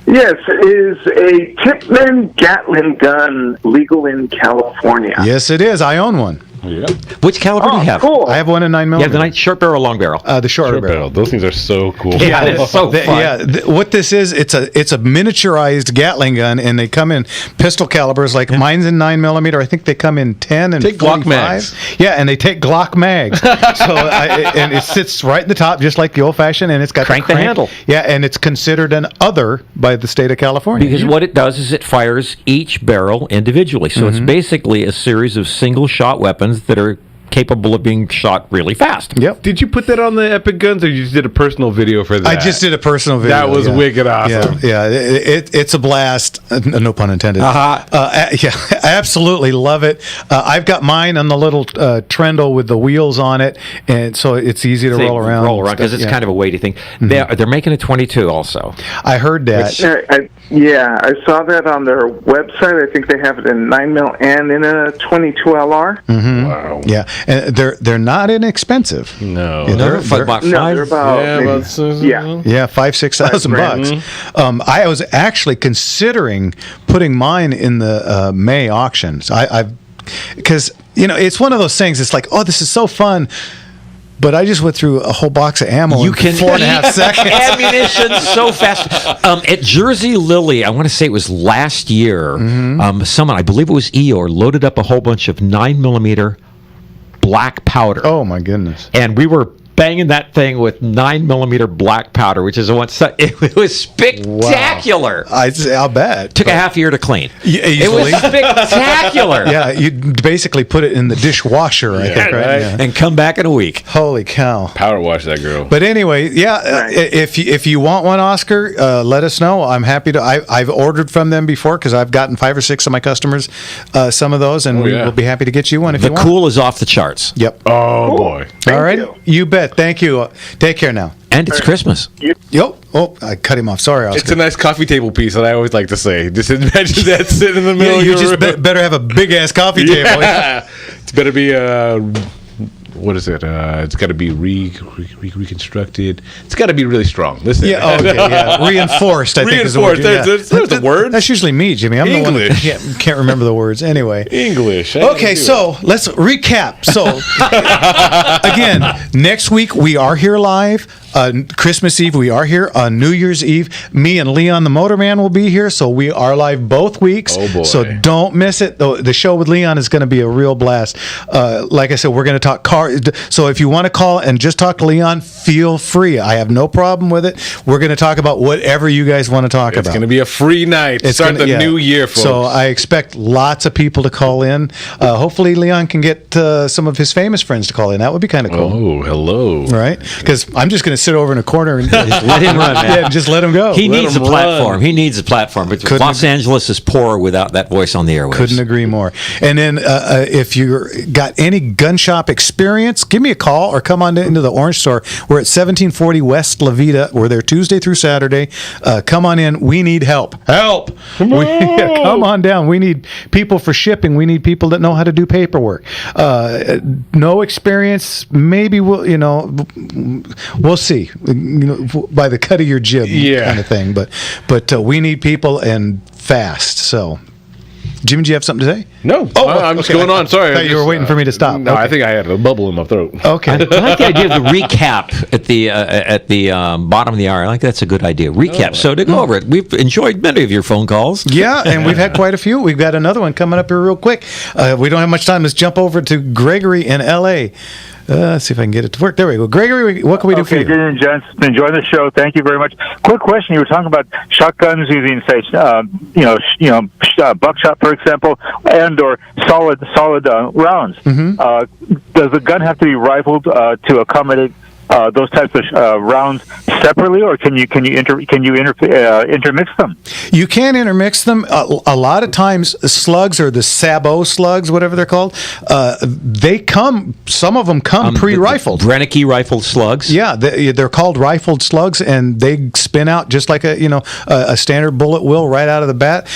Yes, is a Tipman Gatling gun legal in California? Yes, it is. I own one. Yeah. Which caliber do you have? Cool. I have one in 9mm. Yeah, the night short barrel or long barrel? The short barrel. Those things are so cool. Yeah, it's so fun. What this is, it's a miniaturized Gatling gun, and they come in pistol calibers. Like mine's in 9mm. I think they come in 10 and Take 45. Glock mags. Yeah, and they take Glock mags. And it sits right in the top, just like the old fashioned, and it's got Crank the handle. Yeah, and it's considered an other by the state of California. Because what it does is it fires each barrel individually. So it's basically a series of single shot weapons that are capable of being shot really fast. Yep. Did you put that on the Epic Guns, or you just did a personal video for that? I just did a personal video. That was wicked awesome. Yeah, it's a blast. No pun intended. Yeah, I absolutely love it. I've got mine on the little Trendle with the wheels on it, and so it's easy to roll around. Roll around because it's kind of a weighty thing. They're making a 22 also. I heard that. I saw that on their website. I think they have it in 9mm and in a 22 LR. Wow. Yeah, and they're not inexpensive. No. Yeah, they're about $5,000-6,000 bucks. I was actually considering putting mine in the May auctions. Because it's one of those things. It's like, oh, this is so fun. But I just went through a whole box of ammo in 4.5 seconds. Ammunition so fast. At Jersey Lily, I want to say it was last year, someone, I believe it was Eeyore, loaded up a whole bunch of 9mm black powder. Oh, my goodness. And we were banging that thing with 9mm black powder, which is it was spectacular. Wow. I'll bet. Took a half year to clean. It was Easily. spectacular. Yeah, you basically put it in the dishwasher, I think, right? Yeah. And come back in a week. Holy cow. Power wash that girl. But anyway, if you want one, Oscar, let us know. I'm happy to. I've ordered from them before because I've gotten 5 or 6 of my customers some of those, and we will be happy to get you one if you want. The cool is off the charts. Yep. Oh, boy. All right. You bet. Thank you. Take care now. And it's Christmas. Yep. Oh, I cut him off. Sorry, Oscar. It's a nice coffee table piece that I always like to say. Just imagine that sitting in the middle of you your just room. better have a big-ass coffee table. Yeah. It's better be what is it? It's got to be reconstructed. It's got to be really strong. Listen. Yeah. Okay. Yeah. Reinforced. I think is the word. There's a word. That's usually me, Jimmy. I'm English. the one that can't remember the words. Anyway. English. Okay, so let's recap. So again, next week we are here live. Christmas Eve we are here. On New Year's Eve, me and Leon the Motorman will be here. So we are live both weeks. Oh boy! So don't miss it. The show with Leon is going to be a real blast. Like I said, we're going to talk cars. So if you want to call and just talk to Leon, feel free. I have no problem with it. We're going to talk about whatever you guys want to talk about. It's going to be a free night. Start the new year, folks. So I expect lots of people to call in. Hopefully Leon can get some of his famous friends to call in. That would be kind of cool. Oh, hello. Right? Because I'm just going to sit over in a corner and just let him run, man. Yeah, just let him go. He needs a platform. He needs a platform. But Los Angeles is poor without that voice on the airwaves. Couldn't agree more. And then if you got any gun shop experience, give me a call or come on into the Orange Store. We're at 1740 West La Vida. We're there Tuesday through Saturday. Come on in. We need help. Help! Come on down. We need people for shipping. We need people that know how to do paperwork. No experience. Maybe we'll see. By the cut of your jib, kind of thing. But we need people and fast. So. Jimmy, do you have something to say? No. I'm just going on. Sorry. I thought you were waiting for me to stop. No, I think I had a bubble in my throat. Okay. I like the idea of the recap at the bottom of the hour. I think that's a good idea. Recap. So to go over it, we've enjoyed many of your phone calls. Yeah, and we've had quite a few. We've got another one coming up here real quick. We don't have much time. Let's jump over to Gregory in L.A. Let's see if I can get it to work. There we go. Gregory, what can we do for you? Good evening, gents. Enjoying the show. Thank you very much. Quick question. You were talking about shotguns using, say, buckshot, for example, and or solid rounds. Mm-hmm. Does the gun have to be rifled to accommodate those types of rounds separately, or can you intermix them? You can intermix them. A lot of times, slugs or the sabot slugs, whatever they're called, some of them come pre-rifled. The Brennecke rifled slugs. Yeah, they're called rifled slugs, and they spin out just like a standard bullet will right out of the bat.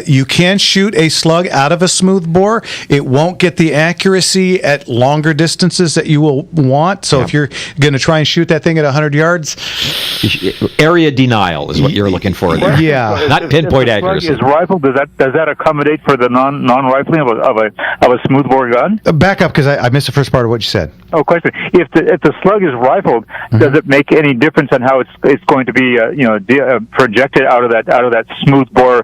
You can shoot a slug out of a smooth bore. It won't get the accuracy at longer distances that you will want. So if you're going to try and shoot that thing at 100 yards, Area denial is what you're looking for there. Yeah. Not pinpoint If the slug accuracy. is rifled, does that accommodate for the non-rifling of a smoothbore gun? Back up because I missed the first part of what you said. Oh, question. If the slug is rifled, does it make any difference on how it's going to be projected out of that smoothbore?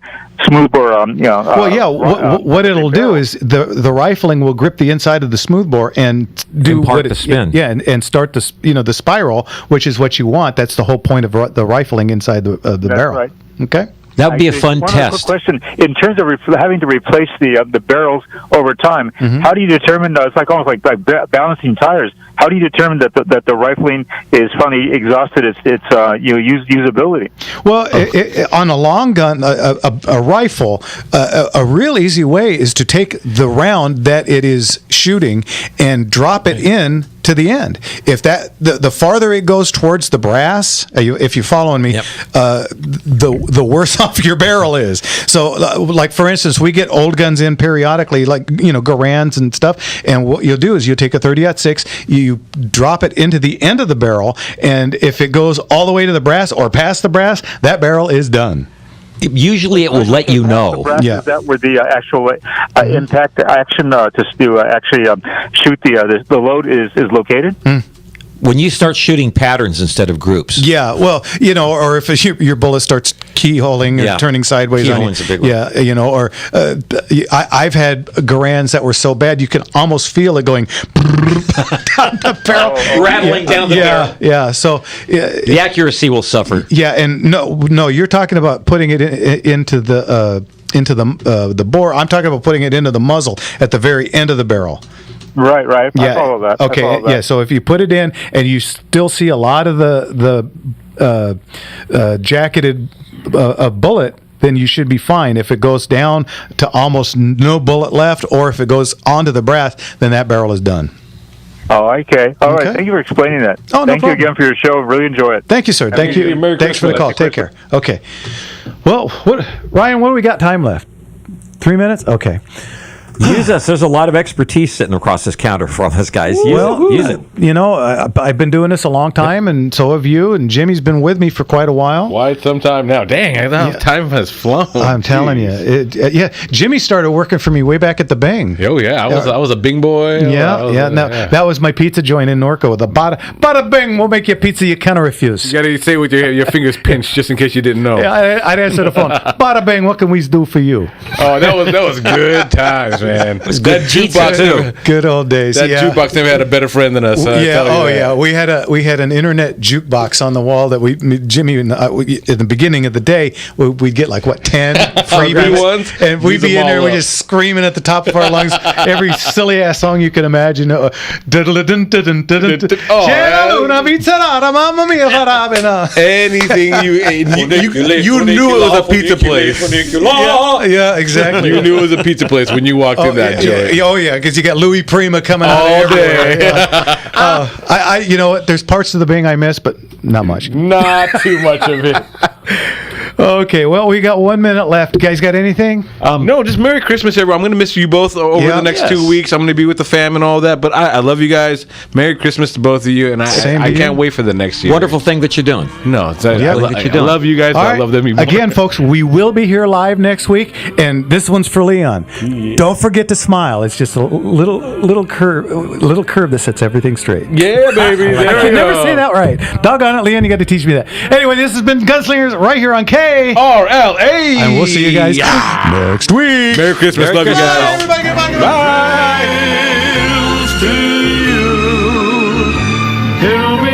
Well, yeah. What it'll do is the rifling will grip the inside of the smoothbore and do Impart what the spin. Yeah, and start the spiral, which is what you want. That's the whole point of the rifling inside the barrel. Right. Okay. That would be a Actually, fun one test. Quick question: in terms of having to replace the barrels over time, how do you determine? It's like almost like balancing tires. How do you determine that the rifling is finally exhausted its usability? Well, on a long gun, a rifle, a real easy way is to take the round that it is shooting and drop it in to the end. If the farther it goes towards the brass, if you're following me, the worse off your barrel is. So, like for instance, we get old guns in periodically, like Garands and stuff. And what you'll do is you'll take a 30-06, you drop it into the end of the barrel, and if it goes all the way to the brass or past the brass, that barrel is done. Usually, it will let you know. Yeah. Is that where the actual impact action to actually shoot the load is located? When you start shooting patterns instead of groups. Yeah, well, or if your bullet starts keyholing or turning sideways on you. Keyholing's a big one. Yeah, or I've had Garands that were so bad you can almost feel it going down the barrel. Rattling down the barrel. Yeah, so the accuracy will suffer. Yeah, and no, you're talking about putting it into the bore. I'm talking about putting it into the muzzle at the very end of the barrel. Right. Yeah. I follow that. Okay. I follow that. Yeah. So if you put it in and you still see a lot of the jacketed bullet, then you should be fine. If it goes down to almost no bullet left, or if it goes onto the brass, then that barrel is done. Oh, okay. All right. Okay. Thank you for explaining that. Oh, no Thank you problem. again for your show. Really enjoy it. Thank you, sir. Thank you. Merry Thanks for the call. Christmas. Take care. Okay. Well, Ryan, what do we got time left? 3 minutes? Okay. Use us. There's a lot of expertise sitting across this counter for all us guys. Use it. I've been doing this a long time, and so have you. And Jimmy's been with me for quite a while. Quite some time now. Dang, I thought time has flown. I'm telling you. Jimmy started working for me way back at the Bing. Oh yeah, I was a Bing boy. That was my pizza joint in Norco. The bada bing, we'll make you a pizza you can't refuse. You gotta say with your fingers pinched, just in case you didn't know. Yeah, I'd answer the phone. Bada bing, what can we do for you? Oh, that was good times, man. It was good pizza too. Good old days. That jukebox never had a better friend than us. Yeah. We had an internet jukebox on the wall that Jimmy and in the beginning of the day we'd get like 10 freebie ones, and we'd be in there, we're just screaming at the top of our lungs every silly ass song you can imagine. Anything you knew it was a pizza place. Yeah, exactly. You knew it was a pizza place when you walked in that joint. Oh yeah, because you got Louis Prima coming out all everywhere. day. Yeah. There's parts of the Bing I miss, but not much. Not too much of it. Okay, well, we got 1 minute left. You guys got anything? No, just Merry Christmas, everyone. I'm going to miss you both over the next 2 weeks. I'm going to be with the fam and all that, but I love you guys. Merry Christmas to both of you, and I can't wait for the next year. Wonderful thing that you're doing. No, I love you guys. I love them even more. Again, folks, we will be here live next week, and this one's for Leon. Yeah. Don't forget to smile. It's just a little curve that sets everything straight. Yeah, baby. I can never say that right. Doggone it, Leon, you got to teach me that. Anyway, this has been Gunslingers right here on KRLA. And we'll see you guys next week. Merry Christmas. Love you guys. Everybody, goodbye. Bye. To you. Help me